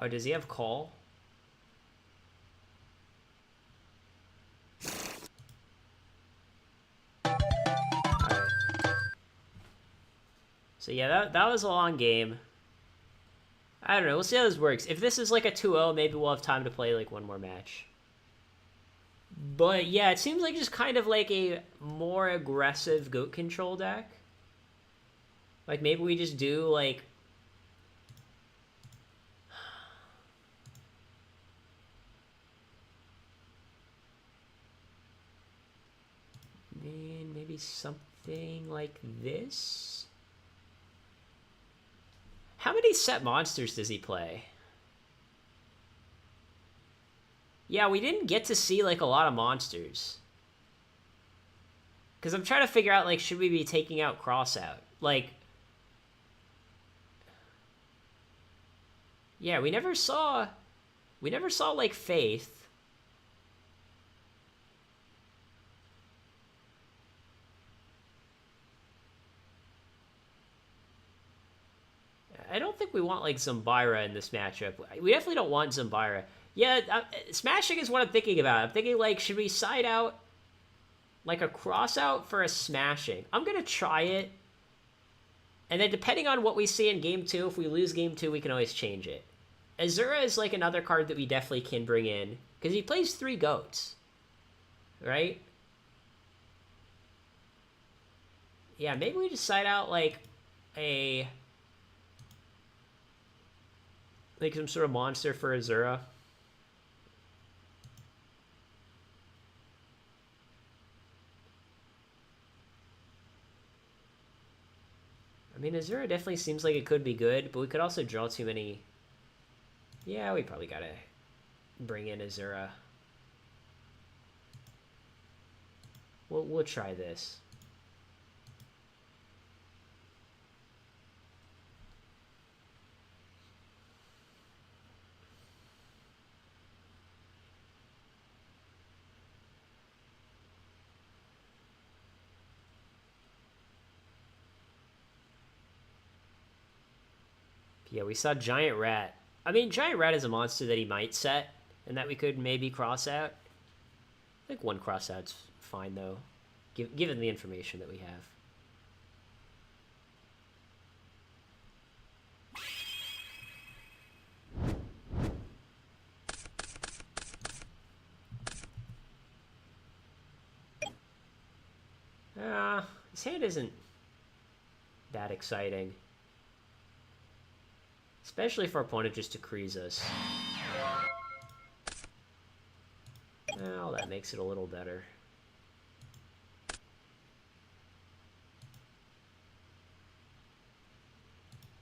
Oh, does he have call? Alright. So yeah, that was a long game. I don't know. We'll see how this works. If this is like a 2-0, maybe we'll have time to play like one more match. But yeah, it seems like just kind of like a more aggressive goat control deck. Like maybe we just do like... Man, maybe something like this? How many set monsters does he play? Yeah, we didn't get to see like a lot of monsters. Because I'm trying to figure out, like, should we be taking out Crossout? Like, yeah, we never saw, like, Faith. I don't think we want, like, Zumbira in this matchup. We definitely don't want Zumbira. Yeah, smashing is what I'm thinking about. I'm thinking, like, should we side out, like, a Crossout for a smashing? I'm going to try it. And then depending on what we see in Game 2, if we lose Game 2, we can always change it. Azura is, like, another card that we definitely can bring in. Because he plays 3 goats. Right? Yeah, maybe we just side out, like, like, some sort of monster for Azura. I mean, Azura definitely seems like it could be good, but we could also draw too many... Yeah, we probably gotta bring in Azura. We'll try this. Yeah, we saw Giant Rat. I mean, Giant Rat is a monster that he might set, and that we could maybe cross out. I think one cross out's fine, though, given the information that we have. His hand isn't that exciting. Especially if our opponent just decrees us. Well, that makes it a little better.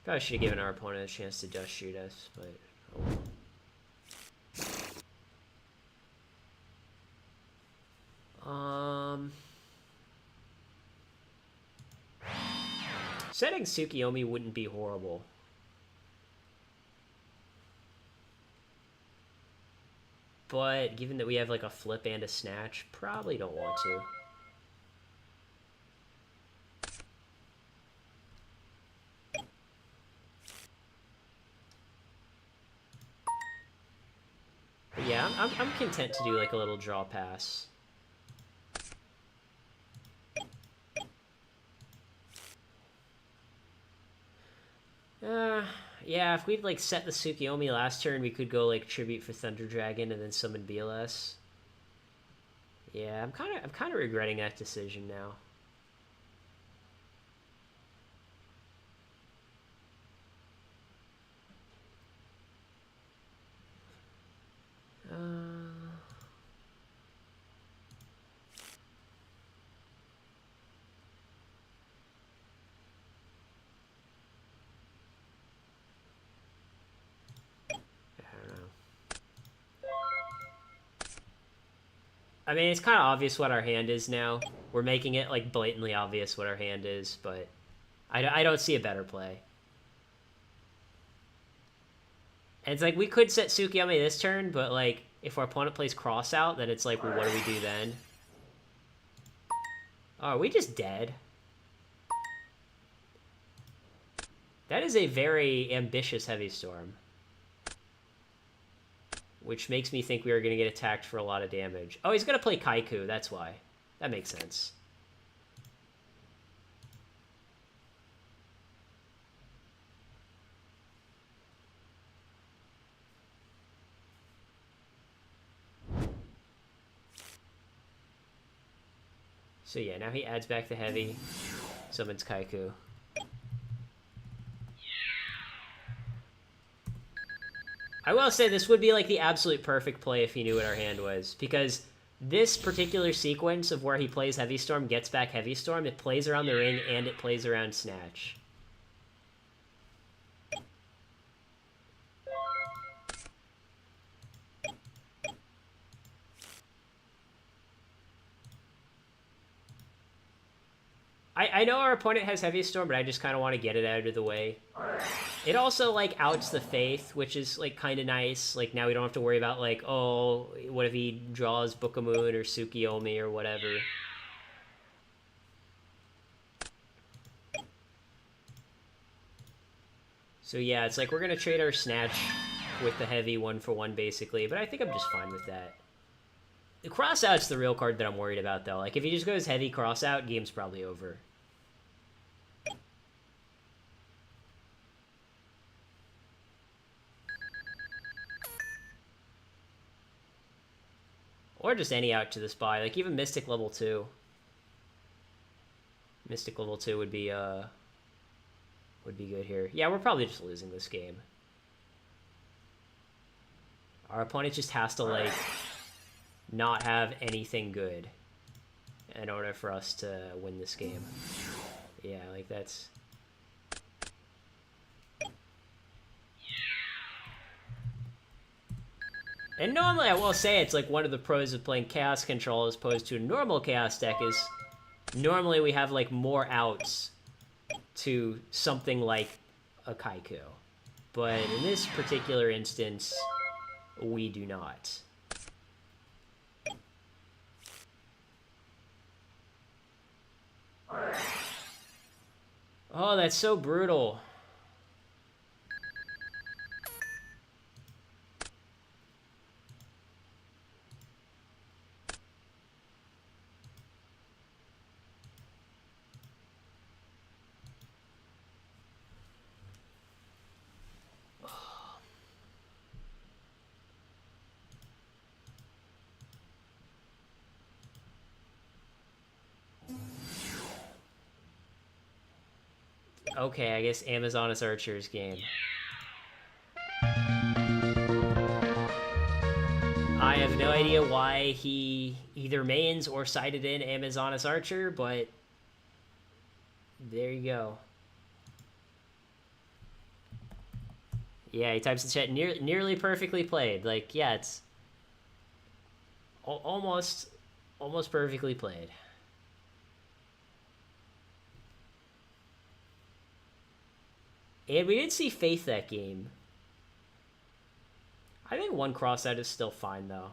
Probably should have given our opponent a chance to dust shoot us, but oh well. Setting Tsukiyomi wouldn't be horrible. But given that we have like a flip and a snatch, probably don't want to. But yeah, I'm content to do like a little draw pass. Yeah, if we'd like set the Tsukiyomi last turn, we could go like Tribute for Thunder Dragon and then summon BLS. Yeah, I'm kind of regretting that decision now. I mean, it's kind of obvious what our hand is now. We're making it, like, blatantly obvious what our hand is, but I don't see a better play. And it's like, we could set Tsukiyomi this turn, but, like, if our opponent plays cross out, then it's like, well, what do we do then? Oh, are we just dead? That is a very ambitious Heavy Storm. which makes me think we are going to get attacked for a lot of damage. Oh, he's going to play Kaiku, that's why. That makes sense. So yeah, now he adds back the heavy, summons Kaiku. I will say this would be like the absolute perfect play if he knew what our hand was, because this particular sequence of where he plays Heavy Storm, gets back Heavy Storm, it plays around the ring and it plays around Snatch. I know our opponent has Heavy Storm, but I just kind of want to get it out of the way. It also, like, outs the Faith, which is, like, kind of nice. Like, now we don't have to worry about, like, oh, what if he draws Book of Moon or Tsukiyomi or whatever. So, yeah, it's like we're going to trade our Snatch with the Heavy 1-for-1, basically. But I think I'm just fine with that. The Crossout's the real card that I'm worried about, though. Like, if he just goes Heavy Crossout, game's probably over. Or just any out to this buy. Like, even Mystic level 2. Mystic level 2 would be good here. Yeah, we're probably just losing this game. Our opponent just has to, like, not have anything good in order for us to win this game. Yeah, like, that's... And normally, I will say, it's like one of the pros of playing Chaos Control as opposed to a normal Chaos deck is normally we have, like, more outs to something like a Kaiku. But in this particular instance, we do not. Oh, that's so brutal. Okay, I guess Amazoness Archer's game. I have no idea why he either mains or sided in Amazoness Archer, but there you go. Yeah, he types in chat, nearly perfectly played. Like, yeah, it's almost perfectly played. And we did see Faith that game. I think one cross-out is still fine, though.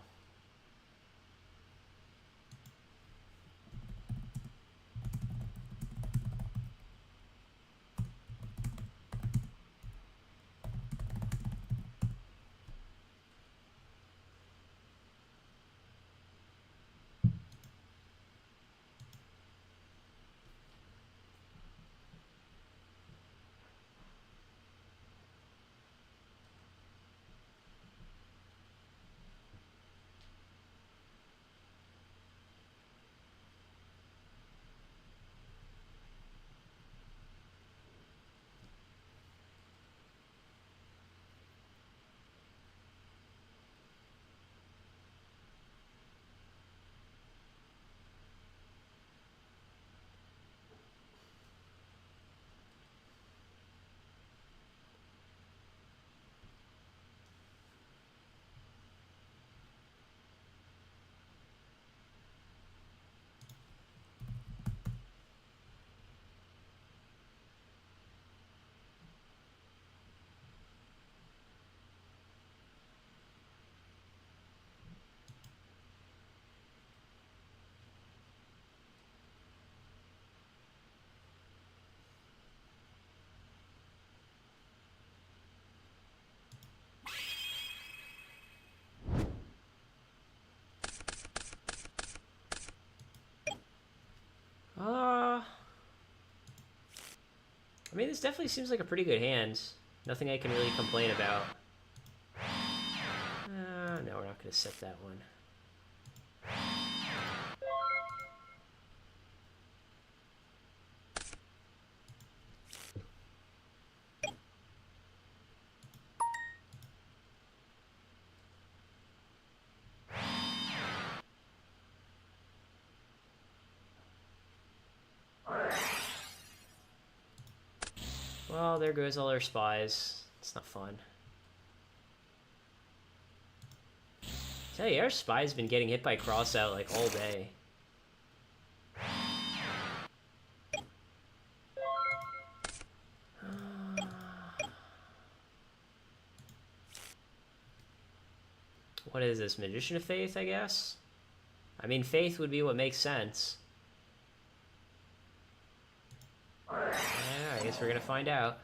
I mean, this definitely seems like a pretty good hand. Nothing I can really complain about. No, we're not going to set that one. Well, there goes all our spies. It's not fun. Tell you, our spy's been getting hit by crossout like all day. What is this? Magician of Faith, I guess? I mean, Faith would be what makes sense. Yeah, I guess we're gonna find out.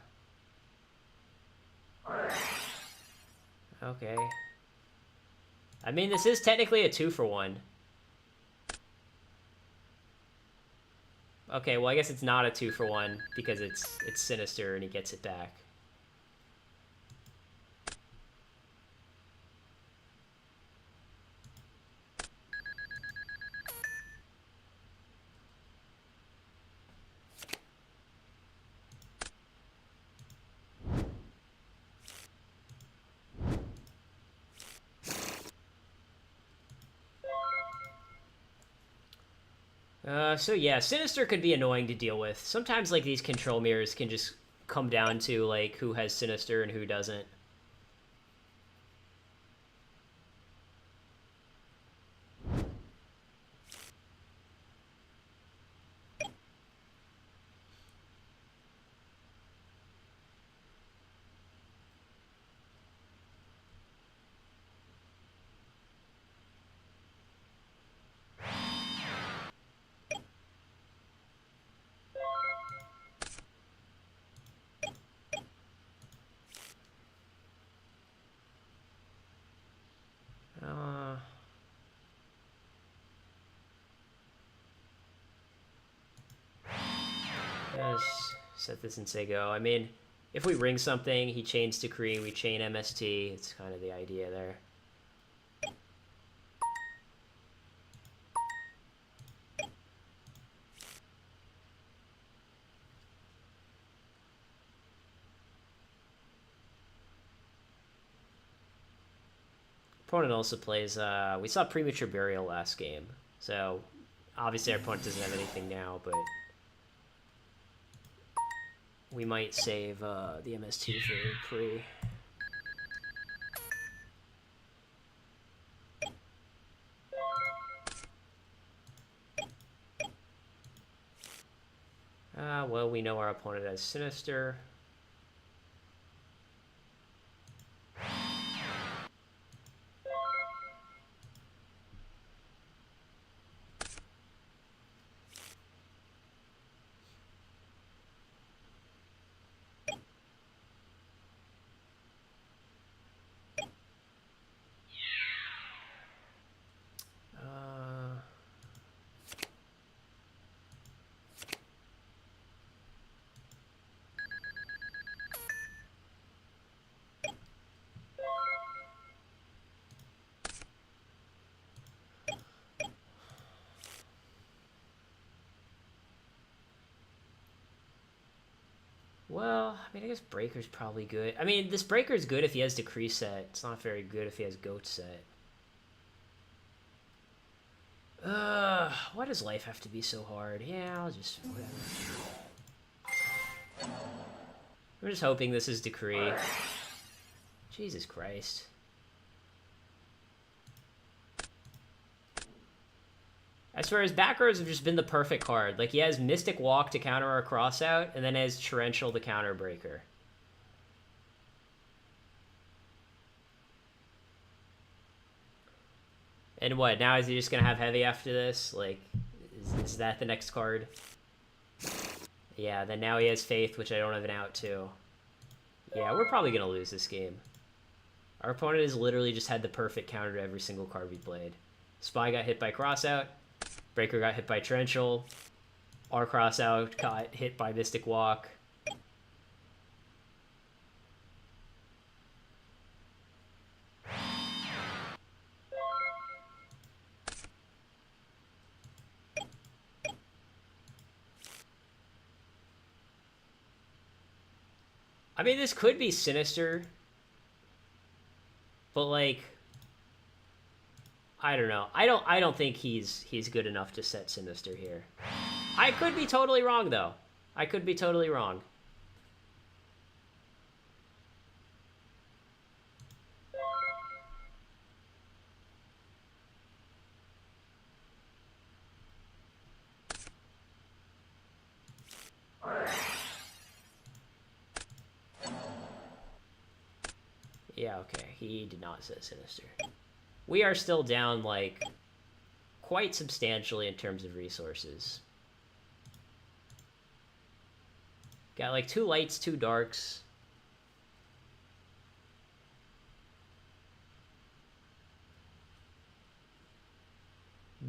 Okay. I mean, this is technically a 2-for-1. Okay, well, I guess it's not a 2-for-1 because it's Sinister and he gets it back. So yeah, Sinister could be annoying to deal with. Sometimes, like, these control mirrors can just come down to, like, who has Sinister and who doesn't. Let's set this and say go. I mean, if we ring something, he chains Decree, we chain MST. It's kind of the idea there. Opponent also plays, we saw Premature Burial last game, so obviously our opponent doesn't have anything now, but we might save the MS2 for pre. Well, we know our opponent has Sinister. Well, I mean, I guess Breaker's probably good. I mean, this Breaker's good if he has Decree set. It's not very good if he has Goat set. Why does life have to be so hard? Yeah, I'll just... whatever. I'm just hoping this is Decree. Jesus Christ. I swear his back rows have just been the perfect card. Like, he has Mystic Walk to counter our crossout, and then has Torrential to counter Breaker. And what, now is he just gonna have Heavy after this? Like, is that the next card? Yeah, then now he has Faith, which I don't have an out to. Yeah, we're probably gonna lose this game. Our opponent has literally just had the perfect counter to every single card we played. Spy got hit by crossout. Breaker got hit by Torrential. Our crossout got hit by Mystic Walk. I mean, this could be Sinister, but like, I don't know. I don't think he's good enough to set Sinister here. I could be totally wrong though. I could be totally wrong. Yeah, okay. He did not set Sinister. We are still down, like, quite substantially in terms of resources. Got, like, 2 lights, 2 darks.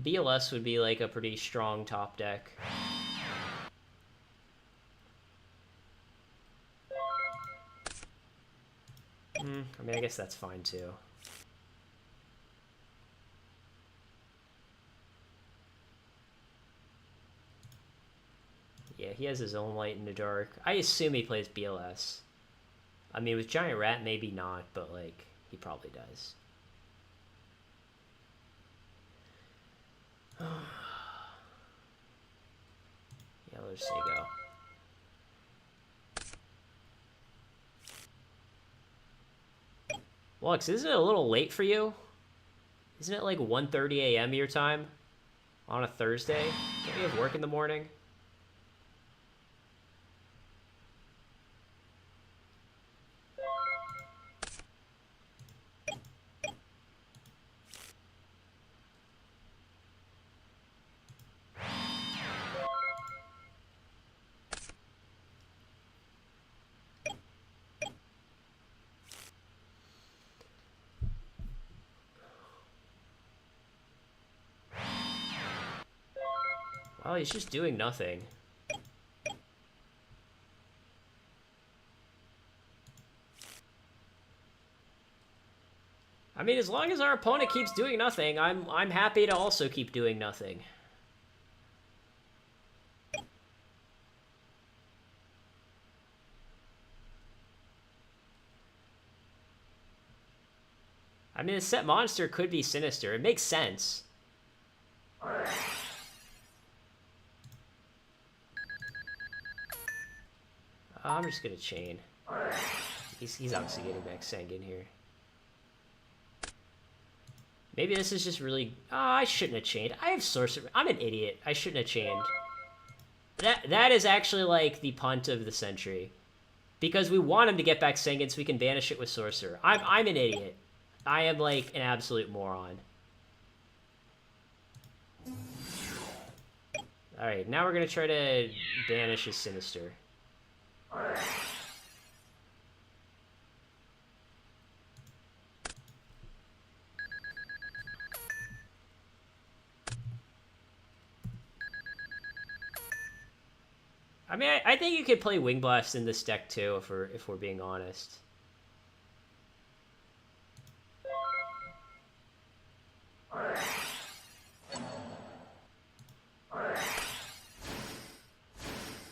BLS would be, like, a pretty strong top deck. I mean, I guess that's fine, too. Yeah, he has his own light in the dark. I assume he plays BLS. I mean, with Giant Rat, maybe not, but, like, he probably does. Yeah, let's say go. Lux, isn't it a little late for you? Isn't it like 1:30 a.m. your time? On a Thursday? Don't you have work in the morning? Well, he's just doing nothing. I mean, as long as our opponent keeps doing nothing, I'm happy to also keep doing nothing. I mean, the set monster could be Sinister. It makes sense. I'm just gonna chain. He's obviously getting back Sanguine here. Maybe this is just really... Oh, I shouldn't have chained. I have Sorcerer. I'm an idiot. I shouldn't have chained. That is actually like the punt of the century. Because we want him to get back Sanguine so we can banish it with Sorcerer. I'm an idiot. I am like an absolute moron. Alright, now we're gonna try to banish his Sinister. I mean, I think you could play Wing Blast in this deck too, if we're being honest.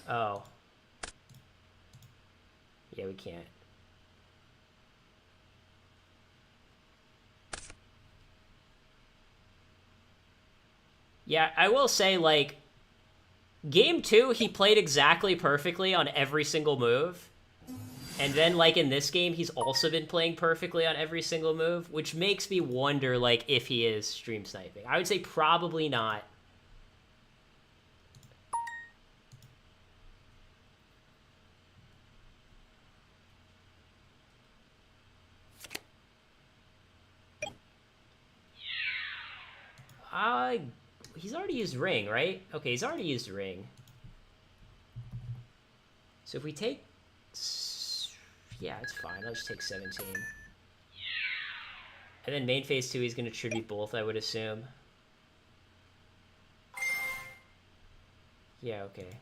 Oh. Yeah, we can't. Yeah, I will say, like, Game 2, he played exactly perfectly on every single move. And then, like, in this game, he's also been playing perfectly on every single move, which makes me wonder, like, if he is stream sniping. I would say probably not. He's already used Ring, right? Okay, he's already used Ring. So if we take... Yeah, it's fine. I'll just take 17. And then main phase 2, he's going to tribute both, I would assume. Yeah, okay.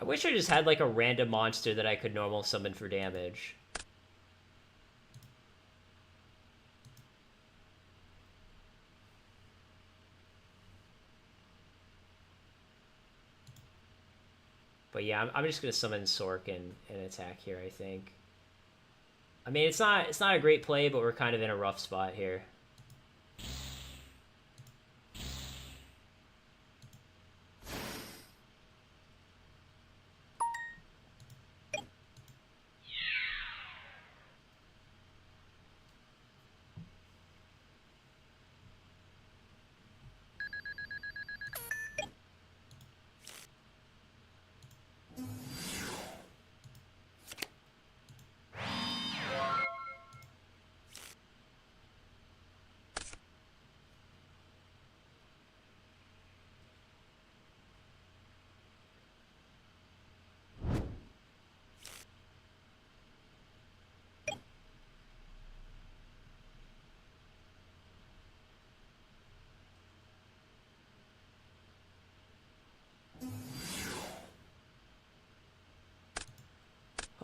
I wish I just had like a random monster that I could normal summon for damage. But yeah, I'm just gonna summon Sork and attack here, I think. I mean, it's not a great play, but we're kind of in a rough spot here.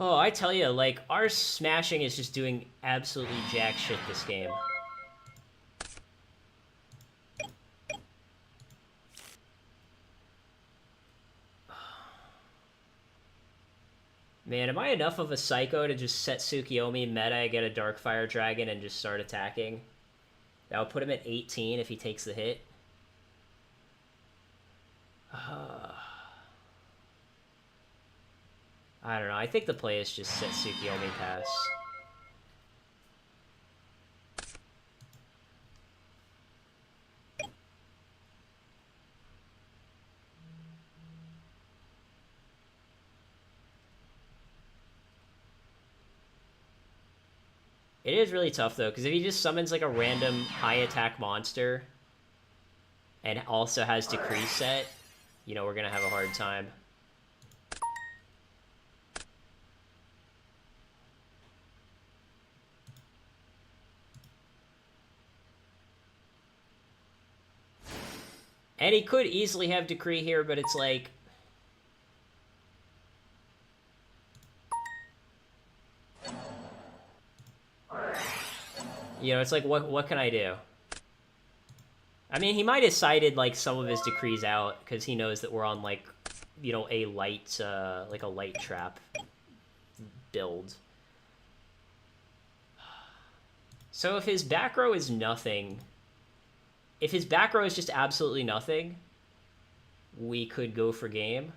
Oh, I tell you, like, our smashing is just doing absolutely jack shit this game. Man, am I enough of a psycho to just set Tsukiyomi meta, get a Darkfire Dragon, and just start attacking? That would put him at 18 if he takes the hit. I don't know. I think the play is just set Tsukiyomi pass. It is really tough, though, because if he just summons, like, a random high-attack monster and also has Decree set, you know, we're going to have a hard time. And he could easily have Decree here, but it's like... You know, it's like, what can I do? I mean, he might have cited, like, some of his Decrees out, because he knows that we're on, like, you know, a light, like a light trap build. So if his back row is nothing... If his back row is just absolutely nothing, we could go for game.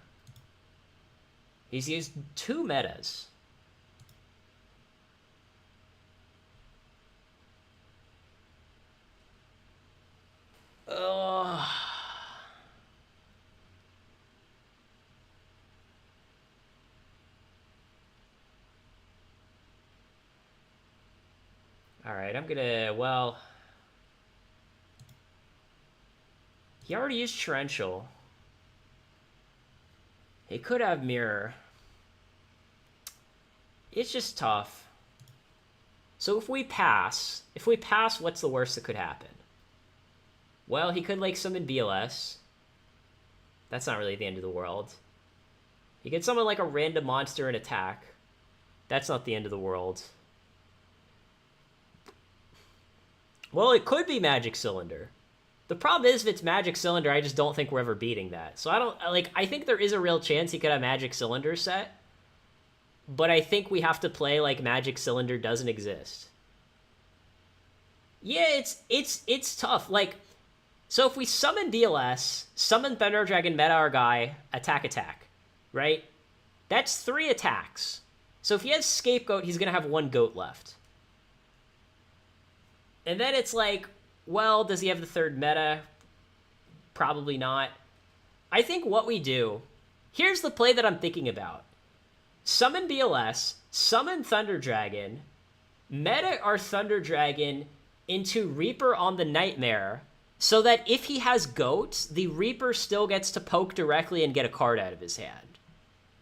He's used 2 metas. Ugh. Alright, I'm gonna, well... He already used Torrential. He could have Mirror. It's just tough. So if we pass, what's the worst that could happen? Well, he could, like, summon BLS. That's not really the end of the world. He could summon, like, a random monster and attack. That's not the end of the world. Well, it could be Magic Cylinder. The problem is, if it's Magic Cylinder, I just don't think we're ever beating that. So I don't, like, I think there is a real chance he could have Magic Cylinder set. But I think we have to play like Magic Cylinder doesn't exist. Yeah, it's tough. Like, so if we summon DLS, summon Thunder Dragon, meta our guy, attack, right? That's 3 attacks. So if he has Scapegoat, he's going to have 1 goat left. And then it's like, well, does he have the 3rd meta? Probably not. I think what we do... Here's the play that I'm thinking about. Summon BLS, summon Thunder Dragon, meta our Thunder Dragon into Reaper on the Nightmare, so that if he has goats, the Reaper still gets to poke directly and get a card out of his hand.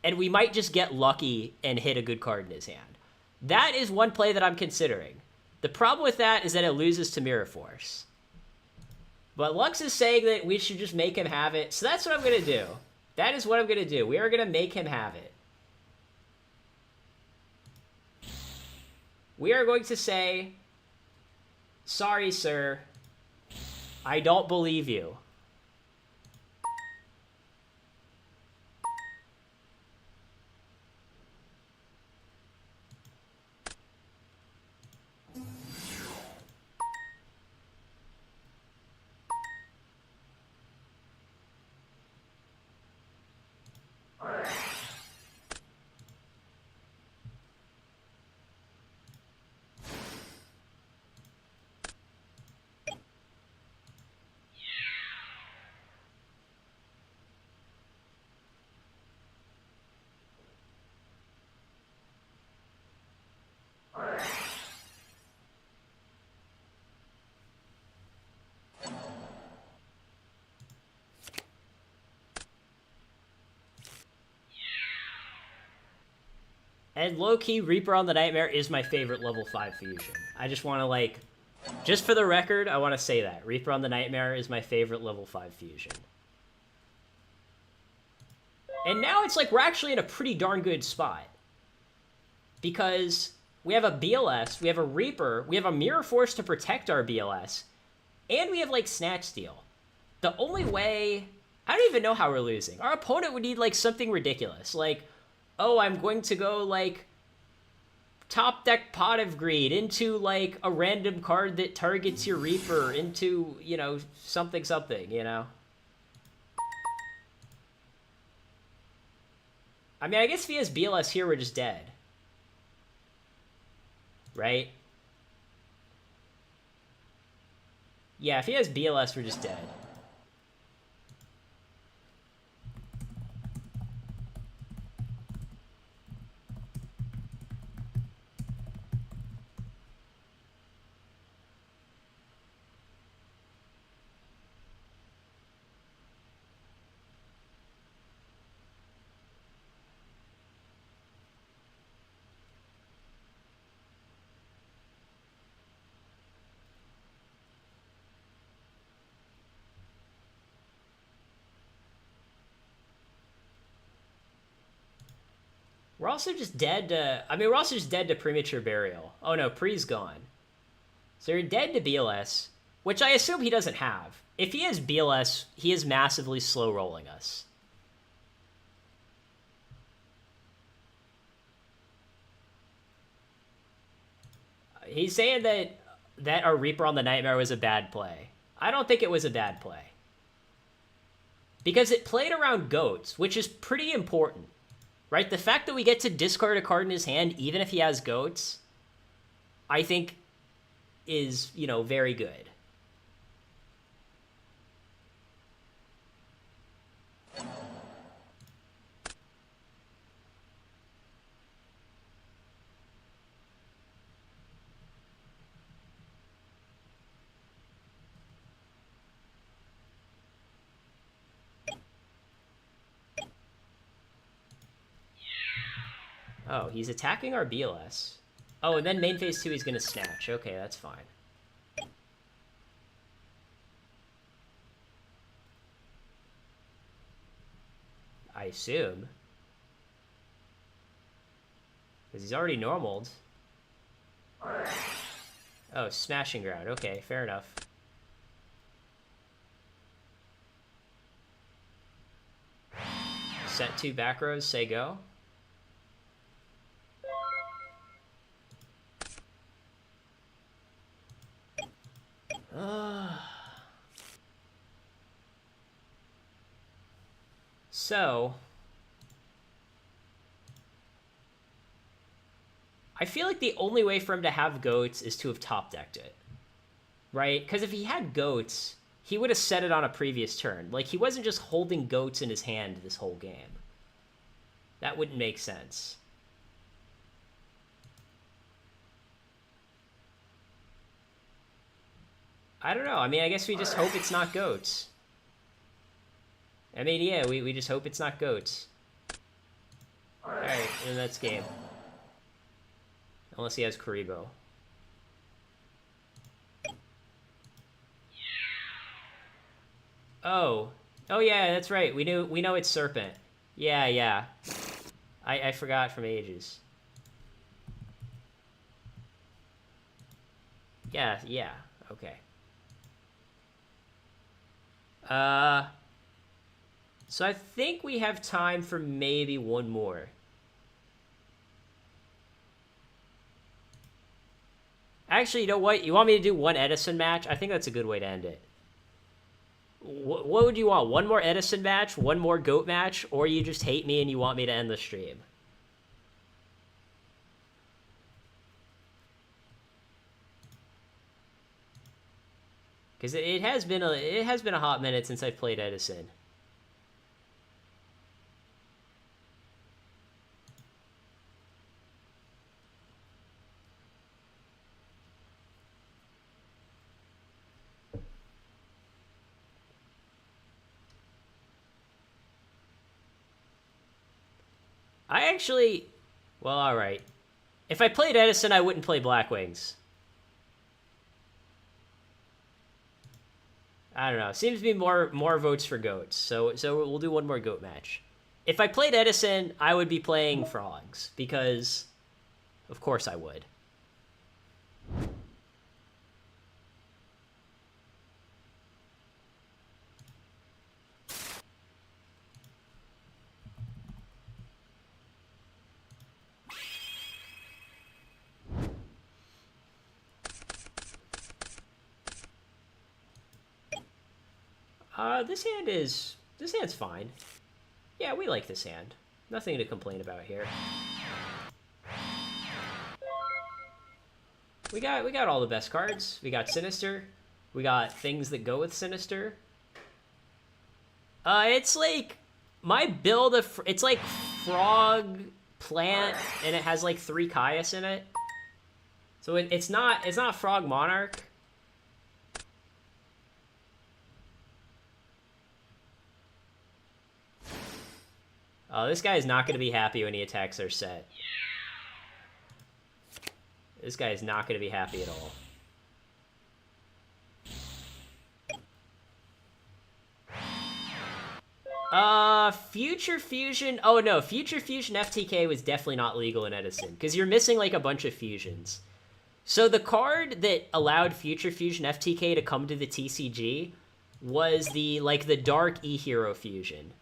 And we might just get lucky and hit a good card in his hand. That is one play that I'm considering. The problem with that is that it loses to Mirror Force. But Lux is saying that we should just make him have it, so that's what I'm going to do. That is what I'm going to do. We are going to make him have it. We are going to say, sorry, sir. I don't believe you. And low-key, Reaper on the Nightmare is my favorite level 5 fusion. I just want to, like, just for the record, I want to say that. Reaper on the Nightmare is my favorite level 5 fusion. And now it's like we're actually in a pretty darn good spot. Because we have a BLS, we have a Reaper, we have a Mirror Force to protect our BLS, and we have, like, Snatch Steal. The only way... I don't even know how we're losing. Our opponent would need, like, something ridiculous. Like, oh, I'm going to go, like, top deck Pot of Greed into, like, a random card that targets your Reaper into, you know, something, you know? I mean, I guess if he has BLS here, we're just dead. Right? Yeah, if he has BLS, we're just dead. We're also just dead to... I mean, we're also just dead to Premature Burial. Oh no, Pre's gone. So you're dead to BLS, which I assume he doesn't have. If he has BLS, he is massively slow rolling us. He's saying that our Reaper on the Nightmare was a bad play. I don't think it was a bad play. Because it played around goats, which is pretty important. Right? The fact that we get to discard a card in his hand, even if he has goats, I think is, you know, very good. Oh, he's attacking our BLS. Oh, and then main phase 2 he's gonna snatch. Okay, that's fine. I assume. Because he's already normaled. Oh, Smashing Ground. Okay, fair enough. Set 2 back rows, say go. So, I feel like the only way for him to have goats is to have top decked it, right? Because if he had goats, he would have set it on a previous turn. Like, he wasn't just holding goats in his hand this whole game. That wouldn't make sense. I don't know. I mean, I guess we just hope it's not goats. I mean, yeah, we just hope it's not goats. Alright, and that's game. Unless he has Karibo. Oh, Oh yeah, that's right. We know it's Serpent. Yeah, yeah. I forgot from ages. Yeah, yeah. Okay. So I think we have time for maybe one more. Actually, you know what? You want me to do one Edison match? I think that's a good way to end it. What would you want? One more Edison match, one more GOAT match, or you just hate me and you want me to end the stream? Because it has been a hot minute since I've played Edison. I actually, well, all right. If I played Edison, I wouldn't play Black Wings. I don't know. Seems to be more votes for goats. So we'll do one more goat match. If I played Edison, I would be playing frogs because, of course, I would. This hand's fine. Yeah, we like this hand. Nothing to complain about here. We got all the best cards. We got Sinister. We got things that go with Sinister. It's like my build of it's like frog plant and it has like 3 Caius in it. So it's not frog monarch. Oh, this guy is not going to be happy when he attacks our set. This guy is not going to be happy at all. Future Fusion... Oh, no. Future Fusion FTK was definitely not legal in Edison, because you're missing, like, a bunch of fusions. So the card that allowed Future Fusion FTK to come to the TCG was the Dark E-Hero Fusion.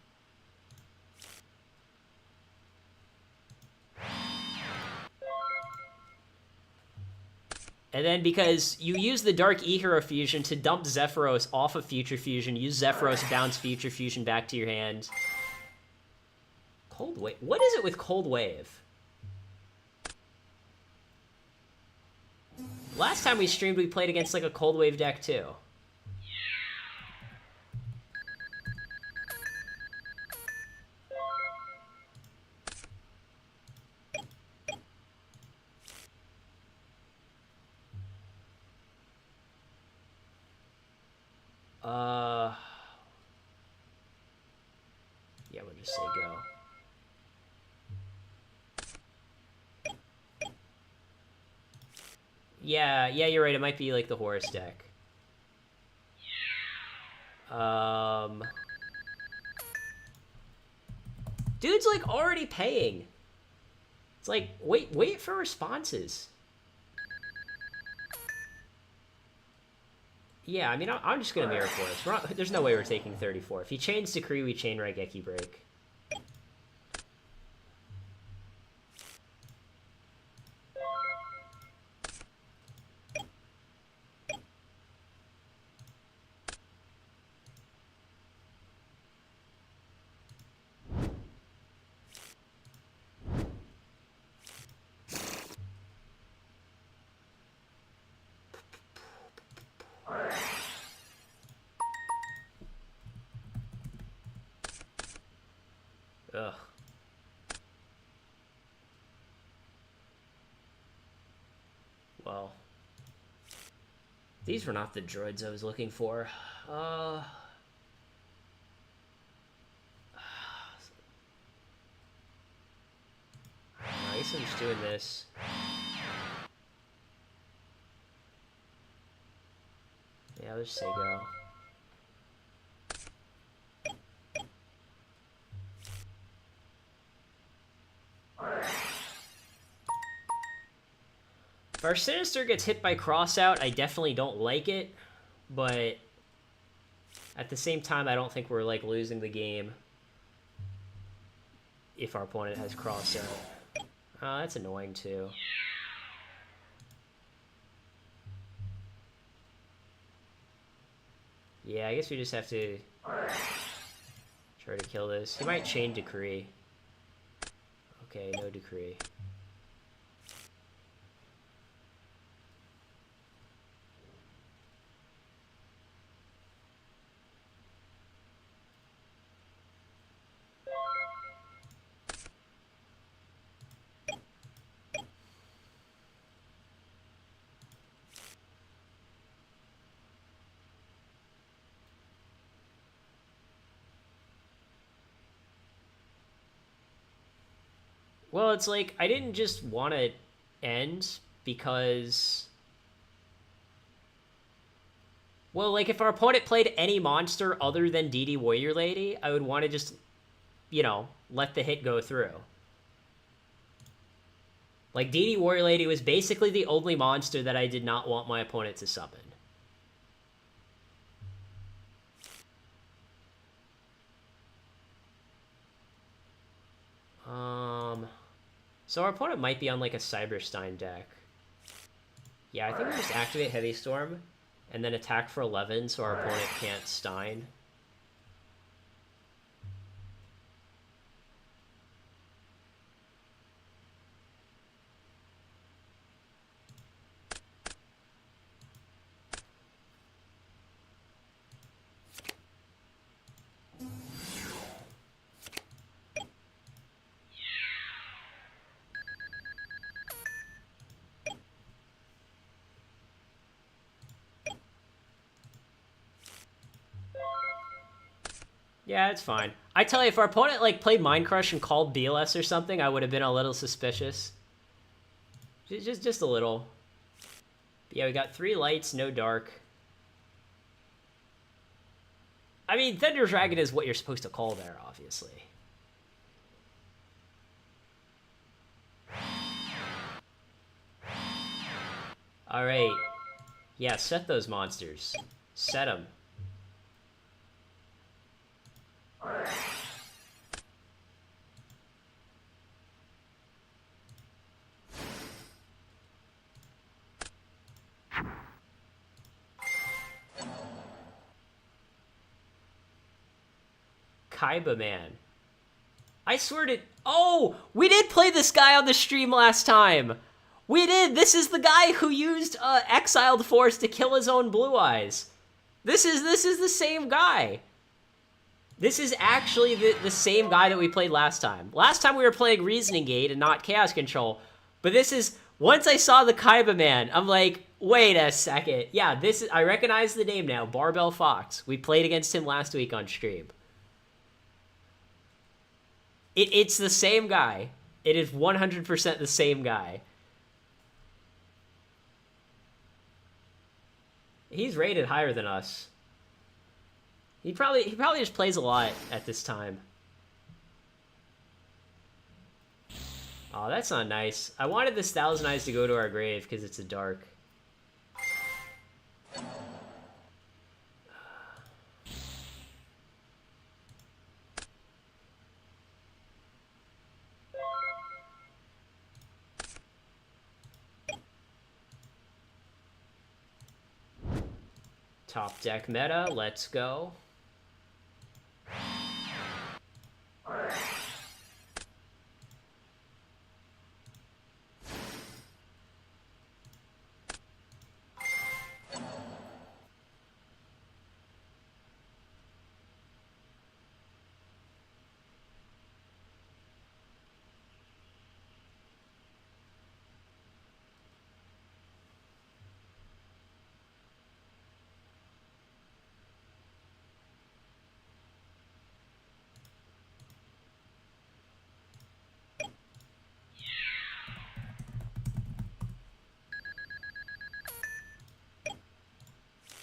And then because you use the Dark E-Hero Fusion to dump Zephyros off of Future Fusion, use Zephyros, bounce Future Fusion back to your hand. Cold Wave? What is it with Cold Wave? Last time we streamed, we played against, like, a Cold Wave deck, too. Yeah, we'll just say go. Yeah, you're right. It might be like the Horus deck. Dude's like already paying. It's like, wait for responses. Yeah, I mean, I'm just gonna Mirror Force. There's no way we're taking 34. If he chains Decree, we chain Raigeki Break. Ugh. Well, these were not the droids I was looking for. I guess I'm just doing this. Yeah, let's just say go. If our Sinister gets hit by Crossout, I definitely don't like it, but at the same time, I don't think we're, like, losing the game if our opponent has Crossout. Oh, that's annoying, too. Yeah, I guess we just have to try to kill this. He might chain Decree. Okay, no Decree. Well, it's like, I didn't just want to end because... Well, like, if our opponent played any monster other than DD Warrior Lady, I would want to just, you know, let the hit go through. Like, DD Warrior Lady was basically the only monster that I did not want my opponent to summon. So our opponent might be on, like, a Cyberstein deck. Yeah, I think we just activate Heavy Storm, and then attack for 11 so our opponent can't Stein. Yeah, it's fine. I tell you, if our opponent, like, played Mind Crush and called BLS or something, I would have been a little suspicious. Just a little. But yeah, we got 3 lights, no dark. I mean, Thunder Dragon is what you're supposed to call there, obviously. Alright. Yeah, set those monsters. Set them. Kaiba Man. I swear to... Oh! We did play this guy on the stream last time! We did! This is the guy who used Exiled Force to kill his own Blue Eyes. This is the same guy. This is actually the same guy that we played last time. Last time we were playing Reasoning Gate and not Chaos Control. But this is... Once I saw the Kaiba Man, I'm like, wait a second. Yeah, this is... I recognize the name now. Barbell Fox. We played against him last week on stream. It's the same guy. It is 100% the same guy. He's rated higher than us. He probably just plays a lot at this time. Oh, that's not nice. I wanted this Thousand Eyes to go to our grave because it's a dark. Top deck meta, let's go.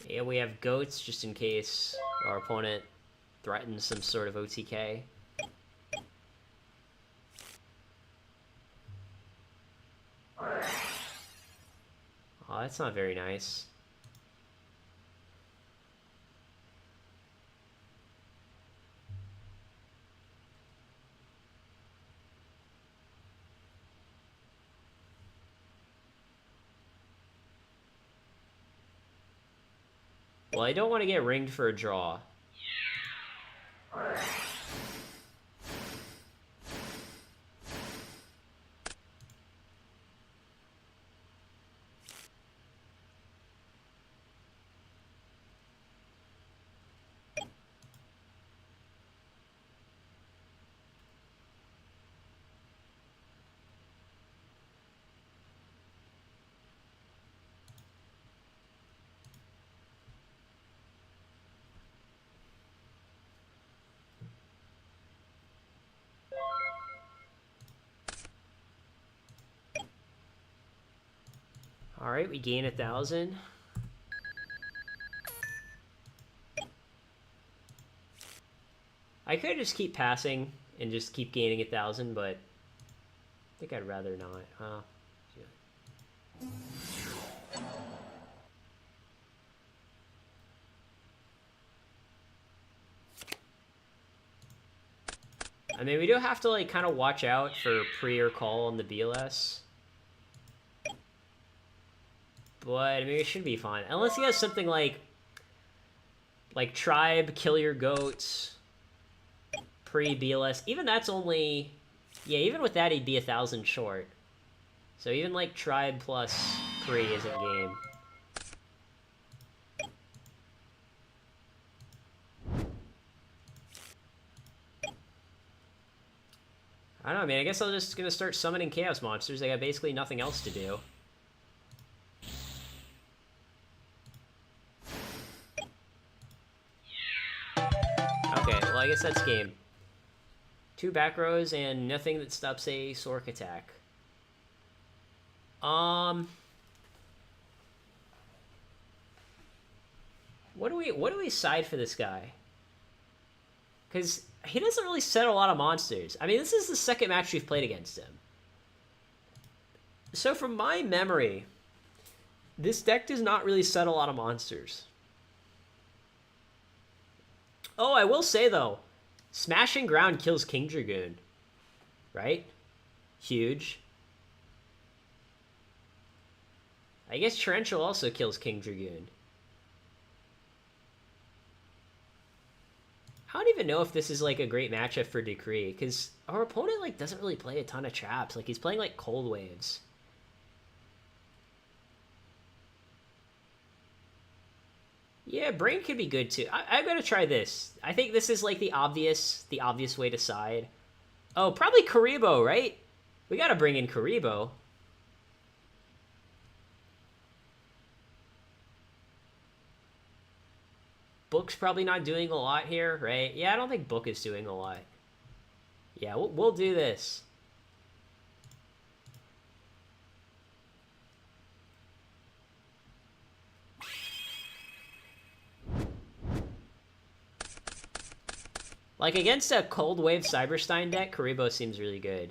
Yeah, we have goats just in case our opponent threatens some sort of OTK. Oh, that's not very nice. Well, I don't want to get ringed for a draw. All right, we gain 1,000. I could just keep passing and just keep gaining 1,000, but I think I'd rather not. Yeah. I mean, we do have to like kind of watch out for pre or call on the BLS. But I mean, it should be fine. Unless he has something like tribe, kill your goats, pre-BLS. Even that's only... Yeah, even with that, he'd be 1,000 short. So even like tribe plus pre isn't game. I don't know, man. I guess I'm just gonna start summoning chaos monsters. I got basically nothing else to do. Okay, well, I guess that's game. 2 back rows and nothing that stops a Sork attack. What do we side for this guy? Because he doesn't really set a lot of monsters. I mean, this is the second match we've played against him. So from my memory, this deck does not really set a lot of monsters. Oh, I will say, though, Smashing Ground kills King Dragoon. Right? Huge. I guess Torrential also kills King Dragoon. I don't even know if this is, like, a great matchup for Decree, because our opponent, like, doesn't really play a ton of traps. Like, he's playing, like, Cold Waves. Yeah, Brain could be good too. I'm gonna try this. I think this is like the obvious way to side. Oh, probably Karibo, right? We gotta bring in Karibo. Book's probably not doing a lot here, right? Yeah, I don't think Book is doing a lot. Yeah, we'll do this. Like, against a Cold Wave Cyberstein deck, Karibo seems really good.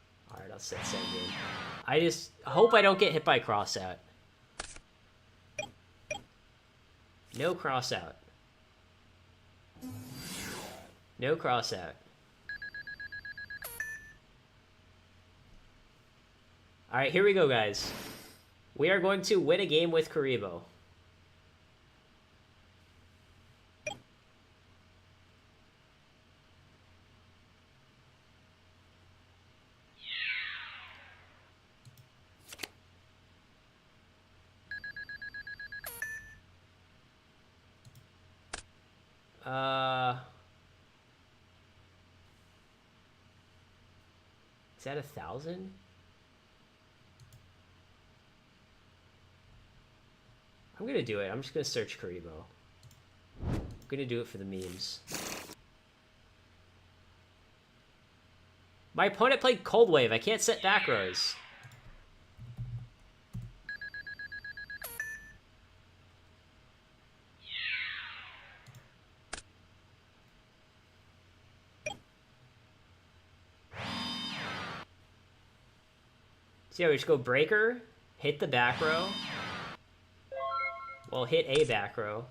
Alright, I'll set send in. I just hope I don't get hit by crossout. No crossout. No crossout. Alright, here we go, guys. We are going to win a game with Karibo. Is that 1,000? I'm gonna do it. I'm just gonna search Karibo. I'm gonna do it for the memes. My opponent played Cold Wave. I can't set back rows. So yeah, we just go Breaker, hit the back row. Well, hit a back row.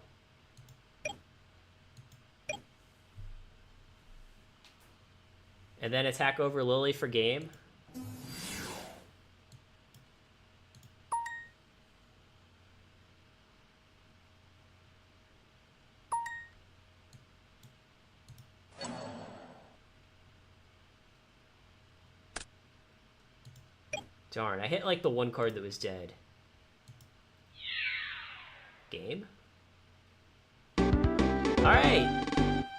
And then attack over Lily for game. Darn, I hit like the one card that was dead. Game? Alright!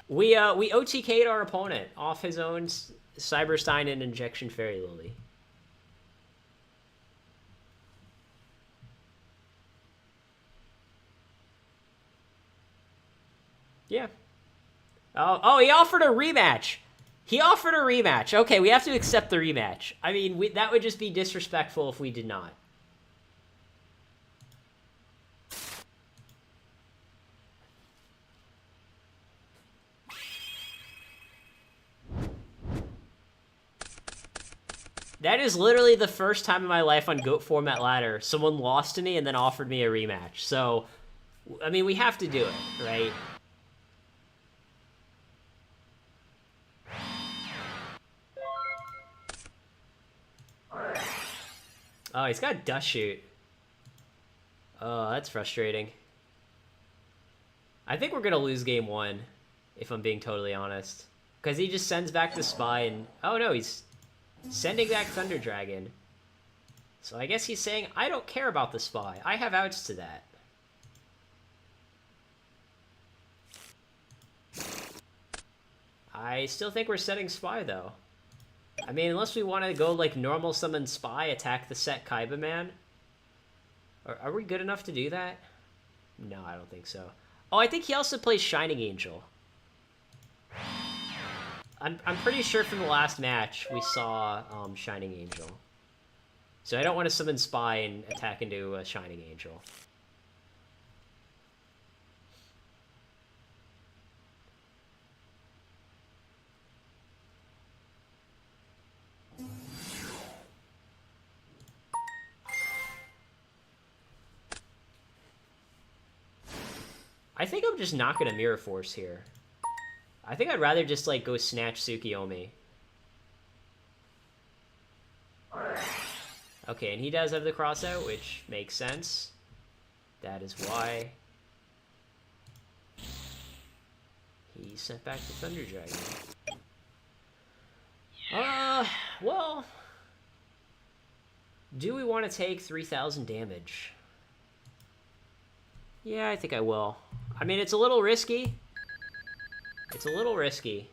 We OTK'd our opponent off his own Cyberstein and Injection Fairy Lily. Yeah. Oh, he offered a rematch! He offered a rematch. Okay, we have to accept the rematch. I mean, that would just be disrespectful if we did not. That is literally the first time in my life on GOAT Format Ladder someone lost to me and then offered me a rematch. So, I mean, we have to do it, right? Oh, he's got Dust Shoot. Oh, that's frustrating. I think we're going to lose game one, if I'm being totally honest. Because he just sends back the Spy and... Oh, no, he's sending back Thunder Dragon. So I guess he's saying, I don't care about the Spy. I have outs to that. I still think we're setting Spy, though. I mean, unless we want to go, like, normal summon Spy, attack the set Kaiba Man. Are we good enough to do that? No, I don't think so. Oh, I think he also plays Shining Angel. I'm pretty sure from the last match we saw Shining Angel. So I don't want to summon Spy and attack into a Shining Angel. I think I'm just not gonna Mirror Force here. I think I'd rather just, like, go snatch Tsukiyomi. Okay, and he does have the crossout, which makes sense. That is why he sent back the Thunder Dragon. Well, do we want to take 3,000 damage? Yeah, I think I will. I mean, it's a little risky. It's a little risky.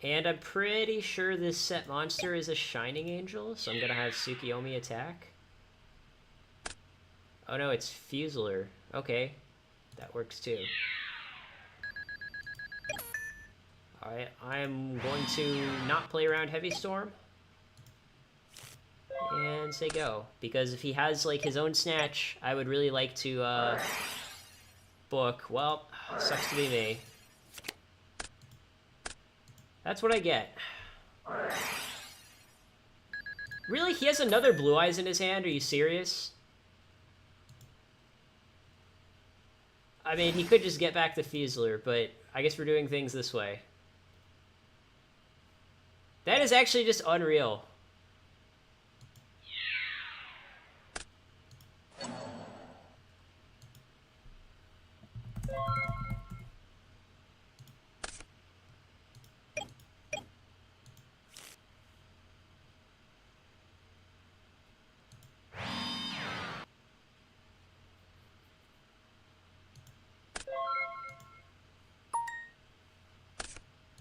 And I'm pretty sure this set monster is a Shining Angel, so I'm gonna have Tsukiyomi attack. Oh no, it's Fusler. Okay, that works too. Alright, I'm going to not play around Heavy Storm. And say go. Because if he has, like, his own Snatch, I would really like to, book. Well, sucks to be me. That's what I get. Really? He has another Blue Eyes in his hand? Are you serious? I mean, he could just get back the Fusler, but I guess we're doing things this way. That is actually just unreal.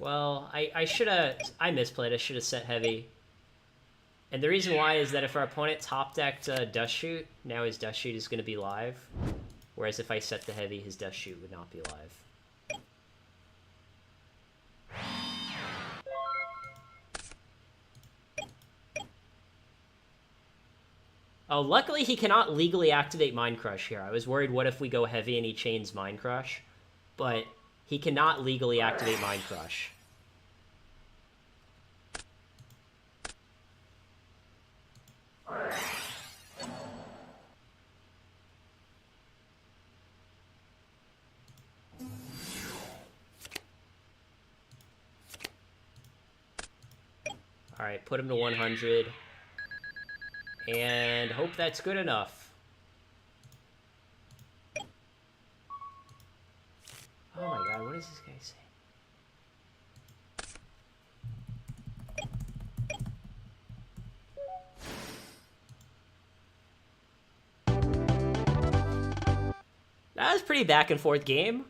Well, I should have... I misplayed. I should have set heavy. And the reason why is that if our opponent top-decked Dust Shoot, now his Dust Shoot is going to be live. Whereas if I set the heavy, his Dust Shoot would not be live. Oh, luckily he cannot legally activate Mind Crush here. I was worried, what if we go heavy and he chains Mind Crush? But he cannot legally activate Mind Crush. Alright, put him to 100. And hope that's good enough. Oh my god, what does this guy say? That was a pretty back and forth game.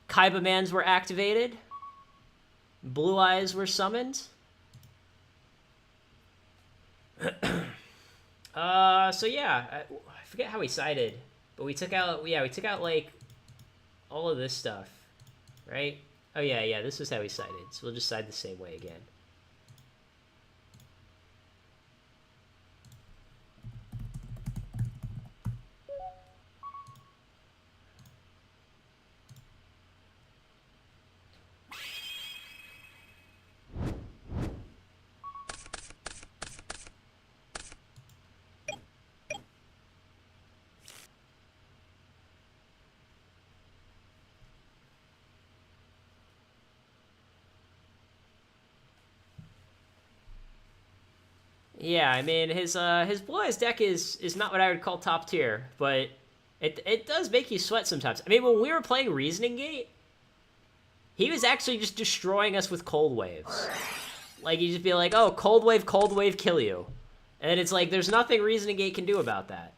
Kaiba Mans were activated. Blue Eyes were summoned. So yeah, I forget how we sided, but we took out, we took out, like, all of this stuff, right? Oh yeah, this is how we sided, so we'll just side the same way again. Yeah, I mean, his Blue Eyes deck is not what I would call top tier, but it does make you sweat sometimes. I mean, when we were playing Reasoning Gate, he was actually just destroying us with Cold Waves. Like, you just be like, oh, Cold Wave, kill you. And it's like, there's nothing Reasoning Gate can do about that.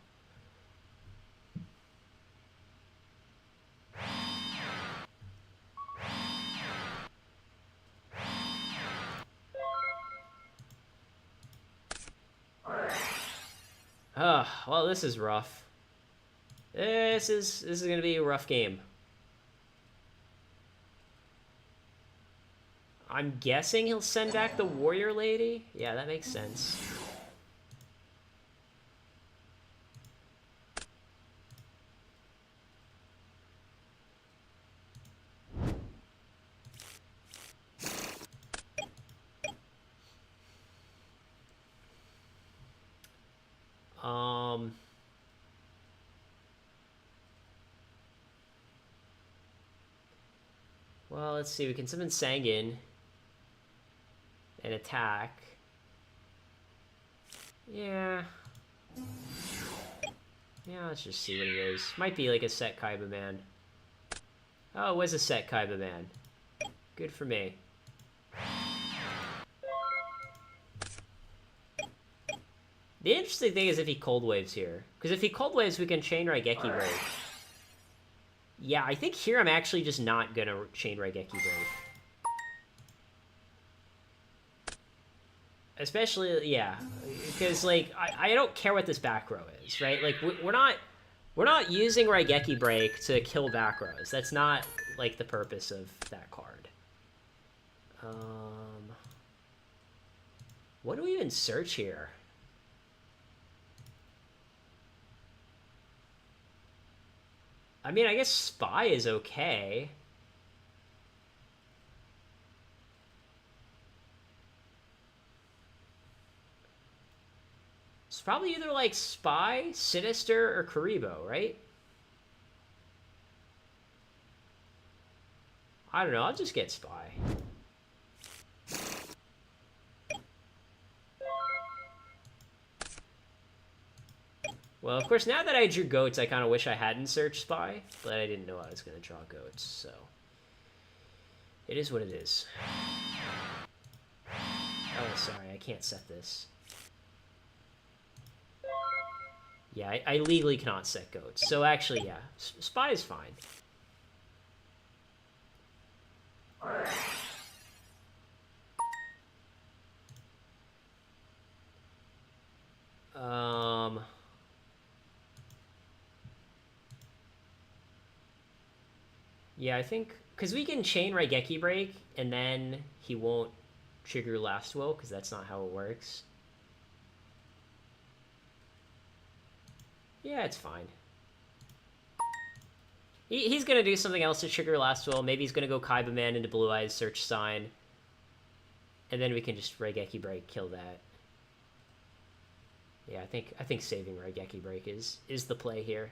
Well, this is rough. This is gonna be a rough game. I'm guessing he'll send back the Warrior Lady? Yeah, that makes sense. Well, let's see. We can summon Sangin and attack. Yeah. Yeah, let's just see what it is. Might be like a set Kaiba Man. Oh, it was a set Kaiba Man. Good for me. The interesting thing is if he Cold Waves here. Because if he Cold Waves, we can chain Raigeki Break. Yeah, I think here I'm actually just not gonna chain Raigeki Break. Especially, yeah, because, like, I don't care what this back row is, right? Like, we're not using Raigeki Break to kill back rows. That's not, like, the purpose of that card. What do we even search here? I mean, I guess Spy is okay. It's probably either, like, Spy, Sinister, or Karibo, right? I don't know, I'll just get Spy. Well, of course, now that I drew goats, I kind of wish I hadn't searched Spy, but I didn't know I was going to draw goats, so... It is what it is. Oh, sorry, I can't set this. Yeah, I legally cannot set goats, so actually, yeah, Spy is fine. Yeah, I think... Because we can chain Raigeki Break, and then he won't trigger Last Will, because that's not how it works. Yeah, it's fine. He's going to do something else to trigger Last Will. Maybe he's going to go Kaiba Man into Blue Eyes, search Sign. And then we can just Raigeki Break, kill that. Yeah, I think saving Raigeki Break is the play here.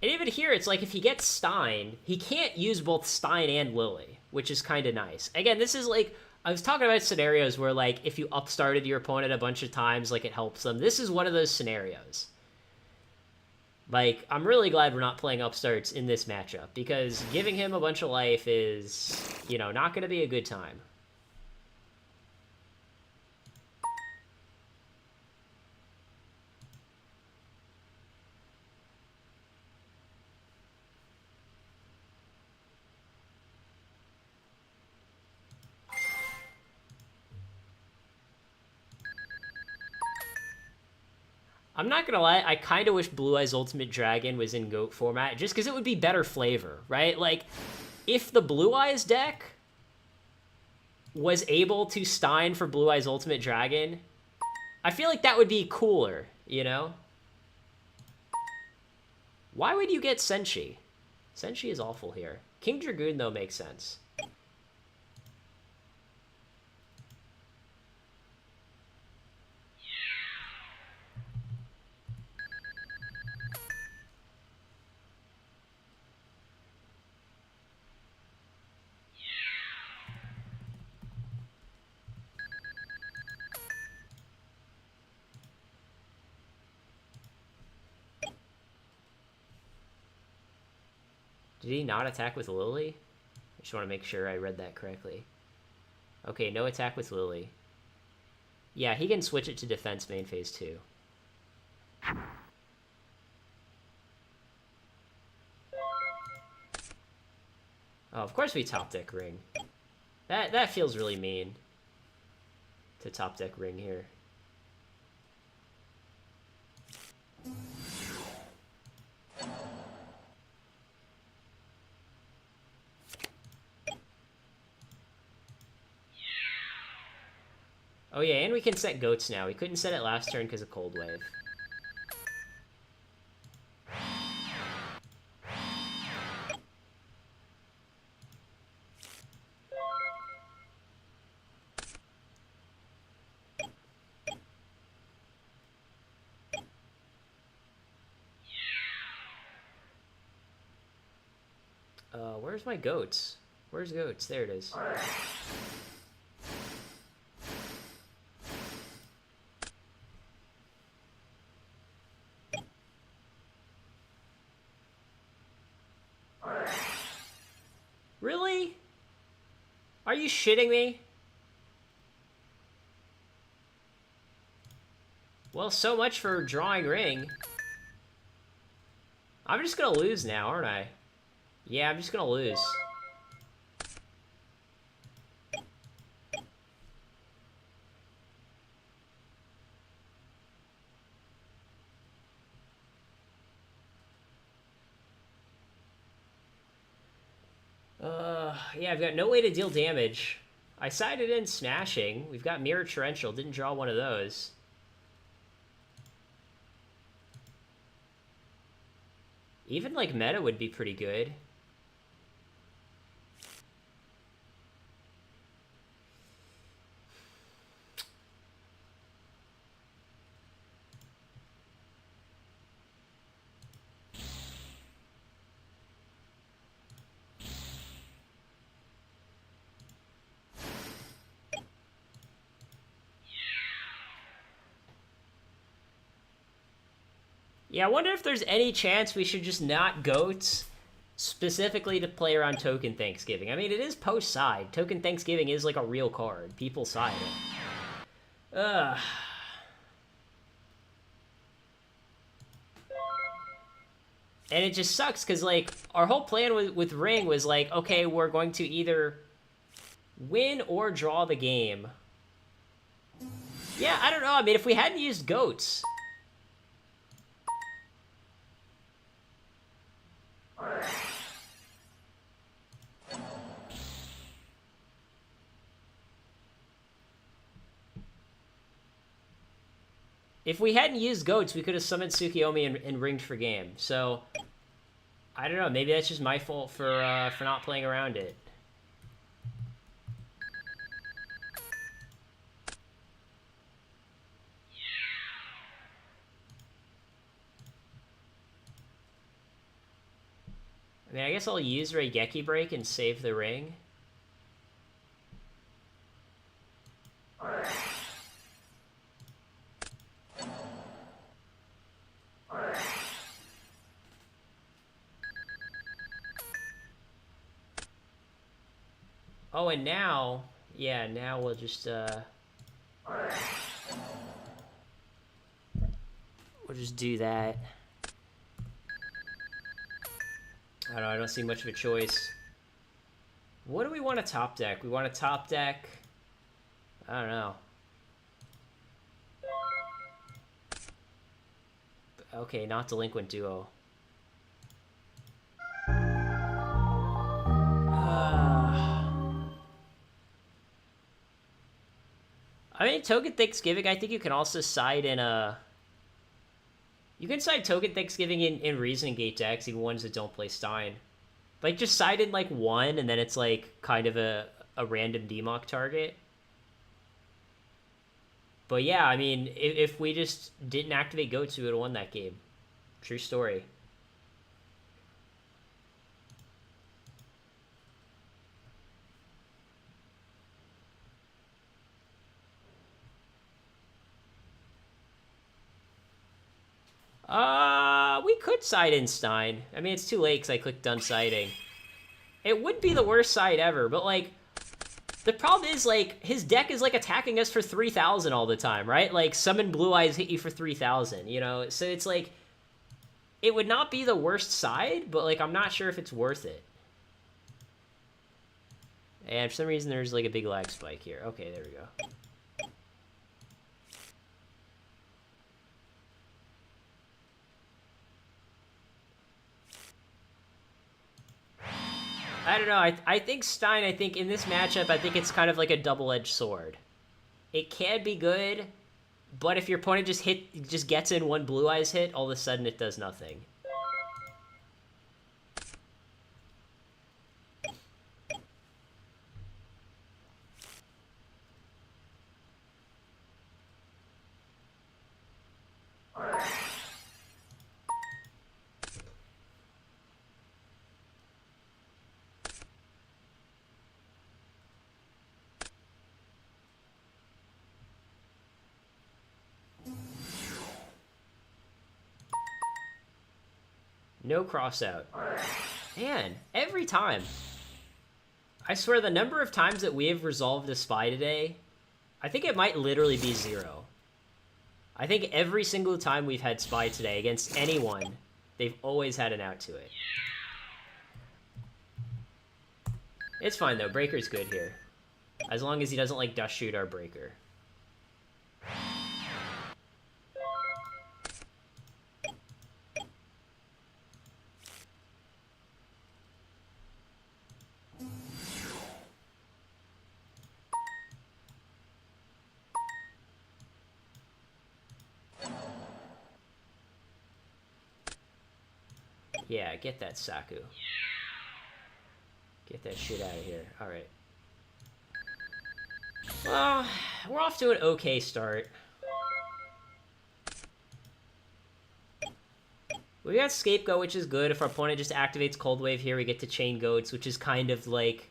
And even here, it's like if he gets Stein, he can't use both Stein and Lily, which is kind of nice. Again, this is like, I was talking about scenarios where, like, if you upstarted your opponent a bunch of times, like, it helps them. This is one of those scenarios. Like, I'm really glad we're not playing upstarts in this matchup, because giving him a bunch of life is, you know, not going to be a good time. I'm not gonna lie, I kind of wish Blue Eyes Ultimate Dragon was in GOAT format, just because it would be better flavor, right? Like, if the Blue Eyes deck was able to Stein for Blue Eyes Ultimate Dragon, I feel like that would be cooler, you know? Why would you get Senshi? Senshi is awful here. King Dragoon, though, makes sense. Did he not attack with Lily? I just want to make sure I read that correctly. Okay, no attack with Lily. Yeah, he can switch it to defense main phase 2. Oh, of course we top deck Ring. That feels really mean to top deck Ring here. Oh yeah, and we can set goats now. We couldn't set it last turn because of Cold Wave. Where's my goats? Where's goats? There it is. Really? Are you shitting me? Well, so much for drawing Ring. I'm just gonna lose now, aren't I? Yeah, I'm just gonna lose. Yeah, I've got no way to deal damage. I sided in Smashing. We've got Mirror Torrential. Didn't draw one of those. Even, like, meta would be pretty good. Yeah, I wonder if there's any chance we should just not goats specifically to play around Token Thanksgiving. I mean, it is post-side. Token Thanksgiving is like a real card. People side it. Ugh. And it just sucks, because, like, our whole plan with Ring was, like, okay, we're going to either Win or draw the game. Yeah, I don't know. I mean, if we hadn't used goats... If we hadn't used goats, we could have summoned Tsukiyomi and ringed for game. So, I don't know. Maybe that's just my fault for not playing around it. I mean, I guess I'll use Reigeki Break and save the ring. Oh, and now... Yeah, now we'll just, we'll just do that. I don't know, I don't see much of a choice. What do we want to top deck? We want to top deck... I don't know. Okay, not Delinquent Duo. I mean, Token Thanksgiving, I think you can also side in a... You can side Token Thanksgiving in Reasoning Gate decks, even ones that don't play Stein. Like, just side in, like, one, and then it's, like, kind of a random DMOC target. But yeah, I mean, if we just didn't activate Goats, we would have won that game. True story. We could side in Stein. I mean, it's too late because I clicked done siding. It would be the worst side ever, but, like, the problem is, like, his deck is, like, attacking us for 3,000 all the time, right? Like, Summon Blue Eyes hit you for 3,000, you know? So it's, like, it would not be the worst side, but, like, I'm not sure if it's worth it. And for some reason, there's, like, a big lag spike here. Okay, there we go. I don't know. I think Stein, I think in this matchup, I think it's kind of like a double-edged sword. It can be good, but if your opponent just gets in one Blue Eyes hit, all of a sudden it does nothing. No cross out. Man, every time. I swear the number of times that we have resolved a spy today, I think it might literally be 0. I think every single time we've had spy today against anyone, they've always had an out to it. It's fine though, Breaker's good here. As long as he doesn't like dust shoot our Breaker. Yeah, get that Saku. Get that shit out of here. Alright. Well, we're off to an okay start. We got Scapegoat, which is good. If our opponent just activates Cold Wave here, we get to chain Goats, which is kind of like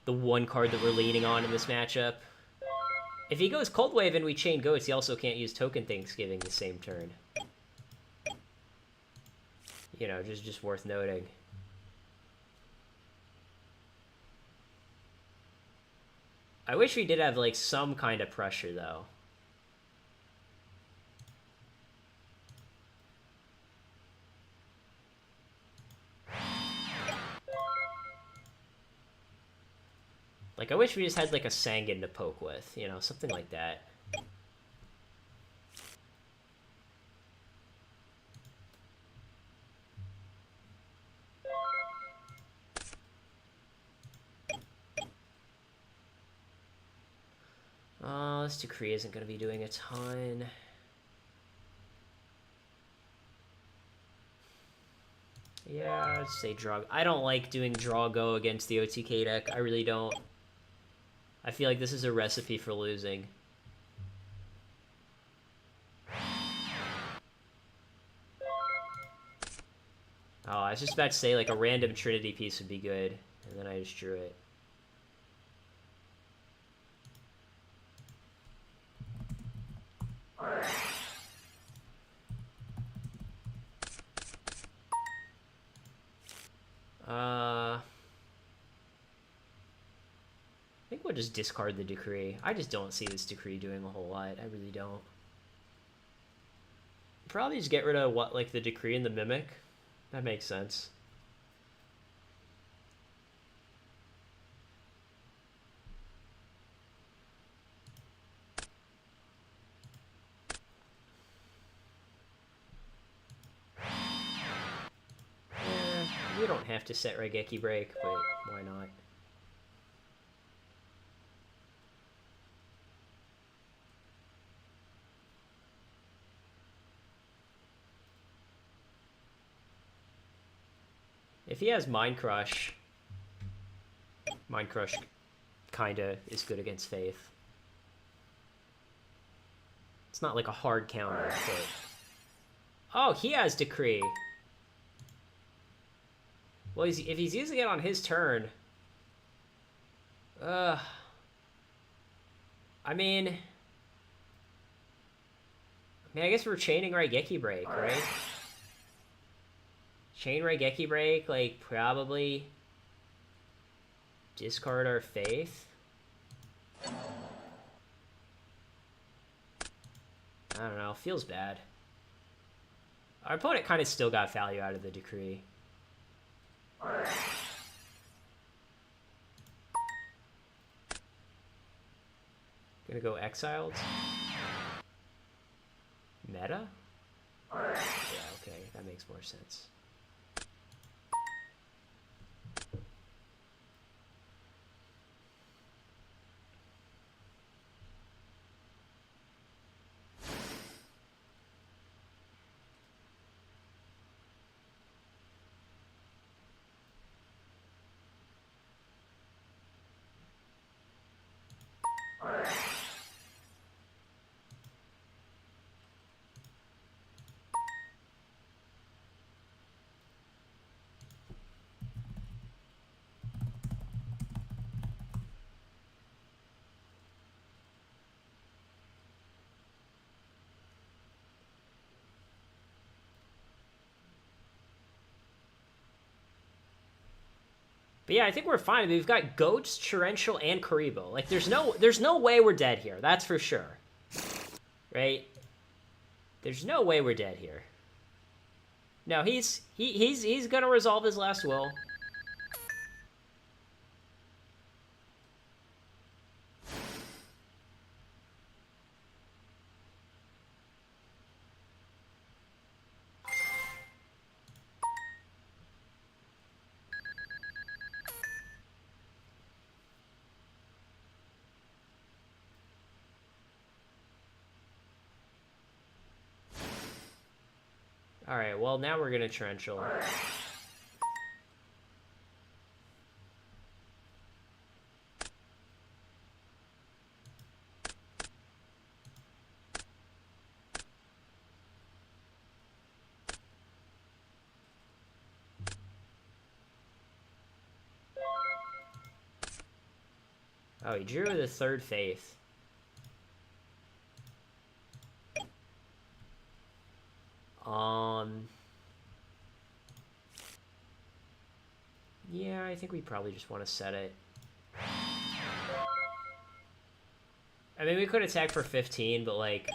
the one card that we're leaning on in this matchup. If he goes Cold Wave and we chain Goats, he also can't use Token Thanksgiving the same turn. You know, just worth noting. I wish we did have, like, some kind of pressure, though. Like, I wish we just had, like, a Sangan to poke with, you know, something like that. This Decree isn't going to be doing a ton. Yeah, I'd say draw. I don't like doing draw go against the OTK deck. I really don't. I feel like this is a recipe for losing. Oh, I was just about to say, like, a random Trinity piece would be good, and then I just drew it. I think we'll just discard the Decree. I just don't see this Decree doing a whole lot. I really don't. Probably just get rid of what, like, the Decree and the Mimic. That makes sense. We don't have to set Raigeki Break, but why not? If he has Mind Crush kinda is good against Faith. It's not like a hard counter, but... Oh, he has Decree. Well, if he's using it on his turn... I mean, I guess we're chaining Raigeki Break, right? Chain Raigeki Break, like, probably discard our Faith. I don't know, feels bad. Our opponent kind of still got value out of the Decree. Gonna go Exiled. Meta? Yeah, okay, that makes more sense. But yeah, I think we're fine. I mean, we've got Goats, Torrential, and Karibo. Like, there's no way we're dead here. That's for sure. Right? There's no way we're dead here. No, he's gonna resolve his last will. Alright, well, now we're gonna Torrential. Oh, he drew the third Faith. Yeah, I think we probably just want to set it. I mean, we could attack for 15, but, like...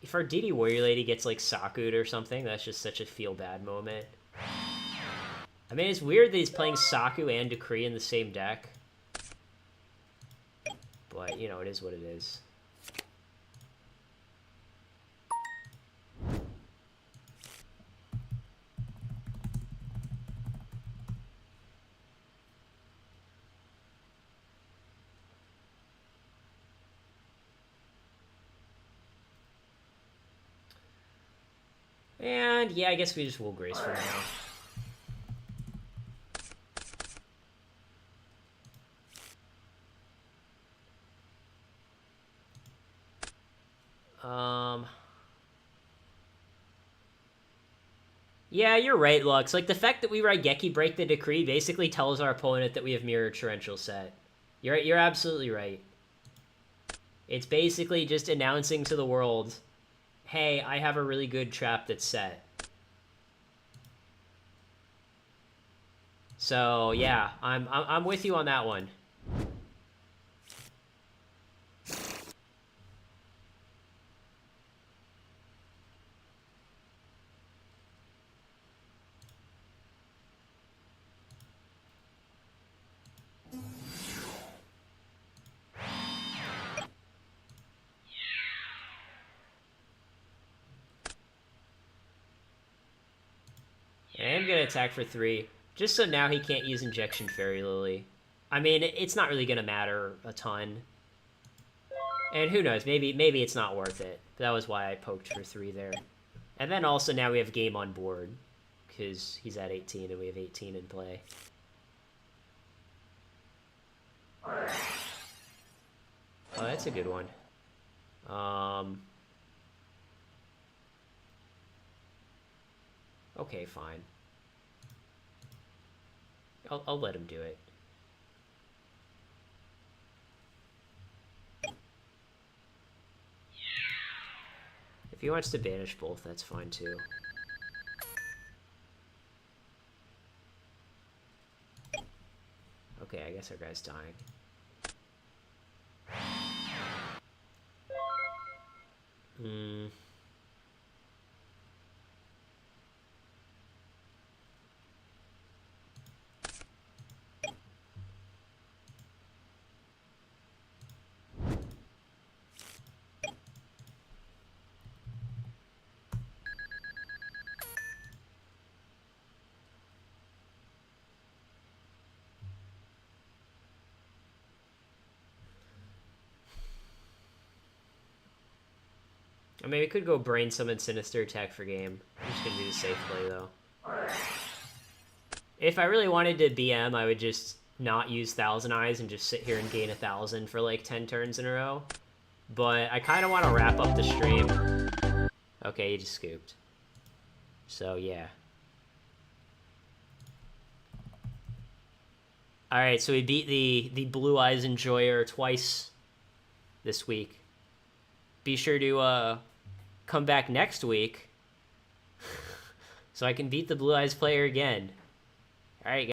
If our DD Warrior Lady gets, like, Saku'd or something, that's just such a feel-bad moment. I mean, it's weird that he's playing Saku and Decree in the same deck. But, you know, it is what it is. And, yeah, I guess we just will Grace for now. Yeah, you're right, Lux. Like, the fact that we Raigeki break the Decree basically tells our opponent that we have Mirror Torrential set. You're absolutely right. It's basically just announcing to the world, hey, I have a really good trap that's set. So, yeah, I'm with you on that one. I am going to attack for 3, just so now he can't use Injection Fairy Lily. I mean, it's not really going to matter a ton. And who knows, maybe it's not worth it. But that was why I poked for 3 there. And then also now we have game on board, because he's at 18 and we have 18 in play. Oh, that's a good one. Okay, fine. I'll let him do it. If he wants to banish both, that's fine too. Okay, I guess our guy's dying. I mean, we could go Brain Summon Sinister attack for game. I'm just gonna do the safe play, though. If I really wanted to BM, I would just not use Thousand Eyes and just sit here and gain 1,000 for like 10 turns in a row. But I kind of want to wrap up the stream. Okay, he just scooped. So, yeah. Alright, so we beat the Blue Eyes Enjoyer twice this week. Be sure to come back next week so I can beat the Blue Eyes player again. Alright, guys.